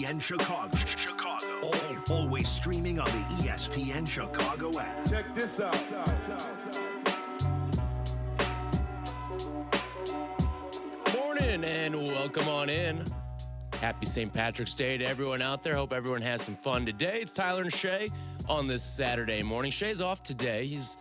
ESPN Chicago. Always streaming on the ESPN Chicago app. Check this out. Morning and welcome on in. Happy St. Patrick's Day to everyone out there. Hope everyone has some fun today. It's Tyler and Shea on this Saturday morning. Shea's off today. He's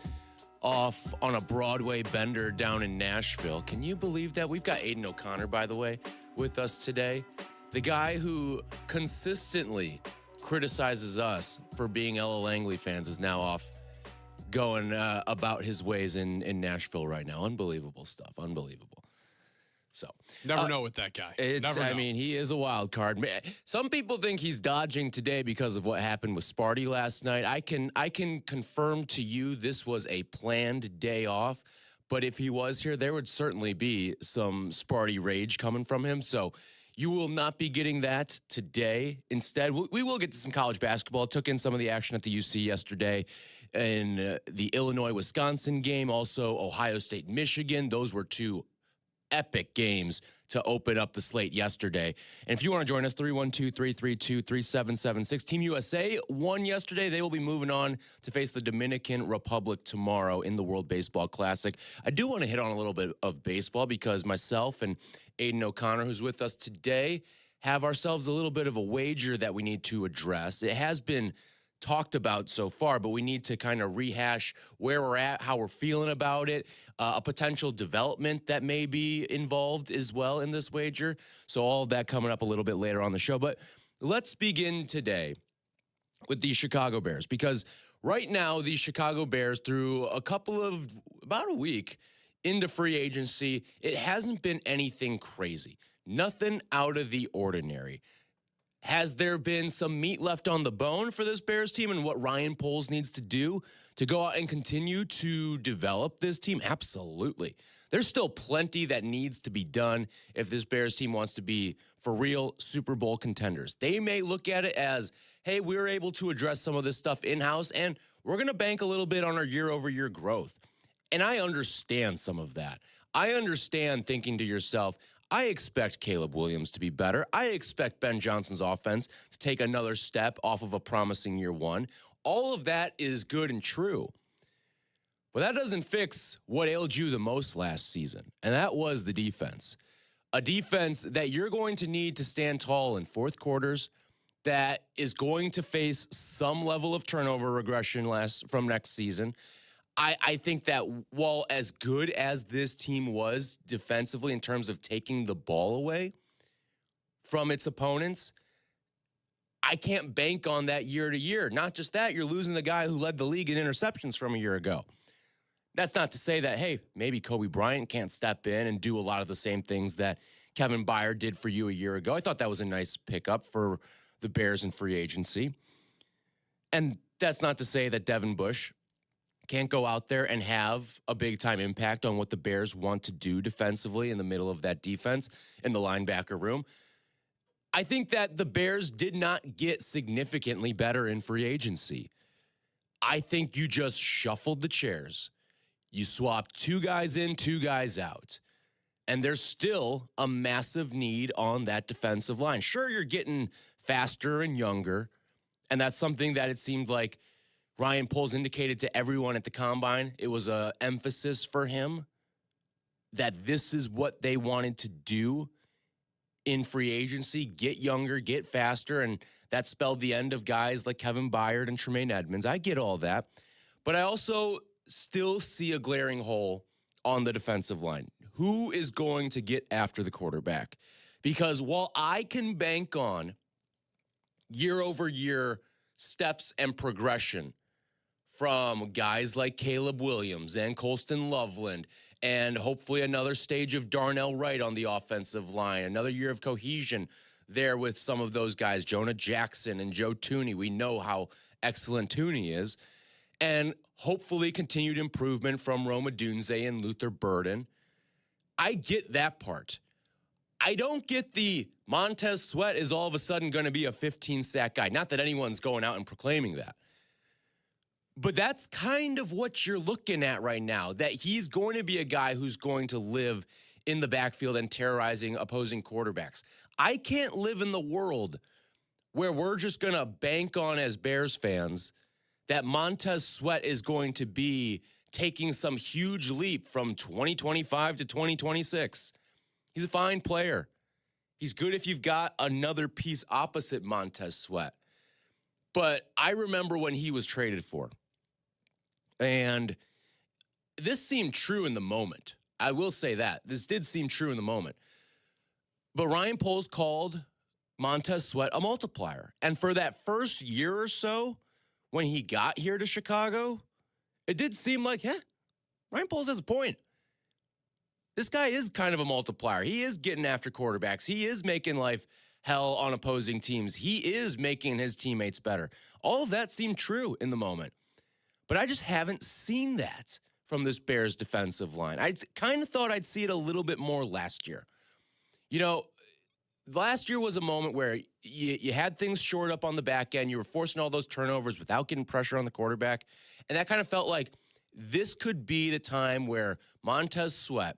off on a Broadway bender down in Nashville. Can you believe that? We've got Aiden O'Connor, by the way, with us today. The guy who consistently criticizes us for being Ella Langley fans is now off going about his ways in Nashville right now. Unbelievable stuff. Unbelievable. So never know with that guy. I mean, he is a wild card. Some people think he's dodging today because of what happened with Sparty last night. I can confirm to you this was a planned day off. But if he was here, there would certainly be some Sparty rage coming from him. So you will not be getting that today. Instead, we will get to some college basketball. Took in some of the action at the UC yesterday in the Illinois-Wisconsin game. Also, Ohio State-Michigan. Those were two epic games to open up the slate yesterday. And if you want to join us, 312-332-3776. Team USA won yesterday. They will be moving on to face the Dominican Republic tomorrow in the World Baseball Classic. I do want to hit on a little bit of baseball because myself and Aiden O'Connor, who's with us today, have ourselves a little bit of a wager that we need to address. It has been talked about so far, but we need to kind of rehash where we're at, how we're feeling about it, a potential development that may be involved as well in this wager. So all of that coming up a little bit later on the show. But let's begin today with the Chicago Bears, because right now the Chicago Bears, through about a week into free agency, it hasn't been anything crazy, nothing out of the ordinary. Has there been some meat left on the bone for this Bears team and what Ryan Poles needs to do to go out and continue to develop this team? Absolutely. There's still plenty that needs to be done if this Bears team wants to be, for real, Super Bowl contenders. They may look at it as, hey, we were able to address some of this stuff in-house, and we're going to bank a little bit on our year-over-year growth. And I understand some of that. I understand thinking to yourself, I expect Caleb Williams to be better. I expect Ben Johnson's offense to take another step off of a promising year one. All of that is good and true. But that doesn't fix what ailed you the most last season, and that was the defense. A defense that you're going to need to stand tall in fourth quarters, that is going to face some level of turnover regression from next season. I think that while as good as this team was defensively in terms of taking the ball away from its opponents, I can't bank on that year to year. Not just that, you're losing the guy who led the league in interceptions from a year ago. That's not to say that, hey, maybe Kobe Bryant can't step in and do a lot of the same things that Kevin Byard did for you a year ago. I thought that was a nice pickup for the Bears in free agency. And that's not to say that Devin Bush can't go out there and have a big-time impact on what the Bears want to do defensively in the middle of that defense in the linebacker room. I think that the Bears did not get significantly better in free agency. I think you just shuffled the chairs. You swapped two guys in, two guys out. And there's still a massive need on that defensive line. Sure, you're getting faster and younger, and that's something that it seemed like Ryan Poles indicated to everyone at the Combine. It was an emphasis for him that this is what they wanted to do in free agency, get younger, get faster, and that spelled the end of guys like Kevin Byard and Tremaine Edmonds. I get all that, but I also still see a glaring hole on the defensive line. Who is going to get after the quarterback? Because while I can bank on year-over-year steps and progression from guys like Caleb Williams and Colston Loveland, and hopefully another stage of Darnell Wright on the offensive line, another year of cohesion there with some of those guys, Jonah Jackson and Joe Tooney. We know how excellent Tooney is. And hopefully continued improvement from Roma Dunze and Luther Burden. I get that part. I don't get the Montez Sweat is all of a sudden going to be a 15-sack guy. Not that anyone's going out and proclaiming that. But that's kind of what you're looking at right now, that he's going to be a guy who's going to live in the backfield and terrorizing opposing quarterbacks. I can't live in the world where we're just going to bank on as Bears fans that Montez Sweat is going to be taking some huge leap from 2025 to 2026. He's a fine player. He's good if you've got another piece opposite Montez Sweat. But I remember when he was traded for. And this seemed true in the moment. I will say that. This did seem true in the moment. But Ryan Poles called Montez Sweat a multiplier. And for that first year or so, when he got here to Chicago, it did seem like, Ryan Poles has a point. This guy is kind of a multiplier. He is getting after quarterbacks. He is making life hell on opposing teams. He is making his teammates better. All of that seemed true in the moment. But I just haven't seen that from this Bears defensive line. I kind of thought I'd see it a little bit more last year. You know, last year was a moment where you had things shored up on the back end. You were forcing all those turnovers without getting pressure on the quarterback. And that kind of felt like this could be the time where Montez Sweat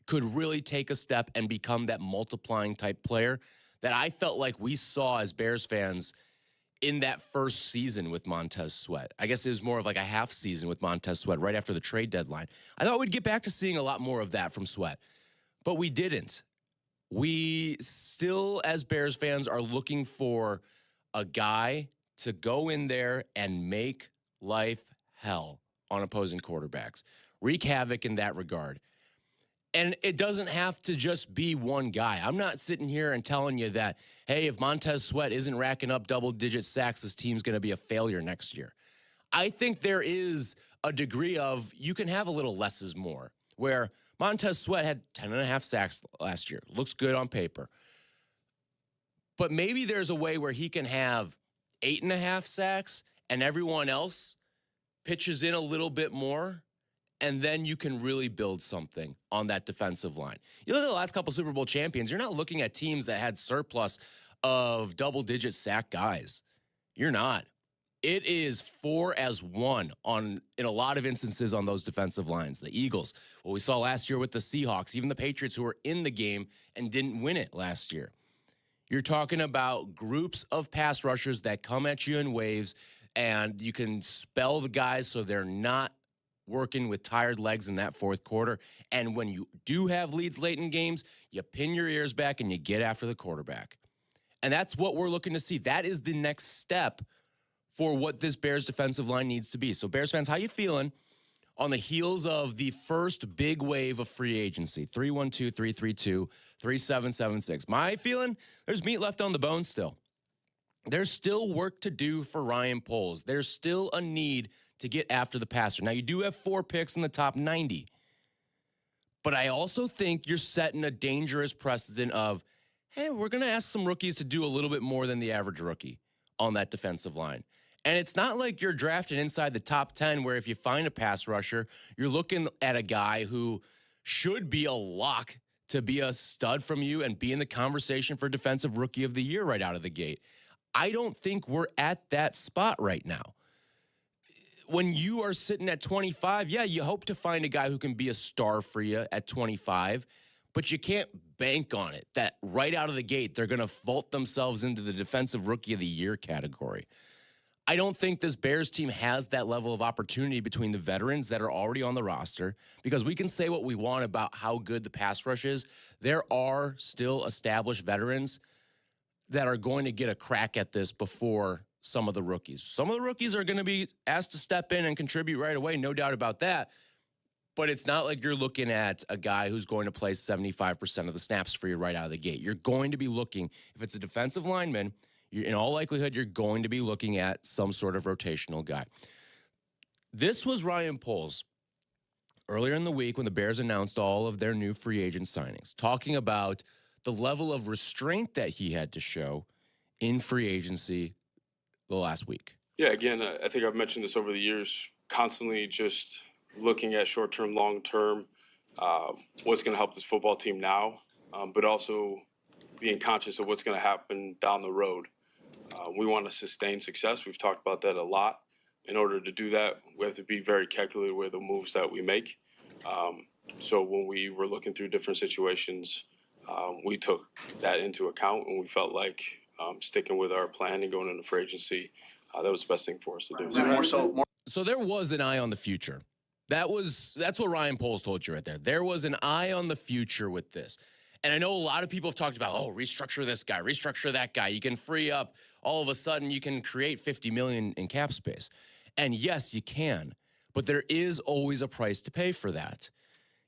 could really take a step and become that multiplying type player that I felt like we saw as Bears fans in that first season with Montez Sweat. I guess it was more of like a half season with Montez Sweat right after the trade deadline. I thought we'd get back to seeing a lot more of that from Sweat, but we didn't. We still, as Bears fans, are looking for a guy to go in there and make life hell on opposing quarterbacks, wreak havoc in that regard. And it doesn't have to just be one guy. I'm not sitting here and telling you that, hey, if Montez Sweat isn't racking up double-digit sacks, this team's going to be a failure next year. I think there is a degree of you can have a little less is more, where Montez Sweat had 10.5 sacks last year. Looks good on paper. But maybe there's a way where he can have 8.5 sacks and everyone else pitches in a little bit more, and then you can really build something on that defensive line. You look at the last couple Super Bowl champions, you're not looking at teams that had surplus of double-digit sack guys. You're not. It is 4-1 in a lot of instances on those defensive lines. The Eagles, what we saw last year with the Seahawks, even the Patriots who were in the game and didn't win it last year. You're talking about groups of pass rushers that come at you in waves, and you can spell the guys so they're not working with tired legs in that fourth quarter. And when you do have leads late in games, you pin your ears back and you get after the quarterback. And that's what we're looking to see. That is the next step for what this Bears defensive line needs to be. So Bears fans, how you feeling on the heels of the first big wave of free agency? 312-332-3776. My feeling, there's meat left on the bone still. There's still work to do for Ryan Poles. There's still a need to get after the passer. Now, you do have 4 picks in the top 90. But I also think you're setting a dangerous precedent of, hey, we're going to ask some rookies to do a little bit more than the average rookie on that defensive line. And it's not like you're drafted inside the top 10 where if you find a pass rusher, you're looking at a guy who should be a lock to be a stud from you and be in the conversation for Defensive Rookie of the Year right out of the gate. I don't think we're at that spot right now. When you are sitting at 25, yeah, you hope to find a guy who can be a star for you at 25, but you can't bank on it that right out of the gate they're going to vault themselves into the Defensive Rookie of the Year category. I don't think this Bears team has that level of opportunity between the veterans that are already on the roster, because we can say what we want about how good the pass rush is. There are still established veterans that are going to get a crack at this before some of the rookies. Some of the rookies are going to be asked to step in and contribute right away, no doubt about that. But it's not like you're looking at a guy who's going to play 75% of the snaps for you right out of the gate. You're going to be looking, if it's a defensive lineman, in all likelihood, you're going to be looking at some sort of rotational guy. This was Ryan Poles earlier in the week when the Bears announced all of their new free agent signings, talking about the level of restraint that he had to show in free agency the last week. Yeah, again, I think I've mentioned this over the years, constantly just looking at short-term, long-term, what's going to help this football team now, but also being conscious of what's going to happen down the road. We want to sustain success. We've talked about that a lot. In order to do that, we have to be very calculated with the moves that we make. So when we were looking through different situations, we took that into account, and we felt like sticking with our plan and going into free agency, that was the best thing for us to do. So there was an eye on the future. That's what Ryan Poles told you right there. There was an eye on the future with this. And I know a lot of people have talked about, restructure this guy, restructure that guy. You can free up, all of a sudden you can create $50 million in cap space. And yes, you can, but there is always a price to pay for that.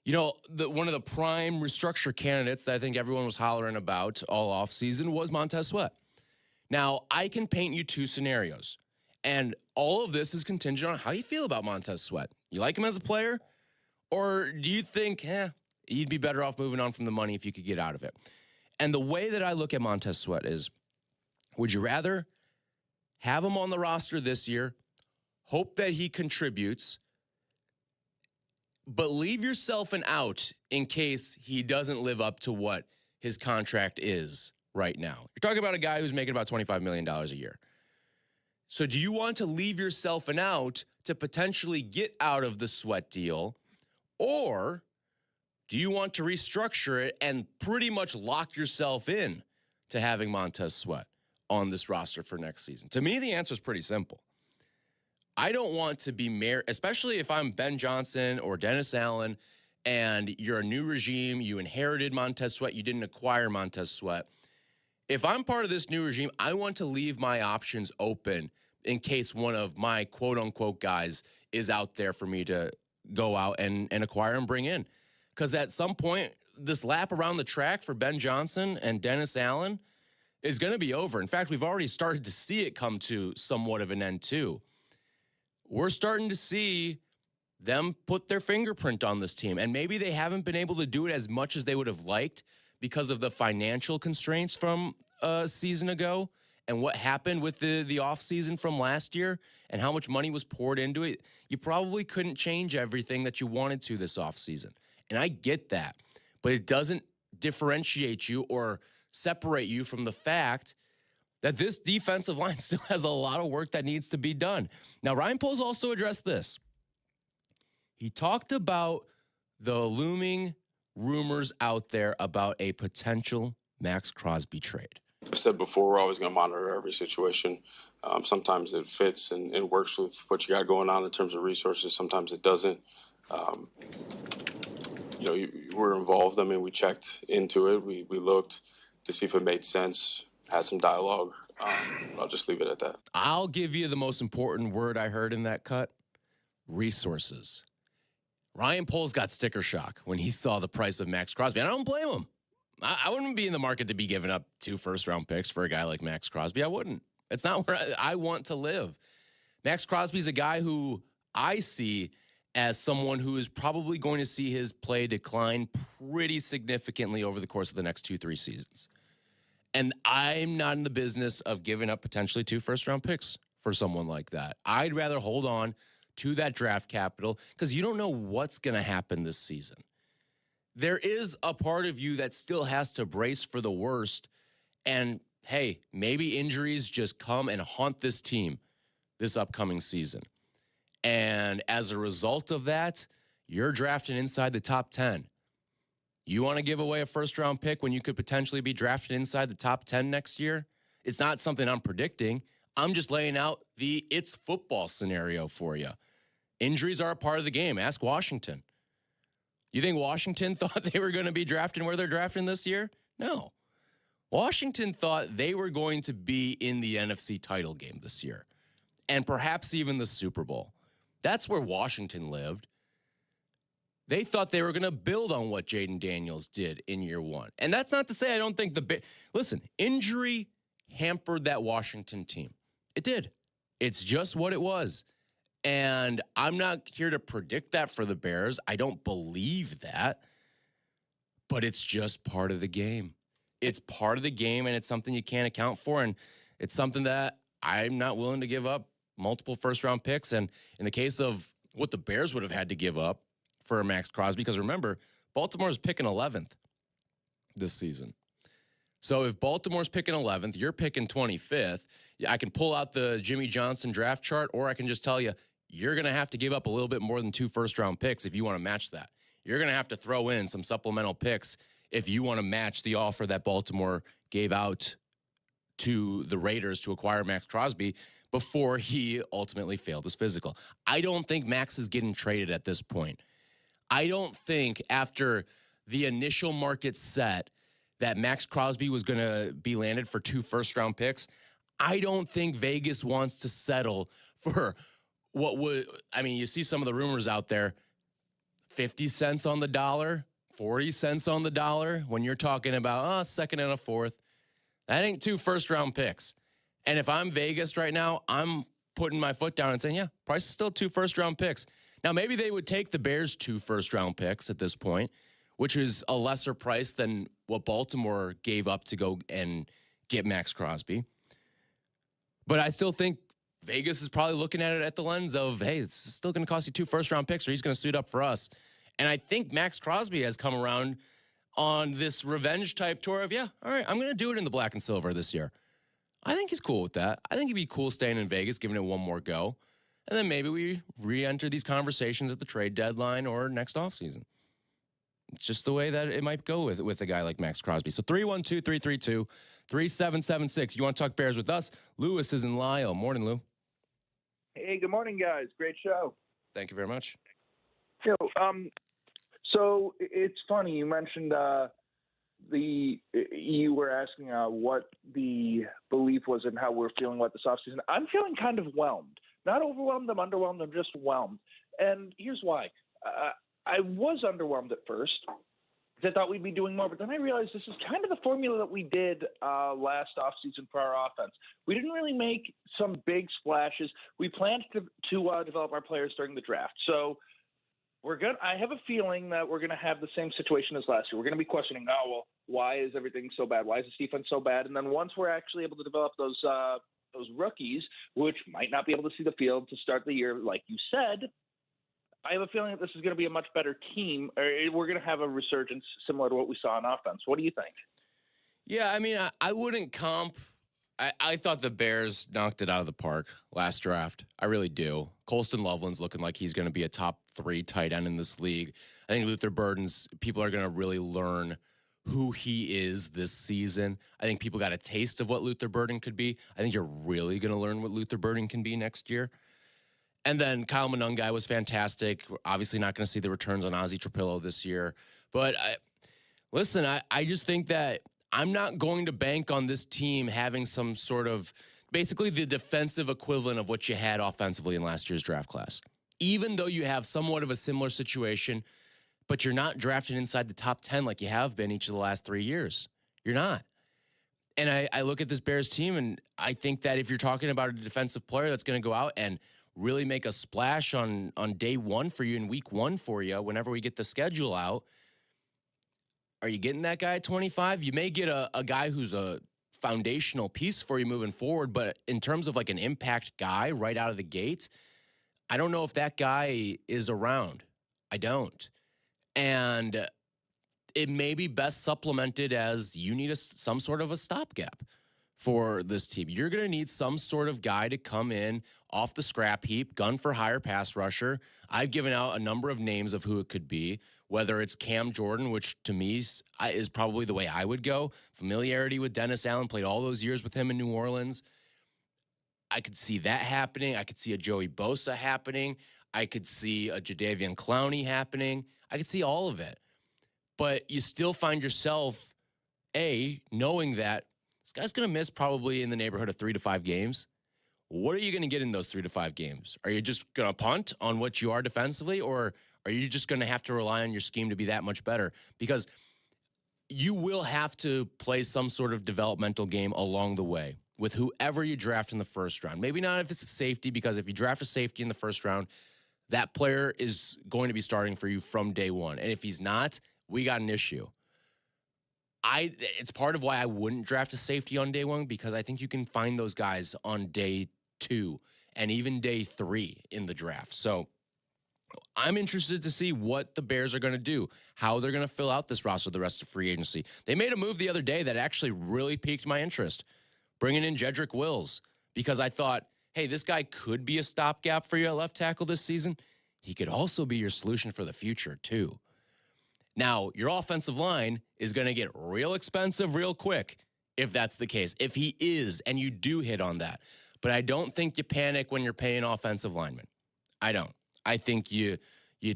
You know, one of the prime restructure candidates that I think everyone was hollering about all offseason was Montez Sweat. Now, I can paint you two scenarios, and all of this is contingent on how you feel about Montez Sweat. You like him as a player, or do you think, you'd be better off moving on from the money if you could get out of it? And the way that I look at Montez Sweat is, would you rather have him on the roster this year, hope that he contributes, but leave yourself an out in case he doesn't live up to what his contract is right now? You're talking about a guy who's making about $25 million a year. So do you want to leave yourself an out to potentially get out of the Sweat deal, or do you want to restructure it and pretty much lock yourself in to having Montez Sweat on this roster for next season? To me, the answer is pretty simple. I don't want to be married, especially if I'm Ben Johnson or Dennis Allen, and you're a new regime, you inherited Montez Sweat, you didn't acquire Montez Sweat. If I'm part of this new regime, I want to leave my options open in case one of my quote-unquote guys is out there for me to go out and acquire and bring in. Because at some point, this lap around the track for Ben Johnson and Dennis Allen is going to be over. In fact, we've already started to see it come to somewhat of an end, too. We're starting to see them put their fingerprint on this team, and maybe they haven't been able to do it as much as they would have liked because of the financial constraints from a season ago and what happened with the offseason from last year and how much money was poured into it. You probably couldn't change everything that you wanted to this offseason. And I get that, but it doesn't differentiate you or separate you from the fact that this defensive line still has a lot of work that needs to be done. Now, Ryan Poles also addressed this. He talked about the looming rumors out there about a potential Max Crosby trade. I've said before, we're always going to monitor every situation. Sometimes it fits and works with what you got going on in terms of resources. Sometimes it doesn't. We're involved. I mean, we checked into it. We looked to see if it made sense, had some dialogue. I'll just leave it at that. I'll give you the most important word I heard in that cut: resources. Ryan Poles got sticker shock when he saw the price of Max Crosby, and I don't blame him. I wouldn't be in the market to be giving up 2 first-round picks for a guy like Max Crosby. I wouldn't. It's not where I want to live. Max Crosby's a guy who I see as someone who is probably going to see his play decline pretty significantly over the course of the next 2-3 seasons. And I'm not in the business of giving up potentially 2 first-round picks for someone like that. I'd rather hold on to that draft capital because you don't know what's going to happen this season. There is a part of you that still has to brace for the worst. And, hey, maybe injuries just come and haunt this team this upcoming season. And as a result of that, you're drafting inside the top 10. You want to give away a first-round pick when you could potentially be drafted inside the top 10 next year? It's not something I'm predicting. I'm just laying out the it's football scenario for you. Injuries are a part of the game. Ask Washington. You think Washington thought they were going to be drafting where they're drafting this year? No. Washington thought they were going to be in the NFC title game this year and perhaps even the Super Bowl. That's where Washington lived. They thought they were going to build on what Jaden Daniels did in year 1. And that's not to say I don't think listen, injury hampered that Washington team. It did. It's just what it was. And I'm not here to predict that for the Bears. I don't believe that. But it's just part of the game. It's part of the game, and it's something you can't account for. And it's something that I'm not willing to give up multiple first-round picks. And in the case of what the Bears would have had to give up for Max Crosby, because remember, Baltimore's picking 11th this season. So if Baltimore's picking 11th, you're picking 25th, I can pull out the Jimmy Johnson draft chart, or I can just tell you, you're going to have to give up a little bit more than 2 first-round picks if you want to match that. You're going to have to throw in some supplemental picks if you want to match the offer that Baltimore gave out to the Raiders to acquire Max Crosby before he ultimately failed his physical. I don't think Max is getting traded at this point. I don't think after the initial market set that Max Crosby was going to be landed for 2 first-round picks, I don't think Vegas wants to settle for what would, I mean, you see some of the rumors out there, 50 cents on the dollar, 40 cents on the dollar, when you're talking about a second and a fourth. That ain't 2 first-round picks. And if I'm Vegas right now, I'm putting my foot down and saying, yeah, price is still 2 first-round picks. Now, maybe they would take the Bears' 2 first-round picks at this point, which is a lesser price than what Baltimore gave up to go and get Max Crosby. But I still think Vegas is probably looking at it at the lens of, hey, it's still going to cost you 2 first-round picks, or he's going to suit up for us. And I think Max Crosby has come around on this revenge-type tour of, yeah, all right, I'm going to do it in the black and silver this year. I think he's cool with that. I think he'd be cool staying in Vegas, giving it one more go. And then maybe we re-enter these conversations at the trade deadline or next offseason. It's just the way that it might go with a guy like Max Crosby. So 312-332-3776. You want to talk Bears with us? Lewis is in Lyle. Morning, Lou. Hey, good morning, guys. Great show. Thank you very much. So it's funny. You mentioned you were asking what the belief was and how we're feeling about this offseason. I'm feeling kind of whelmed. Not overwhelmed, I'm underwhelmed, I'm just whelmed. And here's why. I was underwhelmed at first. I thought we'd be doing more, but then I realized this is kind of the formula that we did last offseason for our offense. We didn't really make some big splashes. We planned to develop our players during the draft. So I have a feeling that we're going to have the same situation as last year. We're going to be questioning, why is everything so bad? Why is this defense so bad? And then once we're actually able to develop those rookies, which might not be able to see the field to start the year, like you said, I have a feeling that this is going to be a much better team, or we're going to have a resurgence similar to what we saw on offense. What do you think? Yeah, I mean, I wouldn't comp. I thought the Bears knocked it out of the park last draft. I really do. Colston Loveland's looking like he's going to be a top 3 tight end in this league. I think Luther Burden's, people are going to really learn who he is this season. I think people got a taste of what Luther Burden could be. I think you're really going to learn what Luther Burden can be next year. And then Kyle Monungai was fantastic. We're obviously not going to see the returns on Ozzie Trapillo this year. But listen, I just think that I'm not going to bank on this team having some sort of basically the defensive equivalent of what you had offensively in last year's draft class. Even though you have somewhat of a similar situation, but you're not drafted inside the top 10 like you have been each of the last 3 years. You're not. And I look at this Bears team, and I think that if you're talking about a defensive player that's going to go out and really make a splash on day one for you in week 1 for you, whenever we get the schedule out, are you getting that guy at 25? You may get a guy who's a foundational piece for you moving forward, but in terms of like an impact guy right out of the gate, I don't know if that guy is around. I don't. And it may be best supplemented as you need some sort of a stopgap for this team. You're going to need some sort of guy to come in off the scrap heap, gun for hire pass rusher. I've given out a number of names of who it could be, whether it's Cam Jordan, which to me is probably the way I would go. Familiarity with Dennis Allen, played all those years with him in New Orleans. I could see that happening. I could see a Joey Bosa happening. I could see a Jadeveon Clowney happening. I could see all of it. But you still find yourself, knowing that this guy's going to miss probably in the neighborhood of 3 to 5 games. What are you going to get in those 3 to 5 games? Are you just going to punt on what you are defensively, or are you just going to have to rely on your scheme to be that much better? Because you will have to play some sort of developmental game along the way with whoever you draft in the first round. Maybe not if it's a safety, because if you draft a safety in the first round, that player is going to be starting for you from day one. And if he's not, we got an issue. It's part of why I wouldn't draft a safety on day 1, because I think you can find those guys on day 2 and even day 3 in the draft. So I'm interested to see what the Bears are going to do, how they're going to fill out this roster the rest of free agency. They made a move the other day that actually really piqued my interest, bringing in Jedrick Wills, because I thought, hey, this guy could be a stopgap for you at left tackle this season. He could also be your solution for the future, too. Now, your offensive line is going to get real expensive real quick if that's the case, if he is, and you do hit on that. But I don't think you panic when you're paying offensive linemen. I don't. I think you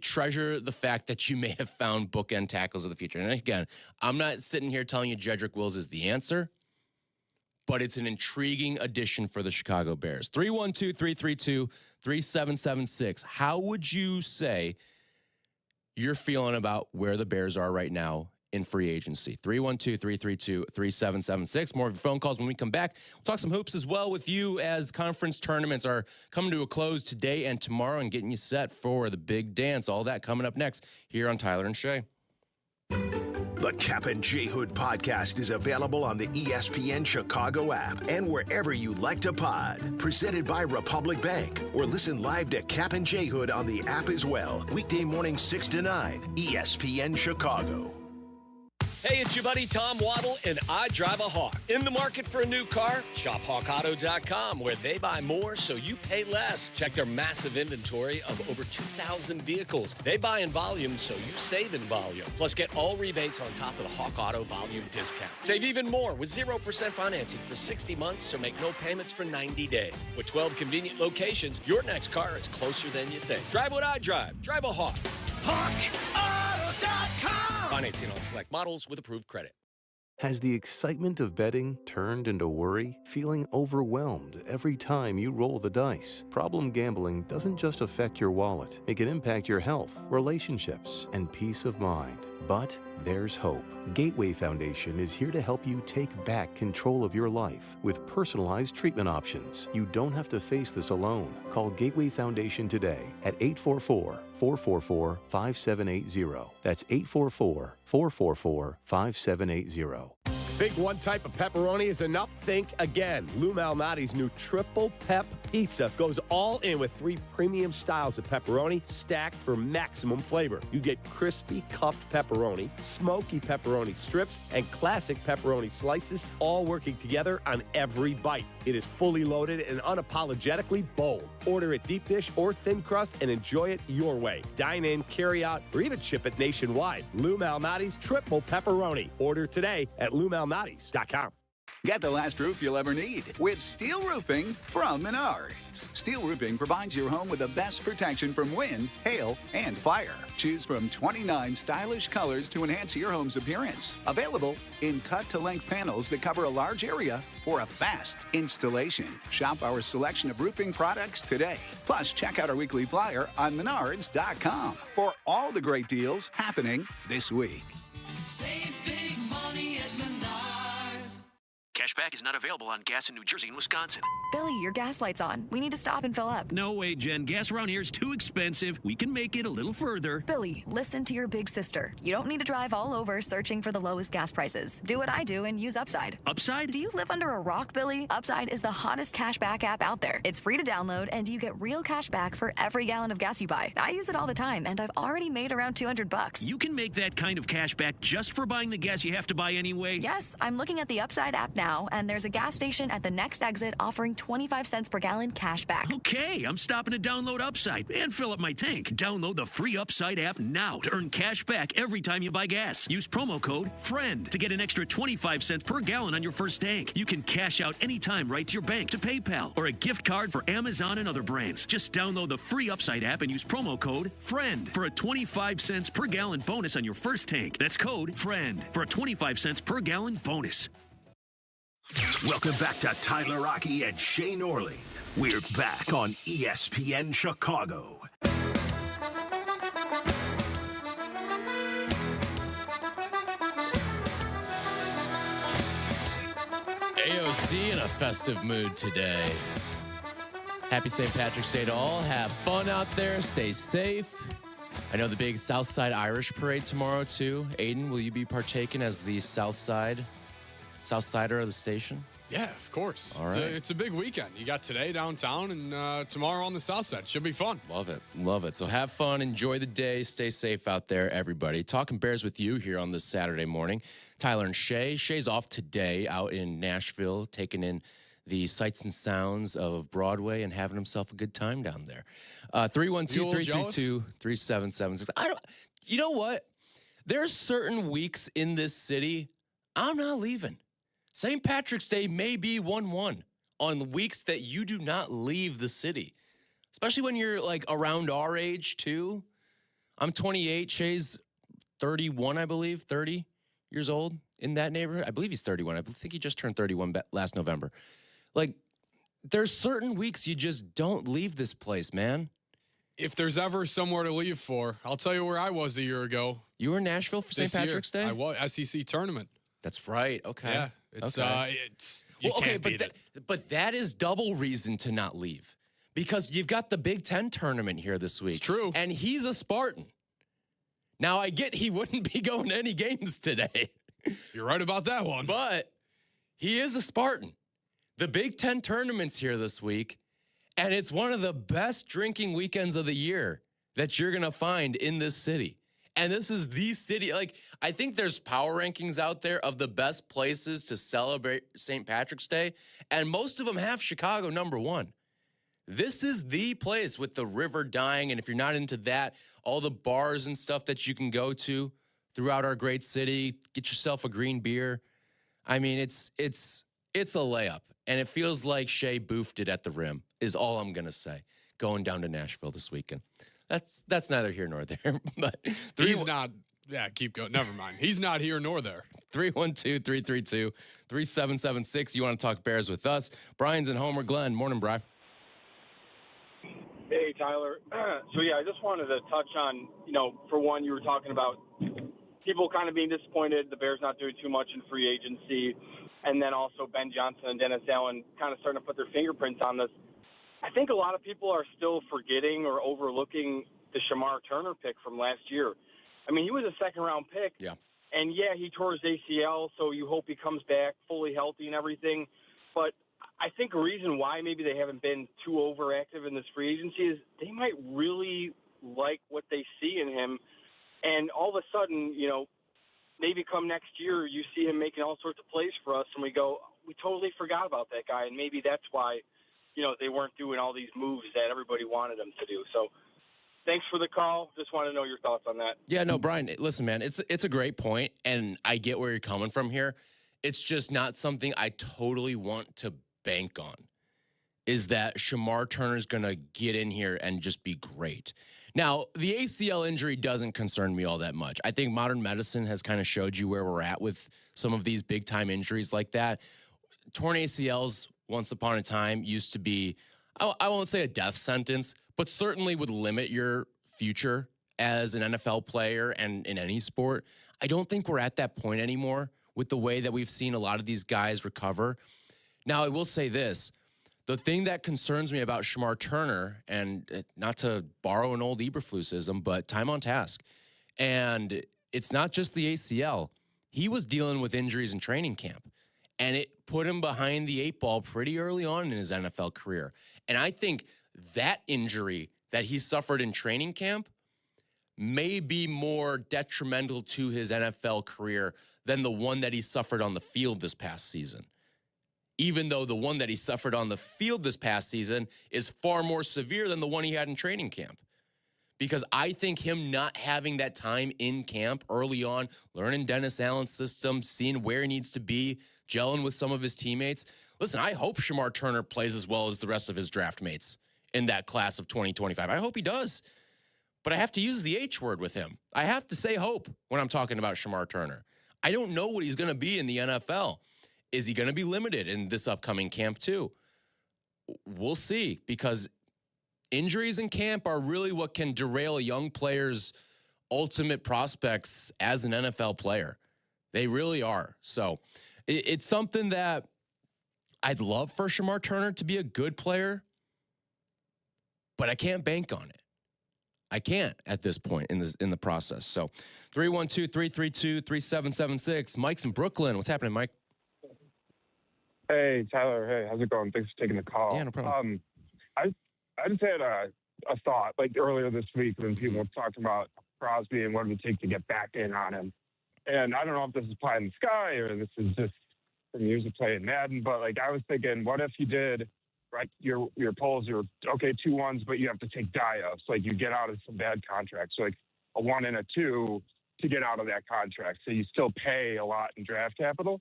treasure the fact that you may have found bookend tackles of the future. And again, I'm not sitting here telling you Jedrick Wills is the answer, but it's an intriguing addition for the Chicago Bears. 312-332-3776. How would you say you're feeling about where the Bears are right now in free agency? 312-332-3776. More of your phone calls when we come back. We'll talk some hoops as well with you as conference tournaments are coming to a close today and tomorrow and getting you set for the big dance. All that coming up next here on Tyler and Shea. The Cap and J Hood podcast is available on the ESPN Chicago app and wherever you like to pod. Presented by Republic Bank. Or listen live to Cap and J Hood on the app as well. Weekday morning 6 to 9, ESPN Chicago. Hey, it's your buddy Tom Waddle, and I drive a Hawk. In the market for a new car? Shop HawkAuto.com, where they buy more so you pay less. Check their massive inventory of over 2,000 vehicles. They buy in volume so you save in volume. Plus, get all rebates on top of the Hawk Auto volume discount. Save even more with 0% financing for 60 months, so make no payments for 90 days. With 12 convenient locations, your next car is closer than you think. Drive what I drive. Drive a Hawk. HawkAuto.com. Financing on select models with approved credit. Has the excitement of betting turned into worry? Feeling overwhelmed every time you roll the dice? Problem gambling doesn't just affect your wallet. It can impact your health, relationships, and peace of mind. But there's hope. Gateway Foundation is here to help you take back control of your life with personalized treatment options. You don't have to face this alone. Call Gateway Foundation today at 844-444-5780. That's 844-444-5780. Think one type of pepperoni is enough? Think again. Lou Malnati's new Triple Pep Pizza goes all in with 3 premium styles of pepperoni stacked for maximum flavor. You get crispy cuffed pepperoni, smoky pepperoni strips, and classic pepperoni slices, all working together on every bite. It is fully loaded and unapologetically bold. Order it deep dish or thin crust and enjoy it your way. Dine in, carry out, or even ship it nationwide. Lou Malnati's Triple Pepperoni. Order today at LouMalnati's.com. Get the last roof you'll ever need with steel roofing from Menards. Steel roofing provides your home with the best protection from wind, hail, and fire. Choose from 29 stylish colors to enhance your home's appearance. Available in cut-to-length panels that cover a large area for a fast installation. Shop our selection of roofing products today. Plus, check out our weekly flyer on Menards.com for all the great deals happening this week. Save big money at Menards. Cashback is not available on gas in New Jersey and Wisconsin. Billy, your gas light's on. We need to stop and fill up. No way, Jen. Gas around here is too expensive. We can make it a little further. Billy, listen to your big sister. You don't need to drive all over searching for the lowest gas prices. Do what I do and use Upside. Upside? Do you live under a rock, Billy? Upside is the hottest cashback app out there. It's free to download, and you get real cash back for every gallon of gas you buy. I use it all the time, and I've already made around $200. You can make that kind of cash back just for buying the gas you have to buy anyway? Yes, I'm looking at the Upside app now, and there's a gas station at the next exit offering 25 cents per gallon cash back. Okay, I'm stopping to download Upside and fill up my tank. Download the free Upside app now to earn cash back every time you buy gas. Use promo code FRIEND to get an extra 25 cents per gallon on your first tank. You can cash out anytime right to your bank, to PayPal, or a gift card for Amazon and other brands. Just download the free Upside app and use promo code FRIEND for a 25 cents per gallon bonus on your first tank. That's code FRIEND for a 25 cents per gallon bonus. Welcome back to Tyler Rocky and Shea Norling. We're back on ESPN Chicago. AOC in a festive mood today. Happy St. Patrick's Day to all. Have fun out there. Stay safe. I know the big Southside Irish Parade tomorrow, too. Aiden, will you be partaking as the Southsider of the station? Yeah, of course. All right. It's a big weekend. You got today downtown and tomorrow on the south side. Should be fun. Love it. Love it. So have fun. Enjoy the day. Stay safe out there, everybody. Talking Bears with you here on this Saturday morning. Tyler and Shea. Shea's off today out in Nashville, taking in the sights and sounds of Broadway and having himself a good time down there. 312-332-3776. You know what? There's certain weeks in this city I'm not leaving. St. Patrick's Day may be 1-1 on weeks that you do not leave the city, especially when you're like around our age too. I'm 28. Shea's 31, I believe, 30 years old in that neighborhood. I believe he's 31. I think he just turned 31 last November. Like, there's certain weeks you just don't leave this place, man. If there's ever somewhere to leave for, I'll tell you where I was a year ago. You were in Nashville for St. Patrick's Day? I was, SEC tournament. That's right. Okay. Yeah. It's you can't beat it. But that is double reason to not leave. Because you've got the Big Ten tournament here this week. It's true. And he's a Spartan. Now, I get he wouldn't be going to any games today. You're right about that one. But he is a Spartan. The Big Ten tournament's here this week, and it's one of the best drinking weekends of the year that you're going to find in this city. And this is the city. Like, I think there's power rankings out there of the best places to celebrate St. Patrick's Day, and most of them have Chicago number one. This is the place with the river dying, and if you're not into that, all the bars and stuff that you can go to throughout our great city, get yourself a green beer. I mean, it's a layup, and it feels like Shea boofed it at the rim is all I'm going to say, going down to Nashville this weekend. That's neither here nor there. But he's not. Yeah, keep going. Never mind. He's not here nor there. 312-332-3776. You want to talk Bears with us? Brian's in Homer Glen. Morning, Brian. Hey, Tyler. So, yeah, I just wanted to touch on, for one, you were talking about people kind of being disappointed, the Bears not doing too much in free agency, and then also Ben Johnson and Dennis Allen kind of starting to put their fingerprints on this. I think a lot of people are still forgetting or overlooking the Shamar Turner pick from last year. I mean, he was a second-round pick. Yeah. And, yeah, he tore his ACL, so you hope he comes back fully healthy and everything. But I think a reason why maybe they haven't been too overactive in this free agency is they might really like what they see in him. And all of a sudden, maybe come next year you see him making all sorts of plays for us, and we go, we totally forgot about that guy. And maybe that's why – they weren't doing all these moves that everybody wanted them to do. So thanks for the call. Just want to know your thoughts on that. Yeah, no, Brian, listen, man, it's a great point, and I get where you're coming from here. It's just not something I totally want to bank on, is that Shamar Turner's going to get in here and just be great. Now, the ACL injury doesn't concern me all that much. I think modern medicine has kind of showed you where we're at with some of these big-time injuries like that. Torn ACLs, once upon a time, used to be, I won't say a death sentence, but certainly would limit your future as an NFL player and in any sport. I don't think we're at that point anymore with the way that we've seen a lot of these guys recover. Now, I will say this. The thing that concerns me about Shamar Turner, and not to borrow an old Eberflusism, but time on task. And it's not just the ACL. He was dealing with injuries in training camp, and it put him behind the eight ball pretty early on in his NFL career. And I think that injury that he suffered in training camp may be more detrimental to his NFL career than the one that he suffered on the field this past season. Even though the one that he suffered on the field this past season is far more severe than the one he had in training camp. Because I think him not having that time in camp early on, learning Dennis Allen's system, seeing where he needs to be, gelling with some of his teammates. Listen, I hope Shamar Turner plays as well as the rest of his draft mates in that class of 2025. I hope he does. But I have to use the H word with him. I have to say hope when I'm talking about Shamar Turner. I don't know what he's going to be in the NFL. Is he going to be limited in this upcoming camp too? We'll see, because injuries in camp are really what can derail a young player's ultimate prospects as an NFL player. They really are. So it's something that I'd love for Shamar Turner to be a good player, but I can't bank on it. I can't at this point in the process. So 312-332-3776. Mike's in Brooklyn. What's happening, Mike? Hey, Tyler. Hey, how's it going? Thanks for taking the call. Yeah, no problem. I just had a thought, like earlier this week when people were talking about Crosby and what it would take to get back in on him. And I don't know if this is pie in the sky or this is just from years of playing Madden, but like I was thinking, what if you did, right, your polls are, okay, 2-1s, but you have to take die-ups. Like you get out of some bad contracts, so like a 1 and a 2 to get out of that contract. So you still pay a lot in draft capital.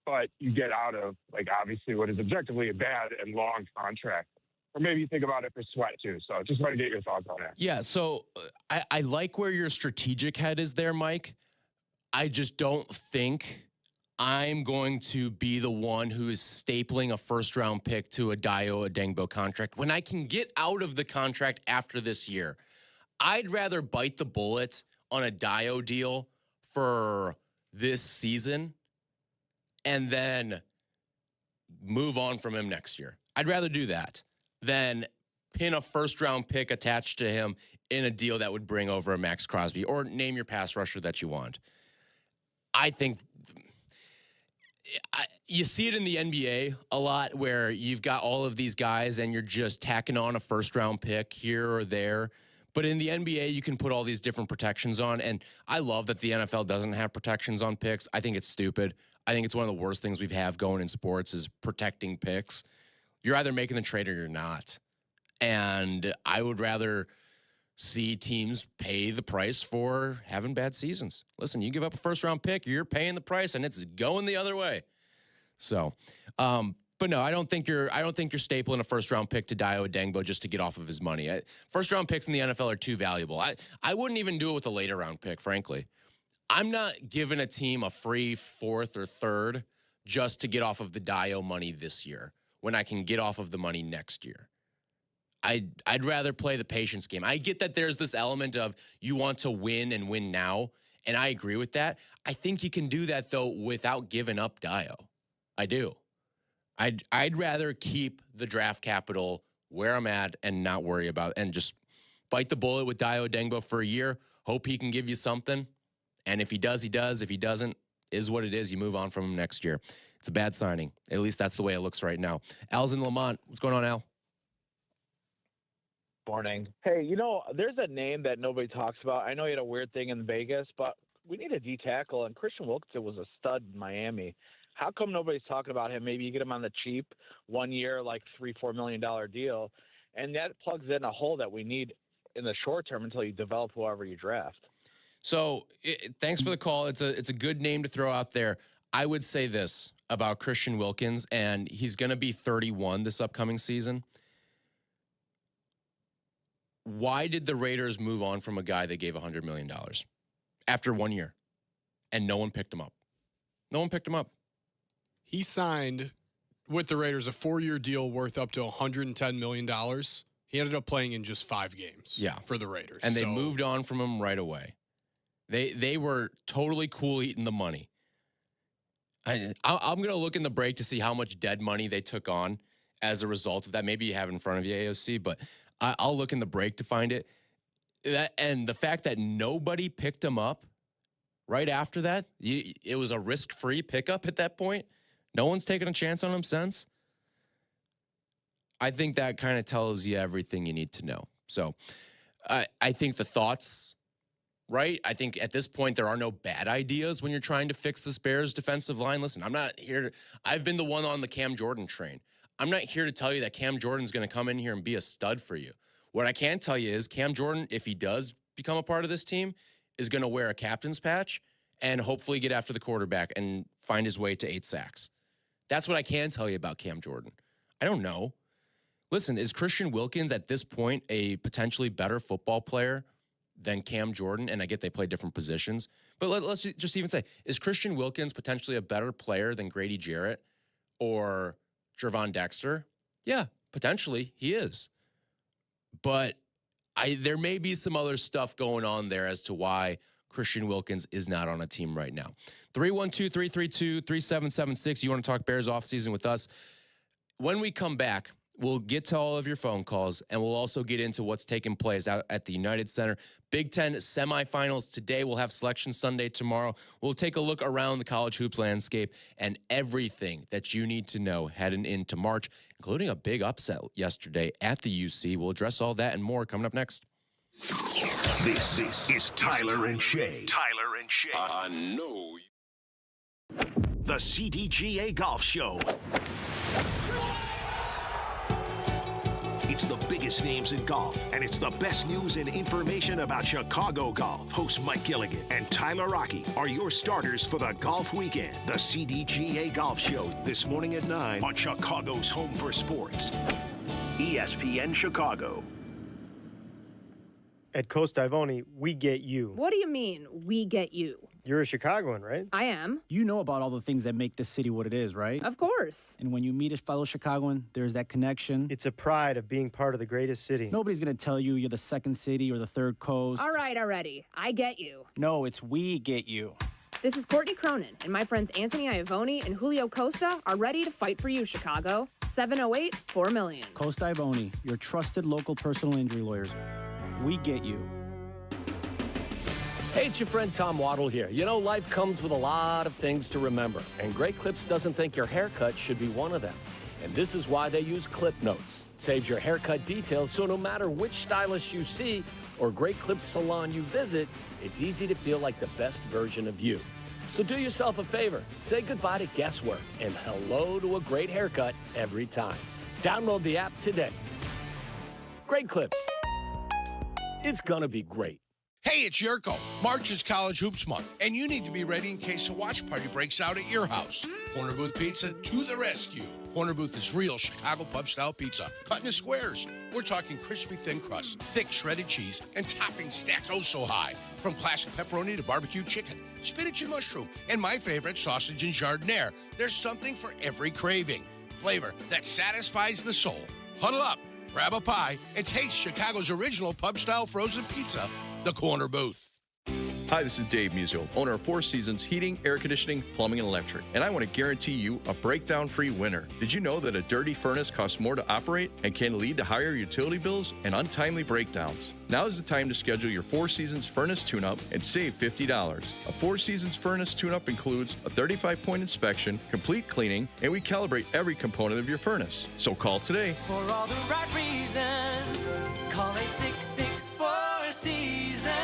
but you get out of, like, obviously what is objectively a bad and long contract. Or maybe you think about it for Sweat, too. So just want to get your thoughts on that. Yeah, so I like where your strategic head is there, Mike. I just don't think I'm going to be the one who is stapling a first-round pick to a Dayo Adengbo contract when I can get out of the contract after this year. I'd rather bite the bullet on a Dayo deal for this season and then move on from him next year. I'd rather do that than pin a first-round pick attached to him in a deal that would bring over a Max Crosby, or name your pass rusher that you want. I think you see it in the NBA a lot where you've got all of these guys and you're just tacking on a first-round pick here or there. But in the NBA, you can put all these different protections on, and I love that the NFL doesn't have protections on picks. I think it's stupid. I think it's one of the worst things we have going in sports is protecting picks. You're either making the trade or you're not. And I would rather see teams pay the price for having bad seasons. Listen, you give up a first-round pick, you're paying the price, and it's going the other way. So, but no, I don't think you're stapling a first-round pick to Dayo Adengbo just to get off of his money. First-round picks in the NFL are too valuable. I wouldn't even do it with a later-round pick, frankly. I'm not giving a team a free fourth or third just to get off of the Dayo money this year when I can get off of the money next year. I'd rather play the patience game. I get that there's this element of you want to win and win now, and I agree with that. I think you can do that, though, without giving up Dayo. I do. I'd rather keep the draft capital where I'm at and not worry about and just bite the bullet with Dayo Adengbo for a year, hope he can give you something, and if he does, he does. If he doesn't, is what it is. You move on from him next year. It's a bad signing. At least that's the way it looks right now. Al's in Lamont. What's going on, Al? Morning. Hey, there's a name that nobody talks about. I know you had a weird thing in Vegas, but we need a D tackle, and Christian Wilkinson was a stud in Miami. How come nobody's talking about him? Maybe you get him on the cheap, 1 year, like $3-4 million deal, and that plugs in a hole that we need in the short term until you develop whoever you draft. So thanks for the call. It's a good name to throw out there. I would say this about Christian Wilkins, and he's going to be 31 this upcoming season. Why did the Raiders move on from a guy they gave $100 million after 1 year and no one picked him up? No one picked him up. He signed with the Raiders a 4-year deal worth up to $110 million. He ended up playing in just 5 games for the Raiders. And they moved on from him right away. They were totally cool eating the money. I'm going to look in the break to see how much dead money they took on as a result of that. Maybe you have it in front of you, AOC, but I'll look in the break to find it. And the fact that nobody picked him up right after that, it was a risk-free pickup at that point. No one's taken a chance on him since. I think that kind of tells you everything you need to know. So I think the thoughts, right? I think at this point there are no bad ideas when you're trying to fix this Bears defensive line. Listen, I'm not here. I've been the one on the Cam Jordan train. I'm not here to tell you that Cam Jordan's going to come in here and be a stud for you. What I can tell you is Cam Jordan, if he does become a part of this team, is going to wear a captain's patch and hopefully get after the quarterback and find his way to 8 sacks. That's what I can tell you about Cam Jordan. I don't know. Listen, is Christian Wilkins at this point a potentially better football player than Cam Jordan? And I get they play different positions. But let's just even say, is Christian Wilkins potentially a better player than Grady Jarrett or Gervon Dexter? Yeah, potentially he is. But there may be some other stuff going on there as to why Christian Wilkins is not on a team right now. 312-332-3776. You want to talk Bears offseason with us? When we come back, we'll get to all of your phone calls, and we'll also get into what's taking place out at the United Center. Big Ten semifinals today. We'll have Selection Sunday tomorrow. We'll take a look around the college hoops landscape and everything that you need to know heading into March, including a big upset yesterday at the UC. We'll address all that and more coming up next. This is Tyler and Shea. Tyler and Shea. I know. The CDGA Golf Show. It's It's the biggest names in golf, and it's the best news and information about Chicago golf. Hosts Mike Gilligan and Tyler Rocky are your starters for the golf weekend. The CDGA Golf Show this morning at 9 on Chicago's Home for Sports. ESPN Chicago. At Costa Ivone, we get you. What do you mean, we get you? You're a Chicagoan, right? I am. You know about all the things that make this city what it is, right? Of course. And when you meet a fellow Chicagoan, there's that connection. It's a pride of being part of the greatest city. Nobody's going to tell you you're the second city or the third coast. All right, already. I get you. No, it's we get you. This is Courtney Cronin, and my friends Anthony Iavone and Julio Costa are ready to fight for you, Chicago. 708-4million. Costa Ivone, your trusted local personal injury lawyers. We get you. Hey, it's your friend Tom Waddle here. You know, life comes with a lot of things to remember, and Great Clips doesn't think your haircut should be one of them. And this is why they use Clip Notes. It saves your haircut details, so no matter which stylist you see or Great Clips salon you visit, it's easy to feel like the best version of you. So do yourself a favor. Say goodbye to guesswork and hello to a great haircut every time. Download the app today. Great Clips. It's gonna be great. Hey, it's Yurko. March is College Hoops Month, and you need to be ready in case a watch party breaks out at your house. Corner Booth Pizza to the rescue. Corner Booth is real Chicago pub-style pizza, cut into squares. We're talking crispy thin crust, thick shredded cheese, and toppings stacked oh so high. From classic pepperoni to barbecue chicken, spinach and mushroom, and my favorite, sausage and jardiniere. There's something for every craving. Flavor that satisfies the soul. Huddle up, grab a pie, and taste Chicago's original pub-style frozen pizza, the Corner Booth. Hi, this is Dave Musial, owner of Four Seasons Heating, Air Conditioning, Plumbing, and Electric, and I want to guarantee you a breakdown-free winter. Did you know that a dirty furnace costs more to operate and can lead to higher utility bills and untimely breakdowns? Now is the time to schedule your Four Seasons furnace tune-up and save $50. A Four Seasons furnace tune-up includes a 35-point inspection, complete cleaning, and we calibrate every component of your furnace. So call today. For all the right reasons, call 866-4Seasons.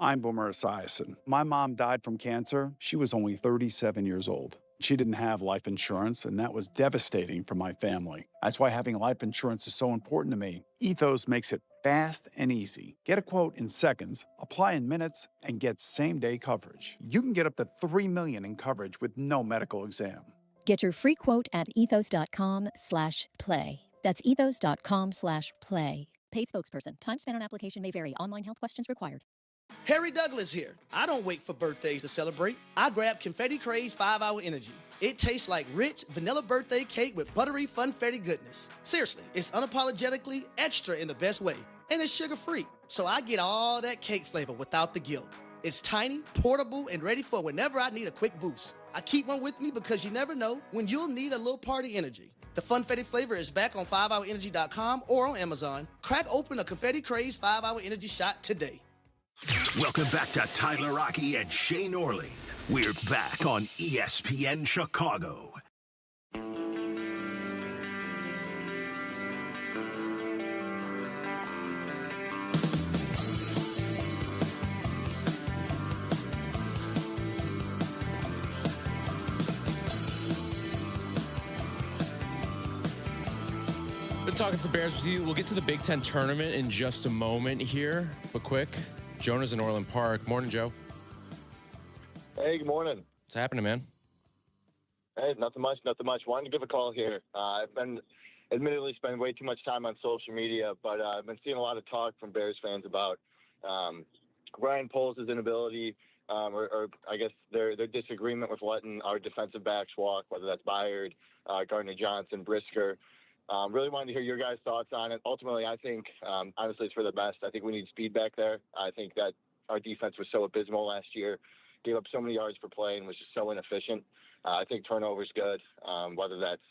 I'm Boomer Esiason. My mom died from cancer. She was only 37 years old. She didn't have life insurance, and that was devastating for my family. That's why having life insurance is so important to me. Ethos makes it fast and easy. Get a quote in seconds, apply in minutes, and get same-day coverage. You can get up to $3 million in coverage with no medical exam. Get your free quote at ethos.com/play. That's ethos.com/play. Paid spokesperson. Time spent on application may vary. Online health questions required. Harry Douglas here. I don't wait for birthdays to celebrate. I grab Confetti Craze 5-Hour Energy. It tastes like rich vanilla birthday cake with buttery funfetti goodness. Seriously, it's unapologetically extra in the best way. And it's sugar-free, so I get all that cake flavor without the guilt. It's tiny, portable, and ready for whenever I need a quick boost. I keep one with me because you never know when you'll need a little party energy. The Funfetti flavor is back on 5hourenergy.com or on Amazon. Crack open a Confetti Craze 5-Hour Energy shot today. Welcome back to Tyler Rocky and Shea Norling. We're back on ESPN Chicago. Been talking some Bears with you. We'll get to the Big Ten tournament in just a moment here, but quick. Jonah's in Orland Park. Morning, Joe. Hey, good morning. What's happening, man? Hey, nothing much. Wanted to give a call here. I've been admittedly spending way too much time on social media, but I've been seeing a lot of talk from Bears fans about Ryan Poles' inability, or I guess their disagreement with letting our defensive backs walk, whether that's Byard, Gardner-Johnson, Brisker. Really wanted to hear your guys' thoughts on it. Ultimately, I think, honestly, it's for the best. I think we need speed back there. I think that our defense was so abysmal last year, gave up so many yards per play, and was just so inefficient. I think turnover's good, whether that's,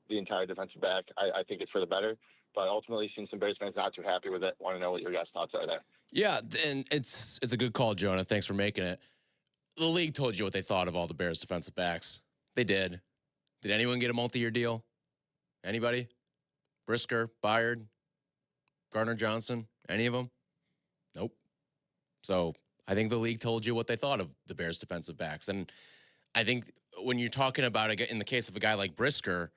the entire defensive back. I think it's for the better. But ultimately, seeing some Bears fans not too happy with it, want to know what your guys' thoughts are there. Yeah, and it's a good call, Jonah. Thanks for making it. The league told you what they thought of all the Bears defensive backs. They did. Did anyone get a multi-year deal? Anybody? Brisker, Byard, Gardner-Johnson, any of them? Nope. So I think the league told you what they thought of the Bears defensive backs. And I think when you're talking about it, in the case of a guy like Brisker,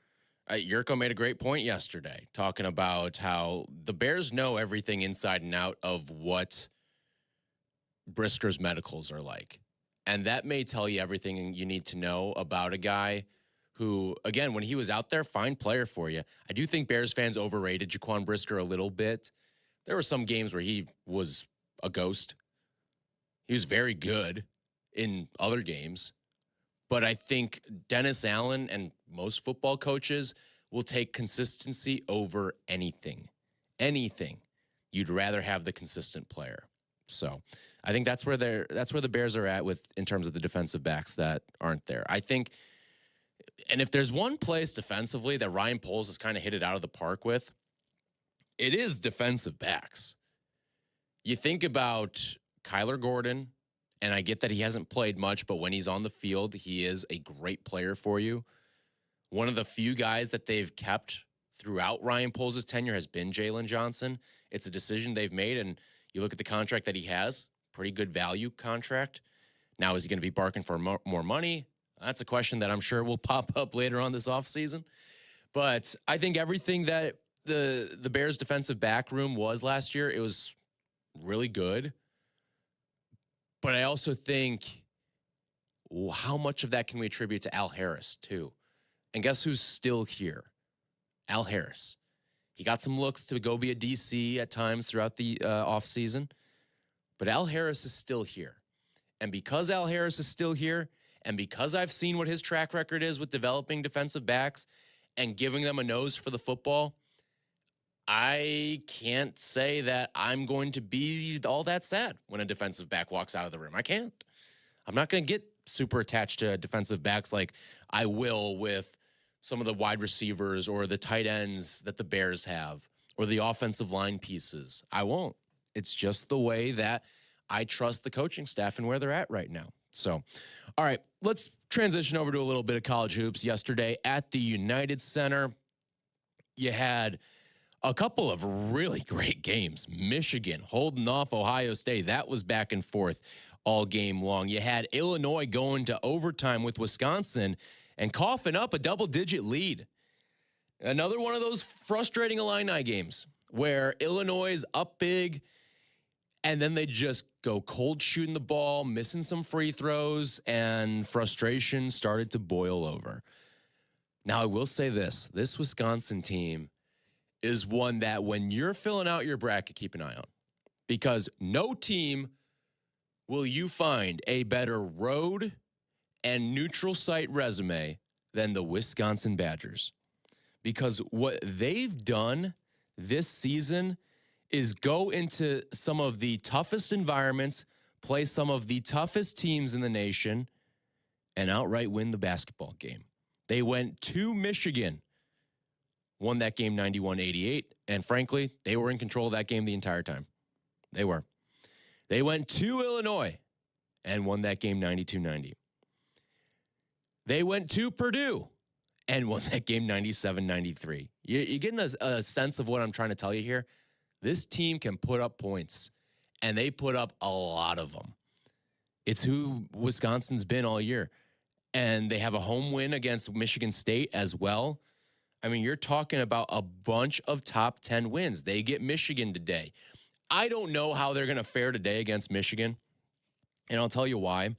Yurko made a great point yesterday, talking about how the Bears know everything inside and out of what Brisker's medicals are like. And that may tell you everything you need to know about a guy who, again, when he was out there, fine player for you. I do think Bears fans overrated Jaquan Brisker a little bit. There were some games where he was a ghost. He was very good in other games. But I think Dennis Allen and most football coaches will take consistency over anything. Anything. You'd rather have the consistent player. So I think that's where the Bears are at in terms of the defensive backs that aren't there. I think, and if there's one place defensively that Ryan Poles has kind of hit it out of the park with, it is defensive backs. You think about Kyler Gordon, and I get that he hasn't played much, but when he's on the field, he is a great player for you. One of the few guys that they've kept throughout Ryan Poles' tenure has been Jalen Johnson. It's a decision they've made, and you look at the contract that he has, pretty good value contract. Now, is he going to be barking for more money? That's a question that I'm sure will pop up later on this offseason. But I think everything that the Bears' defensive back room was last year, it was really good. But I also think, how much of that can we attribute to Al Harris, too? And guess who's still here? Al Harris. He got some looks to go be a DC at times throughout the offseason. But Al Harris is still here. And because Al Harris is still here, and because I've seen what his track record is with developing defensive backs and giving them a nose for the football, I can't say that I'm going to be all that sad when a defensive back walks out of the room. I can't. I'm not going to get super attached to defensive backs like I will with some of the wide receivers or the tight ends that the Bears have or the offensive line pieces. I won't. It's just the way that I trust the coaching staff and where they're at right now. So, all right, let's transition over to a little bit of college hoops. Yesterday at the United Center, you had a couple of really great games. Michigan holding off Ohio State. That was back and forth all game long. You had Illinois going to overtime with Wisconsin and coughing up a double-digit lead. Another one of those frustrating Illini games where Illinois is up big and then they just go cold shooting the ball, missing some free throws, and frustration started to boil over. Now, I will say this Wisconsin team is one that when you're filling out your bracket, keep an eye on. Because no team will you find a better road and neutral site resume than the Wisconsin Badgers. Because what they've done this season is go into some of the toughest environments, play some of the toughest teams in the nation, and outright win the basketball game. They went to Michigan, won that game 91-88, and frankly, they were in control of that game the entire time. They were. They went to Illinois and won that game 92-90. They went to Purdue and won that game 97-93. You're getting a sense of what I'm trying to tell you here. This team can put up points, and they put up a lot of them. It's who Wisconsin's been all year. And they have a home win against Michigan State as well. I mean, you're talking about a bunch of top 10 wins. They get Michigan today. I don't know how they're going to fare today against Michigan, and I'll tell you why.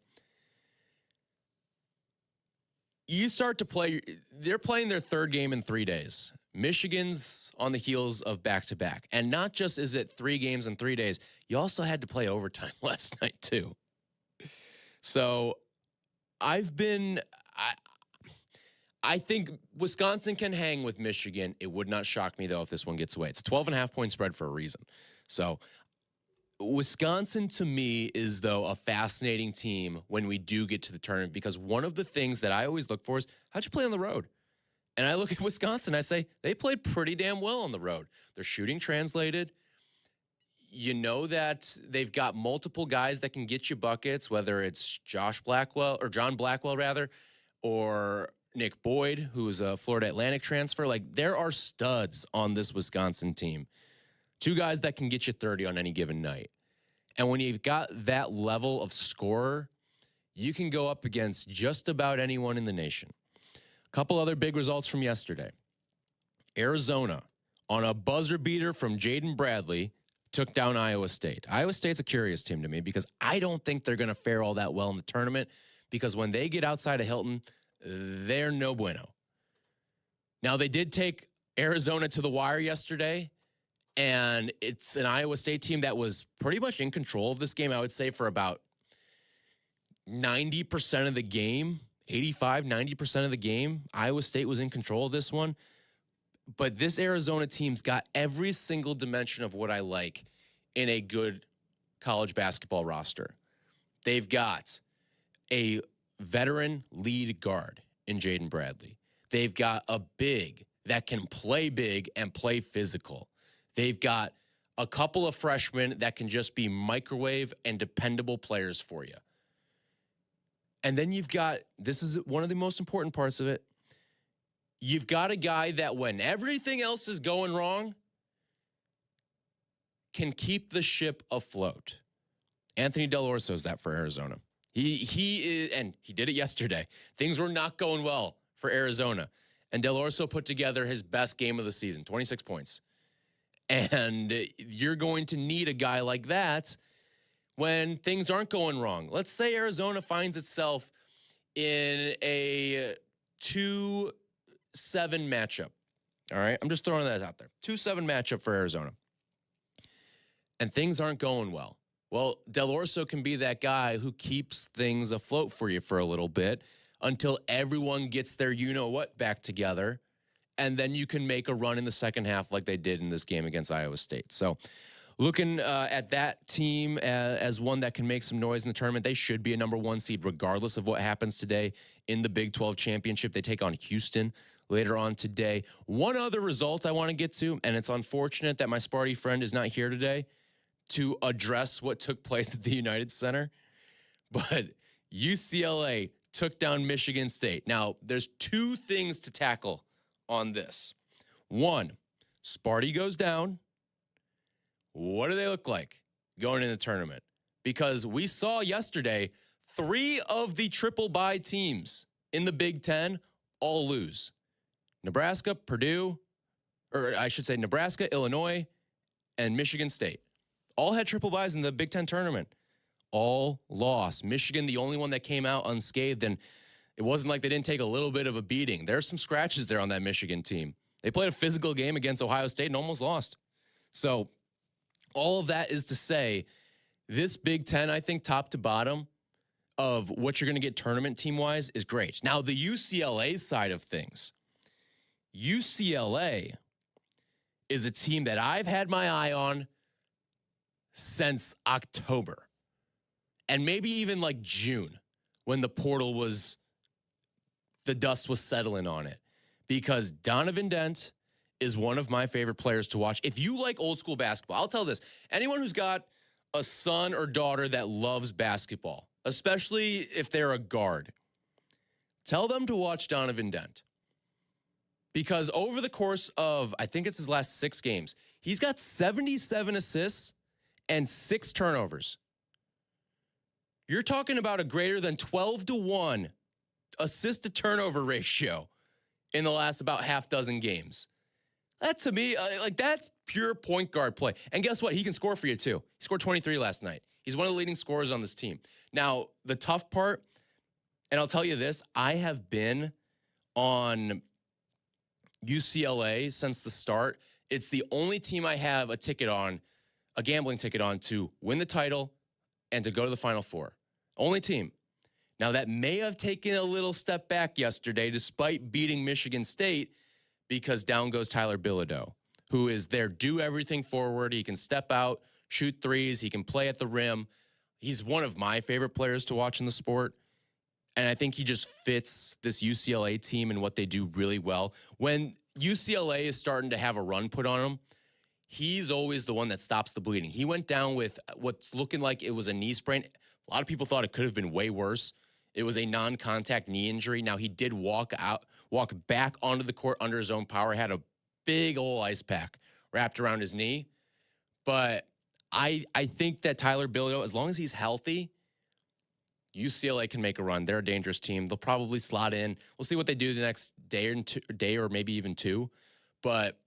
You start to play, they're playing their third game in 3 days. Michigan's on the heels of back-to-back. And not just is it 3 games in 3 days, you also had to play overtime last night too. So I think Wisconsin can hang with Michigan. It would not shock me, though, if this one gets away. It's a 12.5-point spread for a reason. So Wisconsin, to me, is, though, a fascinating team when we do get to the tournament, because one of the things that I always look for is, how'd you play on the road? And I look at Wisconsin, I say, they played pretty damn well on the road. Their shooting translated. You know that they've got multiple guys that can get you buckets, whether it's John Blackwell, or Nick Boyd, who's a Florida Atlantic transfer. Like, there are studs on this Wisconsin team. 2 guys that can get you 30 on any given night. And when you've got that level of scorer, you can go up against just about anyone in the nation. A couple other big results from yesterday. Arizona, on a buzzer beater from Jaden Bradley, took down Iowa State. Iowa State's a curious team to me because I don't think they're going to fare all that well in the tournament because when they get outside of Hilton, they're no bueno. Now, they did take Arizona to the wire yesterday, and it's an Iowa State team that was pretty much in control of this game, I would say, for about 90% of the game, 85, 90% of the game. Iowa State was in control of this one. But this Arizona team's got every single dimension of what I like in a good college basketball roster. They've got a veteran lead guard in Jaden Bradley. They've got a big that can play big and play physical. They've got a couple of freshmen that can just be microwave and dependable players for you. And then you've got, this is one of the most important parts of it, you've got a guy that when everything else is going wrong, can keep the ship afloat. Anthony Delorso is that for Arizona. He is, and he did it yesterday. Things were not going well for Arizona. And Delorso put together his best game of the season, 26 points. And you're going to need a guy like that when things aren't going wrong. Let's say Arizona finds itself in a 2-7 matchup. All right, I'm just throwing that out there. 2-7 matchup for Arizona. And things aren't going well. Well, Delorso can be that guy who keeps things afloat for you for a little bit until everyone gets their you-know-what back together, and then you can make a run in the second half like they did in this game against Iowa State. So looking at that team as one that can make some noise in the tournament, they should be a number one seed regardless of what happens today in the Big 12 championship. They take on Houston later on today. One other result I want to get to, and it's unfortunate that my Sparty friend is not here today to address what took place at the United Center, but UCLA took down Michigan State. Now, there's two things to tackle on this. One, Sparty goes down. What do they look like going in the tournament? Because we saw yesterday 3 of the triple bye teams in the Big Ten all lose. Nebraska, Purdue, or I should say Nebraska, Illinois, and Michigan State. All had triple byes in the Big Ten tournament. All lost. Michigan, the only one that came out unscathed, and it wasn't like they didn't take a little bit of a beating. There's some scratches there on that Michigan team. They played a physical game against Ohio State and almost lost. So all of that is to say, this Big Ten, I think, top to bottom of what you're going to get tournament team-wise is great. Now, the UCLA side of things. UCLA is a team that I've had my eye on since October. And maybe even like June when the portal was, the dust was settling on it. Because Donovan Dent is one of my favorite players to watch. If you like old school basketball, I'll tell this. Anyone who's got a son or daughter that loves basketball, especially if they're a guard, tell them to watch Donovan Dent. Because over the course of, I think it's his last 6 games, he's got 77 assists and 6 turnovers. You're talking about a greater than 12-to-1 assist to turnover ratio in the last about half dozen games. That to me, like that's pure point guard play. And guess what? He can score for you too. He scored 23 last night. He's one of the leading scorers on this team. Now, the tough part, and I'll tell you this, I have been on UCLA since the start. It's the only team I have a ticket on, a gambling ticket on to win the title and to go to the Final Four. Only team. Now, that may have taken a little step back yesterday despite beating Michigan State because down goes Tyler Bilodeau, who is their do-everything forward. He can step out, shoot threes. He can play at the rim. He's one of my favorite players to watch in the sport. And I think he just fits this UCLA team and what they do really well. When UCLA is starting to have a run put on him, he's always the one that stops the bleeding. He went down with what's looking like it was a knee sprain. A lot of people thought it could have been way worse. It was a non-contact knee injury. Now, he did walk back onto the court under his own power, had a big old ice pack wrapped around his knee. But I think that Tyler Bilodeau, as long as he's healthy, UCLA can make a run. They're a dangerous team. They'll probably slot in. We'll see what they do the next day or maybe even 2. but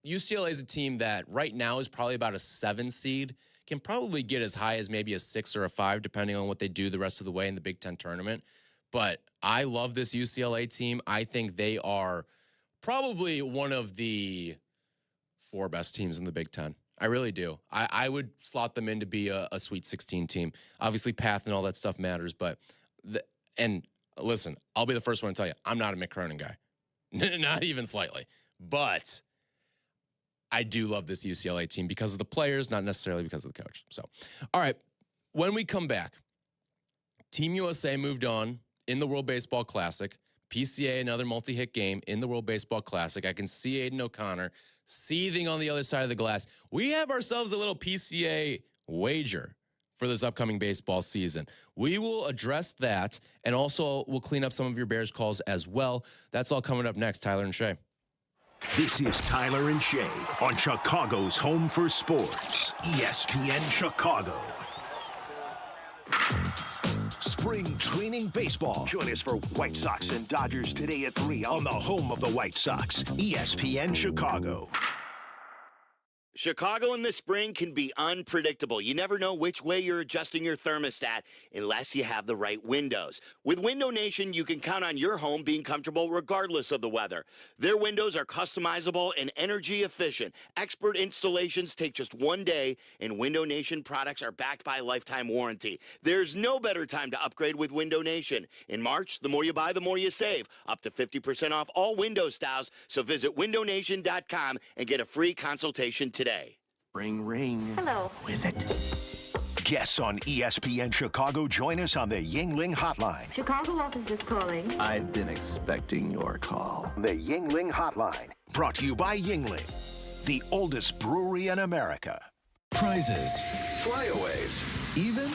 UCLA is a team that right now is probably about a 7 seed, can probably get as high as maybe a 6 or a 5, depending on what they do the rest of the way in the Big Ten tournament. But I love this UCLA team. I think they are probably one of the 4 best teams in the Big Ten. I really do. I would slot them in to be a Sweet 16 team. Obviously, path and all that stuff matters, but and listen, I'll be the first one to tell you, I'm not a Mick Cronin guy, not even slightly. But I do love this UCLA team because of the players, not necessarily because of the coach. So, all right, when we come back, Team USA moved on in the World Baseball Classic. PCA, another multi-hit game in the World Baseball Classic. I can see Aiden O'Connor seething on the other side of the glass. We have ourselves a little PCA wager for this upcoming baseball season. We will address that, and also we'll clean up some of your Bears calls as well. That's all coming up next. Tyler and Shea. This is Tyler and Shea on Chicago's Home for Sports, ESPN Chicago. Spring training baseball. Join us for White Sox and Dodgers today at 3 on the home of the White Sox, ESPN Chicago. Chicago in the spring can be unpredictable. You never know which way you're adjusting your thermostat unless you have the right windows. With Window Nation, you can count on your home being comfortable regardless of the weather. Their windows are customizable and energy efficient. Expert installations take just 1 day, and Window Nation products are backed by a lifetime warranty. There's no better time to upgrade with Window Nation. In March, the more you buy, the more you save. Up to 50% off all window styles. So visit windownation.com and get a free consultation today. Ring, ring. Hello. Who is it? Guests on ESPN Chicago join us on the Yingling Hotline. Chicago office is calling. I've been expecting your call. The Yingling Hotline, brought to you by Yingling, the oldest brewery in America. Prizes, flyaways, even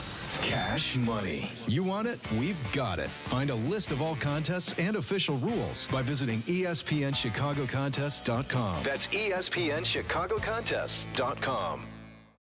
cash money. You want it? We've got it. Find a list of all contests and official rules by visiting ESPNChicagoContests.com. That's ESPNChicagoContests.com.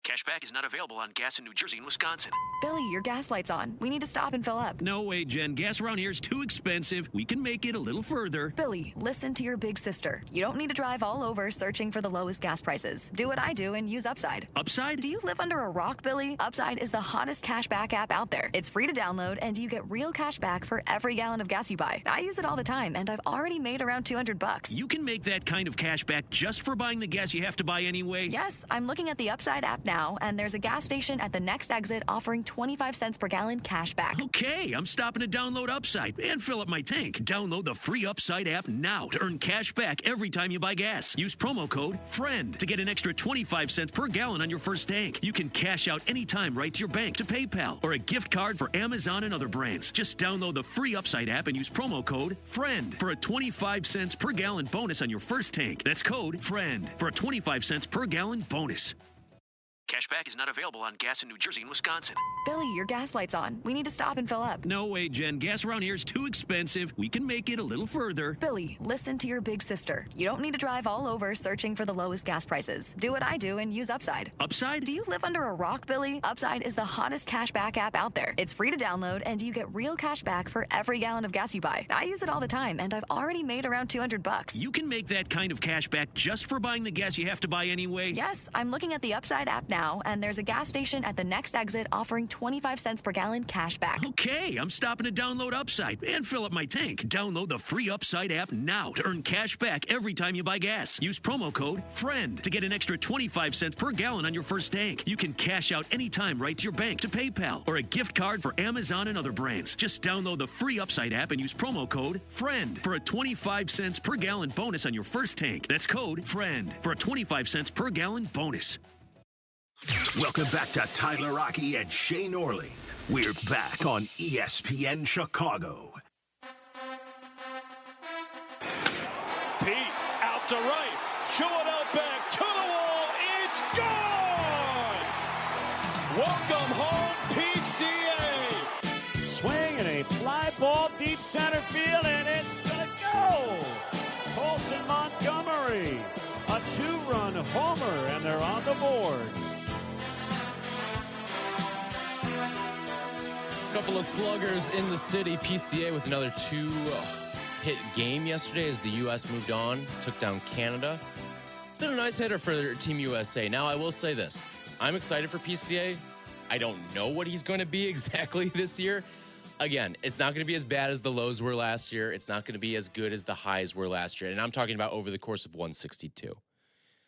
Cashback is not available on gas in New Jersey and Wisconsin. Billy, your gas light's on. We need to stop and fill up. No way, Jen. Gas around here is too expensive. We can make it a little further. Billy, listen to your big sister. You don't need to drive all over searching for the lowest gas prices. Do what I do and use Upside. Upside? Do you live under a rock, Billy? Upside is the hottest cashback app out there. It's free to download, and you get real cash back for every gallon of gas you buy. I use it all the time, and I've already made around $200. You can make that kind of cash back just for buying the gas you have to buy anyway? Yes, I'm looking at the Upside app now, and there's a gas station at the next exit offering 25 cents per gallon cash back. Okay, I'm stopping to download Upside and fill up my tank. Download the free Upside app now to earn cash back every time you buy gas. Use promo code FRIEND to get an extra 25 cents per gallon on your first tank. You can cash out anytime right to your bank, to PayPal, or a gift card for Amazon and other brands. Just download the free Upside app and use promo code FRIEND for a 25 cents per gallon bonus on your first tank. That's code FRIEND for a 25 cents per gallon bonus. Cashback is not available on gas in New Jersey and Wisconsin. Billy, your gas light's on. We need to stop and fill up. No way, Jen. Gas around here is too expensive. We can make it a little further. Billy, listen to your big sister. You don't need to drive all over searching for the lowest gas prices. Do what I do and use Upside. Upside? Do you live under a rock, Billy? Upside is the hottest cashback app out there. It's free to download, and you get real cash back for every gallon of gas you buy. I use it all the time, and I've already made around $200. You can make that kind of cash back just for buying the gas you have to buy anyway? Yes, I'm looking at the Upside app now, and there's a gas station at the next exit offering 25 cents per gallon cash back. Okay, I'm stopping to download Upside and fill up my tank. Download the free Upside app now to earn cash back every time you buy gas. Use promo code FRIEND to get an extra 25 cents per gallon on your first tank. You can cash out anytime right to your bank, to PayPal, or a gift card for Amazon and other brands. Just download the free Upside app and use promo code FRIEND for a 25 cents per gallon bonus on your first tank. That's code FRIEND for a 25 cents per gallon bonus. Welcome back to Tyler Rocky and Shea Norling. We're back on ESPN Chicago. Pete out to right, chewing out back to the wall. It's gone! Welcome home, PCA. Swing and a fly ball deep center field, and it's gonna go. Colson Montgomery, a 2-run homer, and they're on the board. Couple of sluggers in the city. PCA with another 2 hit game yesterday as the U.S. moved on, took down Canada. It's been a nice hitter for Team USA. Now, I will say this. I'm excited for PCA. I don't know what he's going to be exactly this year. Again, it's not going to be as bad as the lows were last year. It's not going to be as good as the highs were last year. And I'm talking about over the course of 162.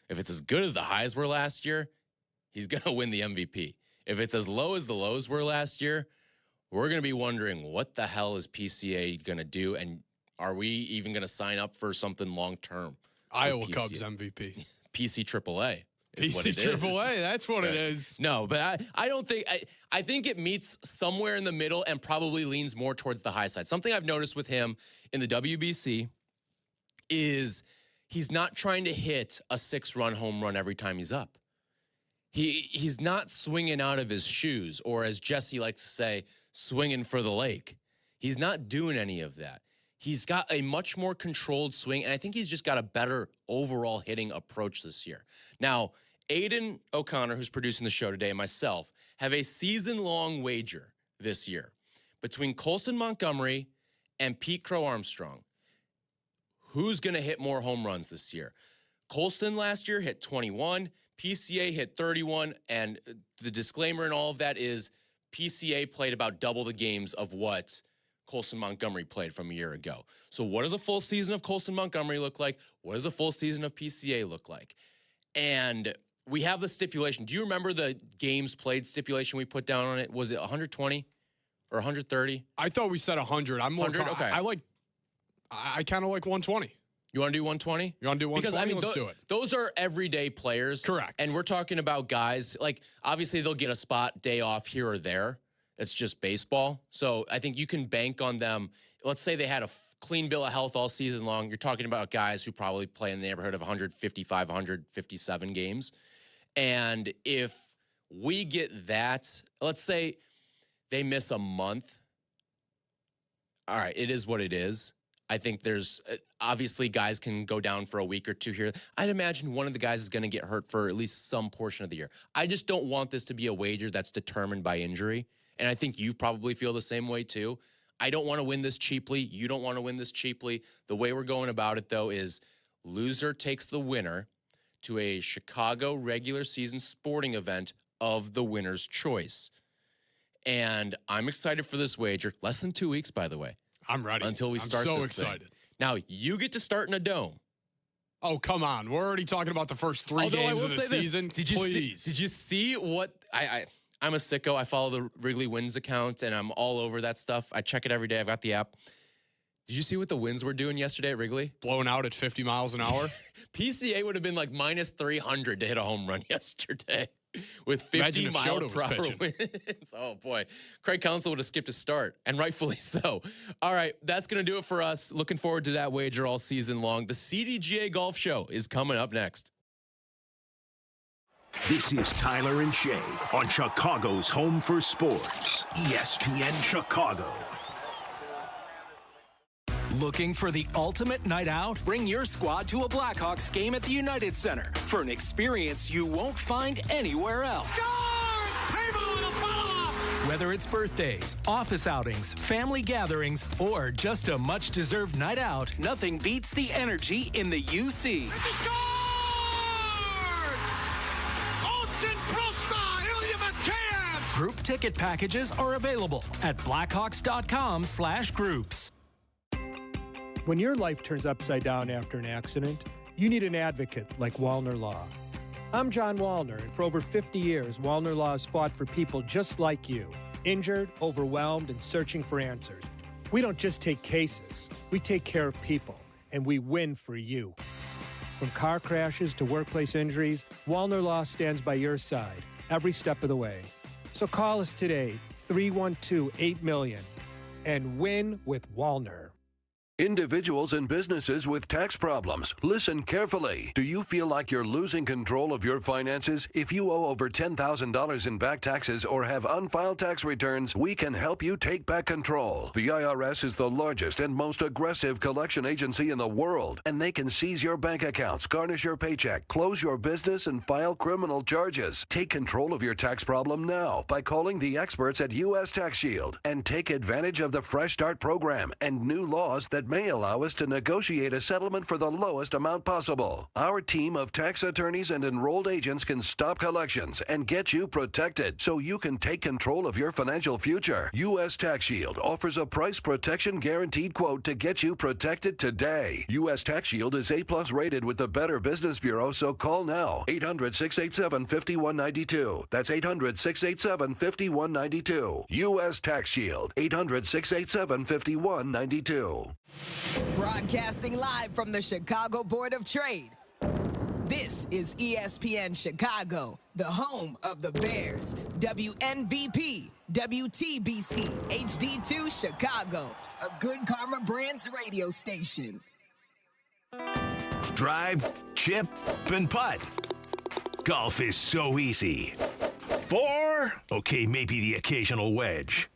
If it's as good as the highs were last year, he's going to win the MVP. If it's as low as the lows were last year, we're going to be wondering what the hell is PCA going to do, and are we even going to sign up for something long-term? Iowa Cubs MVP. PC AAA. PC AAA, that's what it is. No, but I don't think – I think it meets somewhere in the middle and probably leans more towards the high side. Something I've noticed with him in the WBC is he's not trying to hit a 6-run home run every time he's up. He's not swinging out of his shoes, or as Jesse likes to say, swinging for the lake. He's not doing any of that. He's got a much more controlled swing, and I think he's just got a better overall hitting approach this year. Now, Aiden O'Connor, who's producing the show today, and myself have a season-long wager this year between Colson Montgomery and Pete Crow Armstrong. Who's going to hit more home runs this year? Colson last year hit 21. PCA hit 31, and the disclaimer in all of that is PCA played about double the games of what Colson Montgomery played from a year ago. So what does a full season of Colson Montgomery look like? What does a full season of PCA look like? And we have the stipulation. Do you remember the games played stipulation we put down on it? Was it 120 or 130? I thought we said 100. I'm more 100? Okay. I kind of like 120. You want to do 120? You want to do 120? Because, I mean, let's do it. Those are everyday players. Correct. And we're talking about guys, like, obviously they'll get a spot day off here or there. It's just baseball. So I think you can bank on them. Let's say they had a clean bill of health all season long. You're talking about guys who probably play in the neighborhood of 155, 157 games. And if we get that, let's say they miss a month. All right, it is what it is. I think there's obviously guys can go down for a week or two here. I'd imagine one of the guys is going to get hurt for at least some portion of the year. I just don't want this to be a wager that's determined by injury. And I think you probably feel the same way too. I don't want to win this cheaply. You don't want to win this cheaply. The way we're going about it, though, is loser takes the winner to a Chicago regular season sporting event of the winner's choice. And I'm excited for this wager. Less than 2 weeks, by the way. I'm ready. Until we start I'm so this excited. thing. Now, you get to start in a dome. Oh, come on. We're already talking about the first 3 games of the season. Did you see what I'm a sicko. I follow the Wrigley Wins account, and I'm all over that stuff. I check it every day. I've got the app. Did you see what the winds were doing yesterday at Wrigley? Blowing out at 50 miles an hour? PCA would have been like minus 300 to hit a home run yesterday with 50-mile-per-hour winds. Oh, boy. Craig Counsell would have skipped a start, and rightfully so. All right, that's going to do it for us. Looking forward to that wager all season long. The CDGA Golf Show is coming up next. This is Tyler and Shea on Chicago's Home for Sports, ESPN Chicago. Looking for the ultimate night out? Bring your squad to a Blackhawks game at the United Center for an experience you won't find anywhere else. Whether it's birthdays, office outings, family gatherings, or just a much-deserved night out, nothing beats the energy in the UC. Group ticket packages are available at blackhawks.com/groups. When your life turns upside down after an accident, you need an advocate like Wallner Law. I'm John Wallner, and for over 50 years, Wallner Law has fought for people just like you, injured, overwhelmed, and searching for answers. We don't just take cases, we take care of people, and we win for you. From car crashes to workplace injuries, Wallner Law stands by your side every step of the way. So call us today, 312-8-MILLION, and win with Wallner. Individuals and businesses with tax problems, listen carefully. Do you feel like you're losing control of your finances? If you owe over $10,000 in back taxes or have unfiled tax returns, we can help you take back control. The IRS is the largest and most aggressive collection agency in the world, and they can seize your bank accounts, garnish your paycheck, close your business, and file criminal charges. Take control of your tax problem now by calling the experts at U.S. Tax Shield and take advantage of the Fresh Start program and new laws that may allow us to negotiate a settlement for the lowest amount possible. Our team of tax attorneys and enrolled agents can stop collections and get you protected so you can take control of your financial future. U.S. Tax Shield offers a price protection guaranteed quote to get you protected today. U.S. Tax Shield is A+ rated with the Better Business Bureau, so call now. 800-687-5192. That's 800-687-5192. U.S. Tax Shield. 800-687-5192. Broadcasting live from the Chicago Board of Trade. This is ESPN Chicago, the home of the Bears. WNVP, WTBC, HD2 Chicago, a Good Karma Brands radio station. Drive, chip, and putt. Golf is so easy. 4? Okay, maybe the occasional wedge.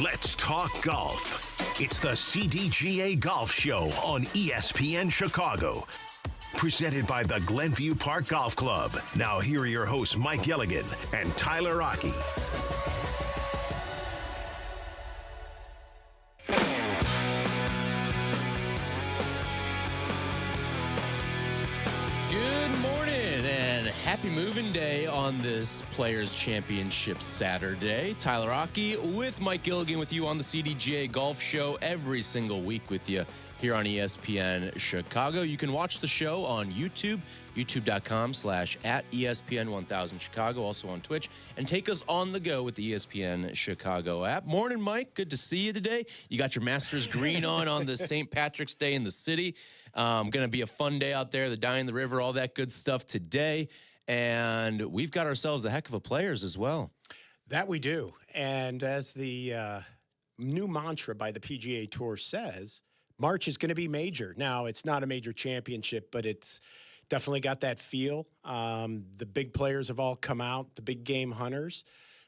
Let's talk golf. It's the CDGA Golf Show on ESPN Chicago. Presented by the Glenview Park Golf Club. Now here are your hosts, Mike Gilligan and Tyler Rocky. Happy moving day on this Players Championship Saturday. Tyler Rocky with Mike Gilligan with you on the CDGA Golf Show every single week with you here on ESPN Chicago. You can watch the show on YouTube, youtube.com/@ESPN1000 Chicago, also on Twitch, and take us on the go with the ESPN Chicago app. Morning, Mike. Good to see you today. You got your Masters green on this St. Patrick's Day in the city. Going to be a fun day out there, the Dye in the River, all that good stuff today. And we've got ourselves a heck of a players as well. That we do. And as the new mantra by the PGA Tour says, March is going to be major. Now, it's not a major championship, but it's definitely got that feel. The big players have all come out, the big game hunters.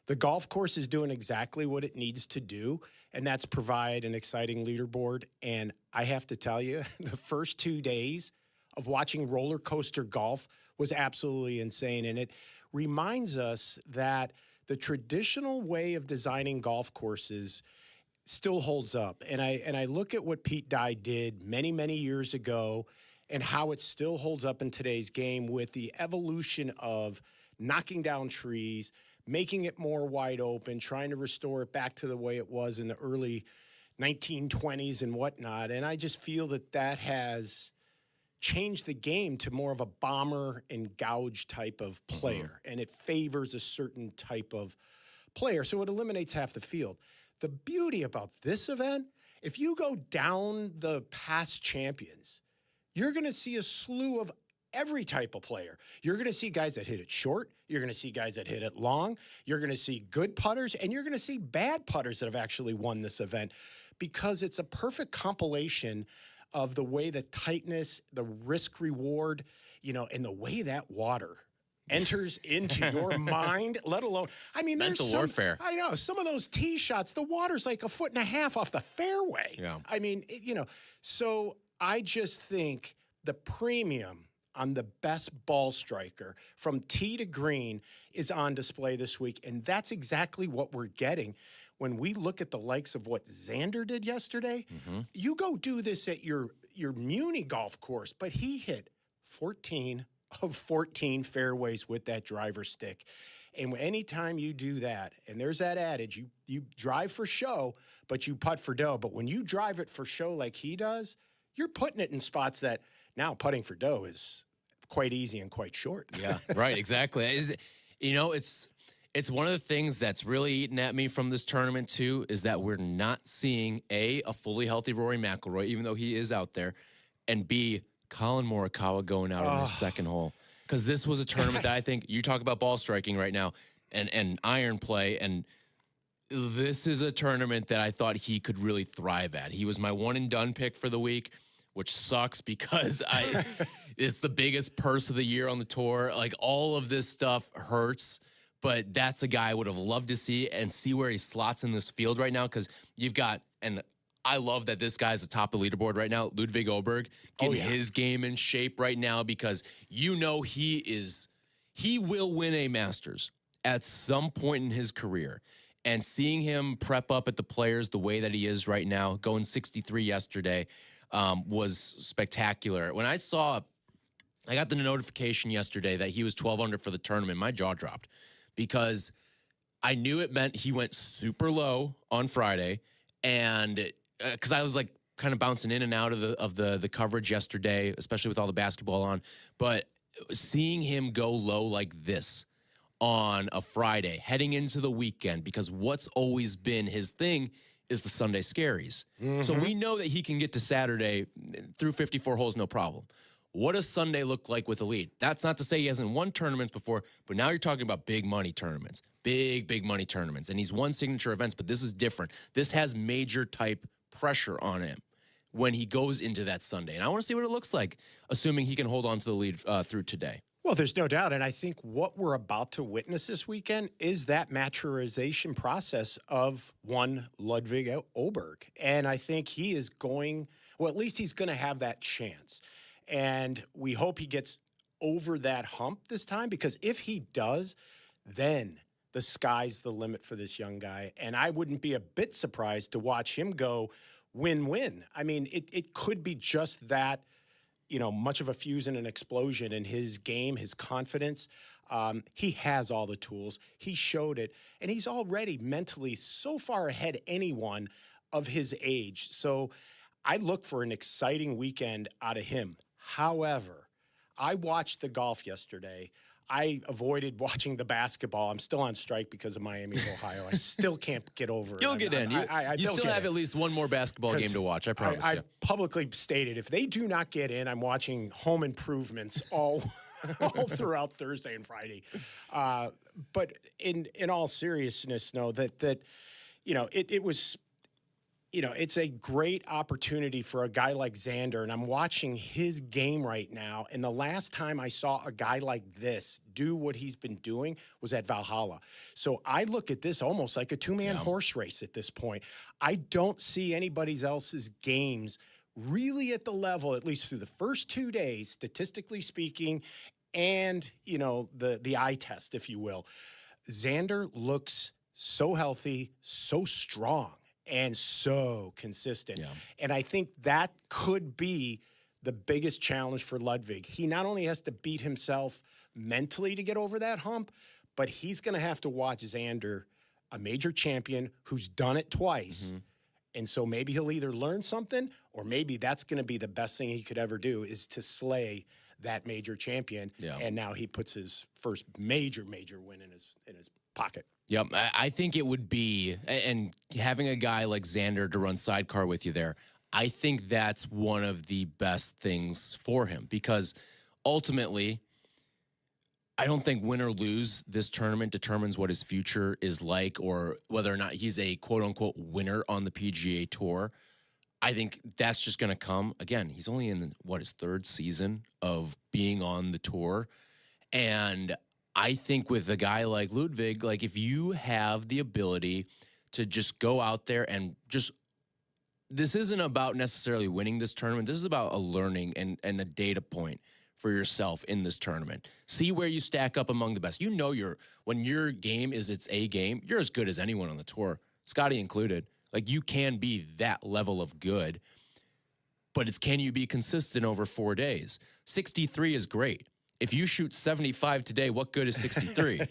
The golf course is doing exactly what it needs to do, and that's provide an exciting leaderboard. And I have to tell you, the first 2 days of watching roller coaster golf was absolutely insane. And it reminds us that the traditional way of designing golf courses still holds up. And I look at what Pete Dye did many, many years ago and how it still holds up in today's game with the evolution of knocking down trees, making it more wide open, trying to restore it back to the way it was in the early 1920s and whatnot. And I just feel that that has changed the game to more of a bomber and gouge type of player. And it favors a certain type of player. So it eliminates half the field. The beauty about this event, if you go down the past champions, you're going to see a slew of every type of player. You're going to see guys that hit it short. You're going to see guys that hit it long. You're going to see good putters, and you're going to see bad putters that have actually won this event because it's a perfect compilation of the way the tightness, the risk reward, and the way that water enters into your mind, let alone, I mean, mental warfare. I know some of those tee shots, the water's like 1.5 feet off the fairway. Yeah. I mean, so I just think the premium on the best ball striker from tee to green is on display this week. And that's exactly what we're getting. When we look at the likes of what Xander did yesterday, you go do this at your Muni golf course, but he hit 14 of 14 fairways with that driver stick. And anytime you do that, and there's that adage, you drive for show, but you putt for dough. But when you drive it for show like he does, you're putting it in spots that now putting for dough is quite easy and quite short. Yeah, right, exactly. It's one of the things that's really eating at me from this tournament, too, is that we're not seeing, A, a fully healthy Rory McIlroy, even though he is out there, and B, Colin Morikawa going out on the second hole. Because this was a tournament that I think, you talk about ball striking right now and iron play, and this is a tournament that I thought he could really thrive at. He was my one-and-done pick for the week, which sucks because it's the biggest purse of the year on the tour. Like, all of this stuff hurts. But that's a guy I would have loved to see where he slots in this field right now, because you've got, and I love that this guy's the top of the leaderboard right now, Ludwig Åberg, getting his game in shape right now, because he will win a Masters at some point in his career. And seeing him prep up at the Players the way that he is right now, going 63 yesterday, was spectacular. When I got the notification yesterday that he was 12 under for the tournament, my jaw dropped because I knew it meant he went super low on Friday. And because I was like kind of bouncing in and out of the coverage yesterday, especially with all the basketball on. But seeing him go low like this on a Friday, heading into the weekend, because what's always been his thing is the Sunday scaries. So we know that he can get to Saturday through 54 holes, no problem. What does Sunday look like with a lead? That's not to say he hasn't won tournaments before, but now you're talking about big money tournaments, big money tournaments. And he's won signature events, but this is different. This has major type pressure on him when he goes into that Sunday. And I want to see what it looks like, assuming he can hold on to the lead through today. Well, there's no doubt. And I think what we're about to witness this weekend is that maturization process of one Ludwig Oberg. And I think he is going, well, at least he's going to have that chance. And we hope he gets over that hump this time, because if he does, then the sky's the limit for this young guy. And I wouldn't be a bit surprised to watch him go win-win. I mean, it could be just that, much of a fuse and an explosion in his game, his confidence. He has all the tools. He showed it. And he's already mentally so far ahead anyone of his age. So I look for an exciting weekend out of him. However, I watched the golf yesterday. I avoided watching the basketball. I'm still on strike because of Miami of Ohio. I still can't get over it. You'll get in. You still have at least one more basketball game to watch, I promise you. I've publicly stated if they do not get in, I'm watching Home Improvements all throughout Thursday and Friday. But in all seriousness, no, that it was – it's a great opportunity for a guy like Xander, and I'm watching his game right now. And the last time I saw a guy like this do what he's been doing was at Valhalla. So I look at this almost like a two-man horse race at this point. I don't see anybody else's games really at the level, at least through the first 2 days, statistically speaking, and, the eye test, if you will. Xander looks so healthy, so strong, and so consistent. Yeah. And I think that could be the biggest challenge for Ludwig. He not only has to beat himself mentally to get over that hump, but he's going to have to watch Xander, a major champion who's done it twice. And so maybe he'll either learn something, or maybe that's going to be the best thing he could ever do, is to slay that major champion. Yeah. And now he puts his first major win in his pocket. Yep, I think it would be, and having a guy like Xander to run sidecar with you there, I think that's one of the best things for him, because ultimately, I don't think win or lose this tournament determines what his future is like, or whether or not he's a quote-unquote winner on the PGA Tour. I think that's just going to come. Again, he's only in, his third season of being on the tour, and I think with a guy like Ludwig, like if you have the ability to just go out there and just, this isn't about necessarily winning this tournament. This is about a learning and a data point for yourself in this tournament. See where you stack up among the best. When your game is its A game, you're as good as anyone on the tour, Scotty included. Like, you can be that level of good, but it's, can you be consistent over 4 days? 63 is great. If you shoot 75 today, what good is 63?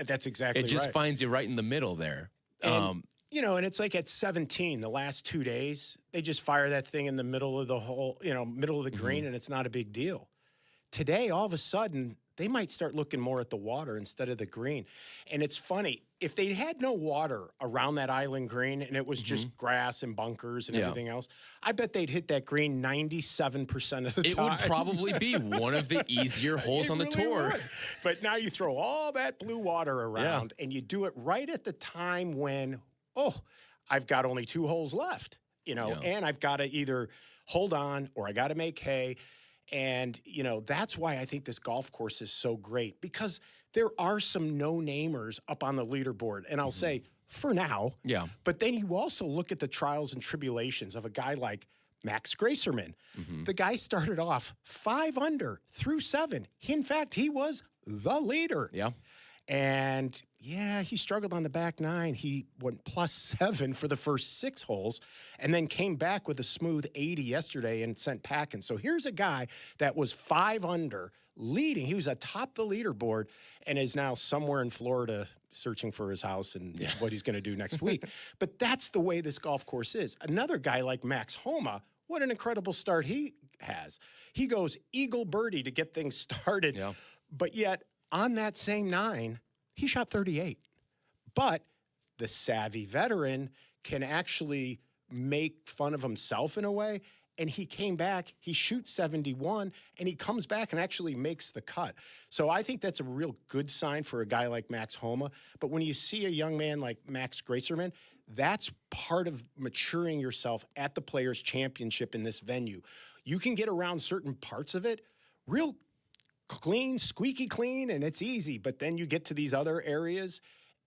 That's exactly right. It just finds you right in the middle there. And, and it's like at 17, the last 2 days, they just fire that thing in the middle of the hole, middle of the green, and it's not a big deal. Today, all of a sudden, they might start looking more at the water instead of the green. And it's funny, if they had no water around that island green and it was just grass and bunkers and everything else, I bet they'd hit that green 97% of the time. It would probably be one of the easier holes on the tour. Would. But now you throw all that blue water around and you do it right at the time when, I've got only 2 holes left, and I've got to either hold on or I got to make hay. And, that's why I think this golf course is so great, because there are some no-namers up on the leaderboard. And I'll say, for now. Yeah. But then you also look at the trials and tribulations of a guy like Max Gracerman. The guy started off 5 under through 7. In fact, he was the leader. Yeah. And yeah, he struggled on the back nine. He went +7 for the first 6 holes and then came back with a smooth 80 yesterday and sent packing. So here's a guy that was 5 under leading. He was atop the leaderboard and is now somewhere in Florida searching for his house and what he's going to do next week. But that's the way this golf course is. Another guy like Max Homa, what an incredible start he has. He goes eagle birdie to get things started. Yeah. But yet on that same 9, he shot 38. But the savvy veteran can actually make fun of himself in a way. And he came back, he shoots 71, and he comes back and actually makes the cut. So I think that's a real good sign for a guy like Max Homa. But when you see a young man like Max Gracerman, that's part of maturing yourself at the Players' Championship in this venue. You can get around certain parts of it real clean, squeaky clean, and it's easy. But then you get to these other areas,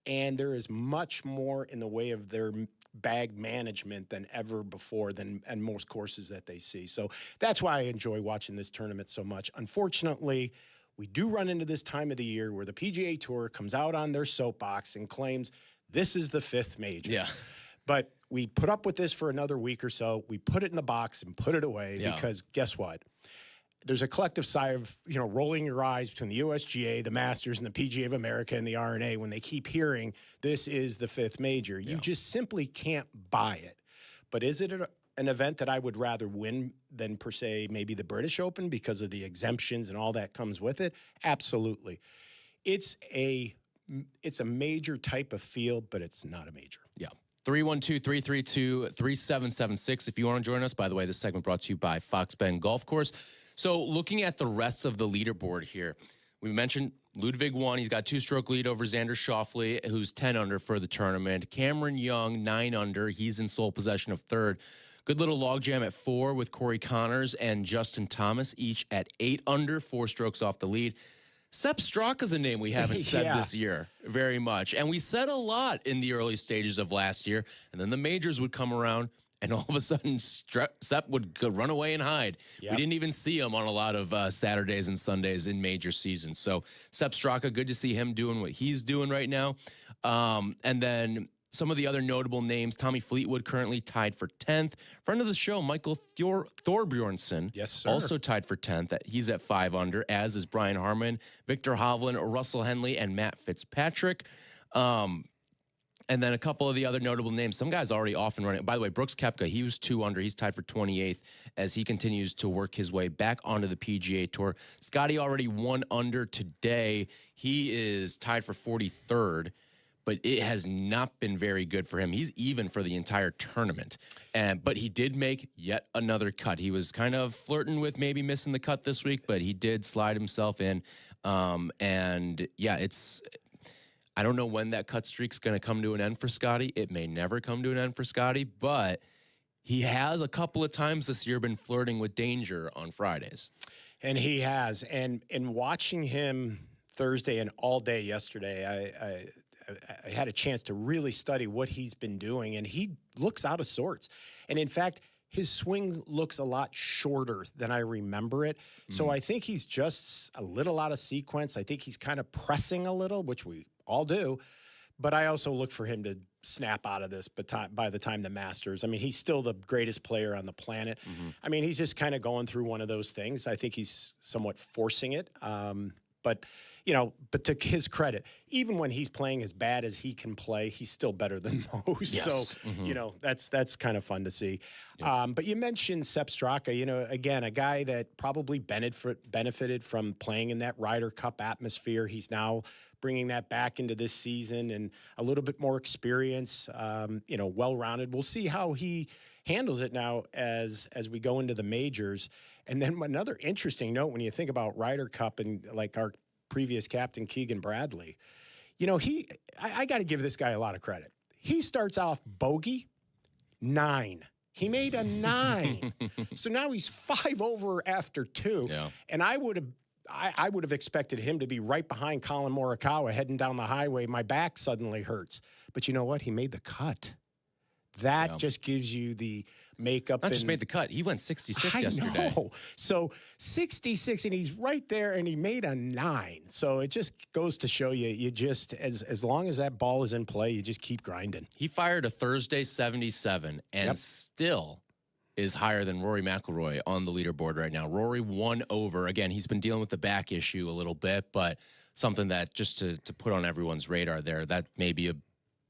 and there is much more in the way of their bag management than ever before and most courses that they see. So that's why I enjoy watching this tournament so much. Unfortunately, we do run into this time of the year where the PGA Tour comes out on their soapbox and claims this is the 5th major. Yeah. But we put up with this for another week or so. We put it in the box and put it away because guess what? There's a collective sigh of, rolling your eyes between the USGA, the Masters, and the PGA of America and the R&A when they keep hearing this is the 5th major. You just simply can't buy it. But is it an event that I would rather win than, per se, maybe the British Open because of the exemptions and all that comes with it? Absolutely. It's a major type of field, but it's not a major. Yeah. 312-332-3776. If you want to join us, by the way, this segment brought to you by Fox Bend Golf Course. So looking at the rest of the leaderboard here, we mentioned Ludwig won. He's got 2-stroke lead over Xander Schauffele, who's 10 under for the tournament. Cameron Young, 9 under. He's in sole possession of 3rd. Good little logjam at 4 with Corey Connors and Justin Thomas, each at 8 under, 4 strokes off the lead. Sepp Straka's a name we haven't said this year very much. And we said a lot in the early stages of last year. And then the majors would come around, and all of a sudden, Sepp would run away and hide. Yep. We didn't even see him on a lot of Saturdays and Sundays in major seasons. So Sepp Straka, good to see him doing what he's doing right now. And then some of the other notable names, Tommy Fleetwood currently tied for 10th. Friend of the show, Michael Thorbjornsen, yes, sir, also tied for 10th. He's at 5 under, as is Brian Harman, Victor Hovland, Russell Henley, and Matt Fitzpatrick. And then a couple of the other notable names. Some guys already off and running. By the way, Brooks Koepka, he was 2 under. He's tied for 28th as he continues to work his way back onto the PGA Tour. Scotty already 1 under today. He is tied for 43rd, but it has not been very good for him. He's even for the entire tournament. But he did make yet another cut. He was kind of flirting with maybe missing the cut this week, but he did slide himself in. I don't know when that cut streak's going to come to an end for Scotty. It may never come to an end for Scotty, but he has a couple of times this year been flirting with danger on Fridays. And he has. And in watching him Thursday and all day yesterday, I had a chance to really study what he's been doing, and he looks out of sorts. And in fact, his swing looks a lot shorter than I remember it. So I think he's just a little out of sequence. I think he's kind of pressing a little, which we all do. But I also look for him to snap out of this by the time the Masters. I mean, he's still the greatest player on the planet. I mean, he's just kind of going through one of those things. I think he's somewhat forcing it. But to his credit, even when he's playing as bad as he can play, he's still better than most. Yes. So, that's kind of fun to see. Yep. But you mentioned Sepp Straka, again, a guy that probably benefited from playing in that Ryder Cup atmosphere. He's now bringing that back into this season and a little bit more experience, well-rounded. We'll see how he handles it now as we go into the majors. And then another interesting note, when you think about Ryder Cup and like our previous captain, Keegan Bradley, I got to give this guy a lot of credit. He starts off bogey 9. He made a 9. So now he's 5 over after 2. Yeah. And I would have expected him to be right behind Colin Morikawa heading down the highway. My back suddenly hurts. But you know what? He made the cut. That just gives you the makeup. Not just made the cut. He went 66 yesterday. Know. So 66, and he's right there, and he made a 9. So it just goes to show you just, as long as that ball is in play, you just keep grinding. He fired a Thursday 77 and still is higher than Rory McIlroy on the leaderboard right now. Rory 1 over. Again, he's been dealing with the back issue a little bit, but something that just to put on everyone's radar there, that may be a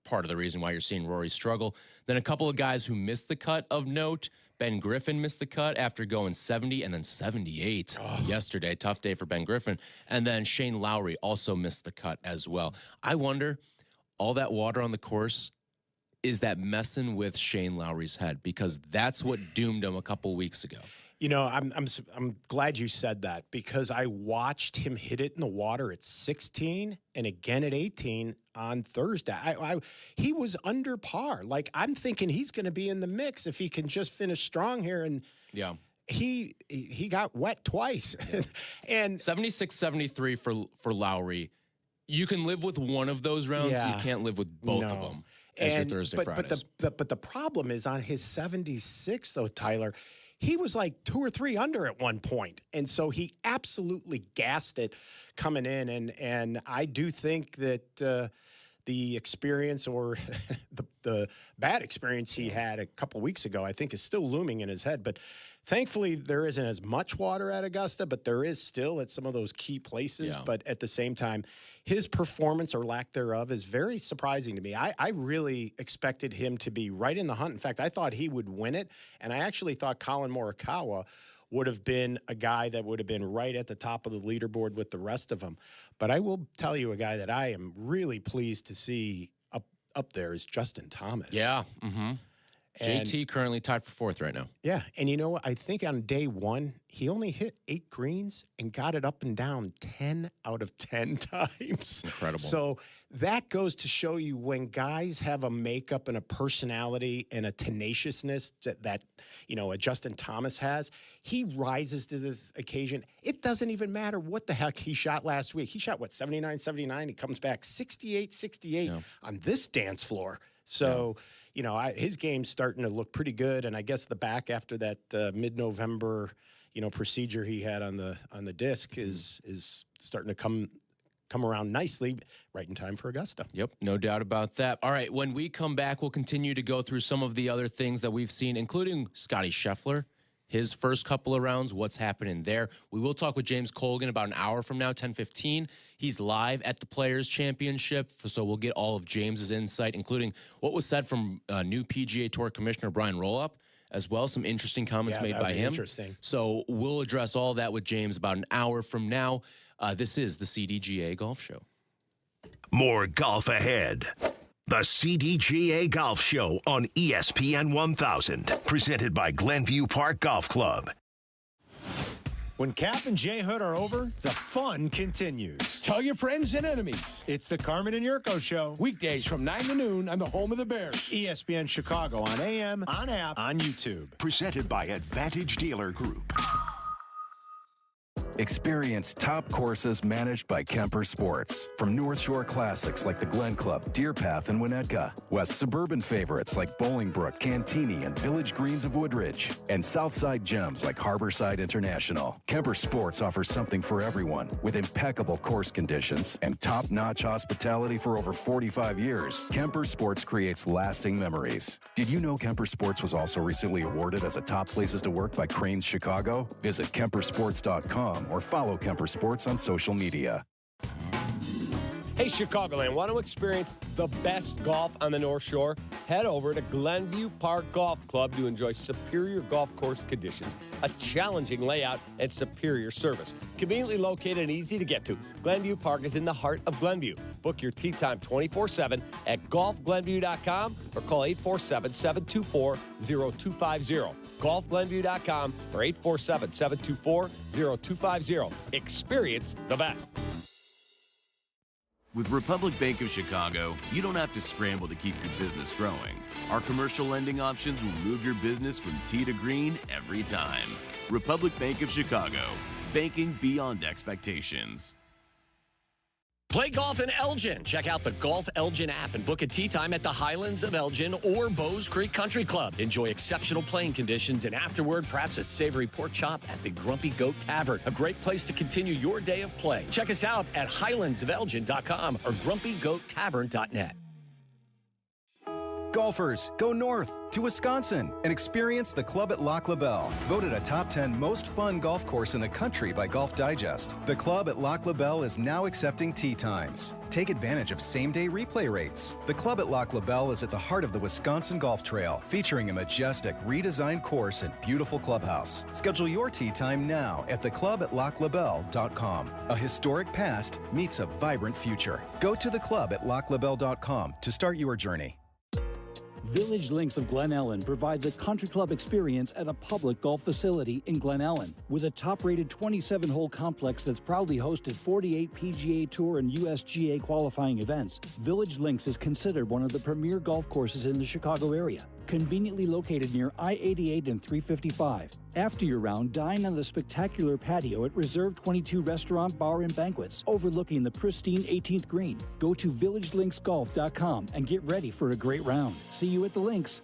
part of the reason why you're seeing Rory struggle. Then a couple of guys who missed the cut of note. Ben Griffin missed the cut after going 70 and then 78 yesterday. Tough day for Ben Griffin. And then Shane Lowry also missed the cut as well. I wonder, all that water on the course, is that messing with Shane Lowry's head? Because that's what doomed him a couple weeks ago. You know, I'm glad you said that, because I watched him hit it in the water at 16 and again at 18 on Thursday. He was under par. Like, I'm thinking he's going to be in the mix if he can just finish strong here. And he got wet twice. And 76-73 for Lowry. You can live with one of those rounds. You can't live with both of them as your Thursday, Fridays. But the problem is on his 76, though, Tyler, he was like 2 or 3 under at one point. And so he absolutely gassed it coming in. And I do think that the experience or the bad experience he had a couple weeks ago, I think is still looming in his head. But thankfully, there isn't as much water at Augusta, but there is still at some of those key places. Yeah. But at the same time, his performance or lack thereof is very surprising to me. I really expected him to be right in the hunt. In fact, I thought he would win it. And I actually thought Colin Morikawa would have been a guy that would have been right at the top of the leaderboard with the rest of them. But I will tell you, a guy that I am really pleased to see up there is Justin Thomas. Yeah. Mm-hmm. JT currently tied for 4th right now. Yeah, and you know what? I think on day 1, he only hit 8 greens and got it up and down 10 out of 10 times. Incredible. So that goes to show you when guys have a makeup and a personality and a tenaciousness that you know, a Justin Thomas has, he rises to this occasion. It doesn't even matter what the heck he shot last week. He shot, 79-79? He comes back 68-68 on this dance floor. So... Yeah. You know, his game's starting to look pretty good, and I guess the back after that mid-November, procedure he had on the disc is starting to come around nicely, right in time for Augusta. Yep, no doubt about that. All right, when we come back, we'll continue to go through some of the other things that we've seen, including Scottie Scheffler. His first couple of rounds, what's happening there. We will talk with James Kogan about an hour from now, 10:15. He's live at the Players' Championship, so we'll get all of James's insight, including what was said from new PGA Tour Commissioner Brian Roloff, as well as some interesting comments made by him. Interesting. So we'll address all that with James about an hour from now. This is the CDGA Golf Show. More golf ahead. The CDGA Golf Show on ESPN 1000, presented by Glenview Park Golf Club. When Cap and J Hood are over, the fun continues. Tell your friends and enemies. It's the Carmen and Yurko Show. Weekdays from 9 to noon on the home of the Bears. ESPN Chicago on AM, on app, on YouTube. Presented by Advantage Dealer Group. Experience top courses managed by Kemper Sports. From North Shore classics like the Glen Club, Deer Path, and Winnetka. West suburban favorites like Bolingbrook, Cantini, and Village Greens of Woodridge. And Southside gems like Harborside International. Kemper Sports offers something for everyone with impeccable course conditions and top-notch hospitality for over 45 years. Kemper Sports creates lasting memories. Did you know Kemper Sports was also recently awarded as a top places to work by Cranes Chicago? Visit KemperSports.com or follow Kemper Sports on social media. Hey, Chicagoland, want to experience the best golf on the North Shore? Head over to Glenview Park Golf Club to enjoy superior golf course conditions, a challenging layout, and superior service. Conveniently located and easy to get to, Glenview Park is in the heart of Glenview. Book your tee time 24/7 at golfglenview.com or call 847-724-0250. golfglenview.com or 847-724-0250. Experience the best. With Republic Bank of Chicago, you don't have to scramble to keep your business growing. Our commercial lending options will move your business from tee to green every time. Republic Bank of Chicago, banking beyond expectations. Play golf in Elgin. Check out the Golf Elgin app and book a tee time at the Highlands of Elgin or Bowes Creek Country Club. Enjoy exceptional playing conditions and afterward, perhaps a savory pork chop at the Grumpy Goat Tavern. A great place to continue your day of play. Check us out at highlandsofelgin.com or grumpygoattavern.net. Golfers, go north to Wisconsin and experience the Club at Lac La Belle, voted a top 10 most fun golf course in the country by Golf Digest. The Club at Lac La Belle is now accepting tee times. Take advantage of same-day replay rates. The Club at Lac La Belle is at the heart of the Wisconsin Golf Trail, featuring a majestic, redesigned course and beautiful clubhouse. Schedule your tee time now at theclubatlaclabelle.com. A historic past meets a vibrant future. Go to theclubatlaclabelle.com to start your journey. Village Links of Glen Ellen provides a country club experience at a public golf facility in Glen Ellen. With a top-rated 27-hole complex that's proudly hosted 48 PGA Tour and USGA qualifying events, Village Links is considered one of the premier golf courses in the Chicago area. Conveniently located near I-88 and 355. After your round, dine on the spectacular patio at Reserve 22 Restaurant, Bar, and Banquets, overlooking the pristine 18th green. Go to villagelinksgolf.com and get ready for a great round. See you at the links.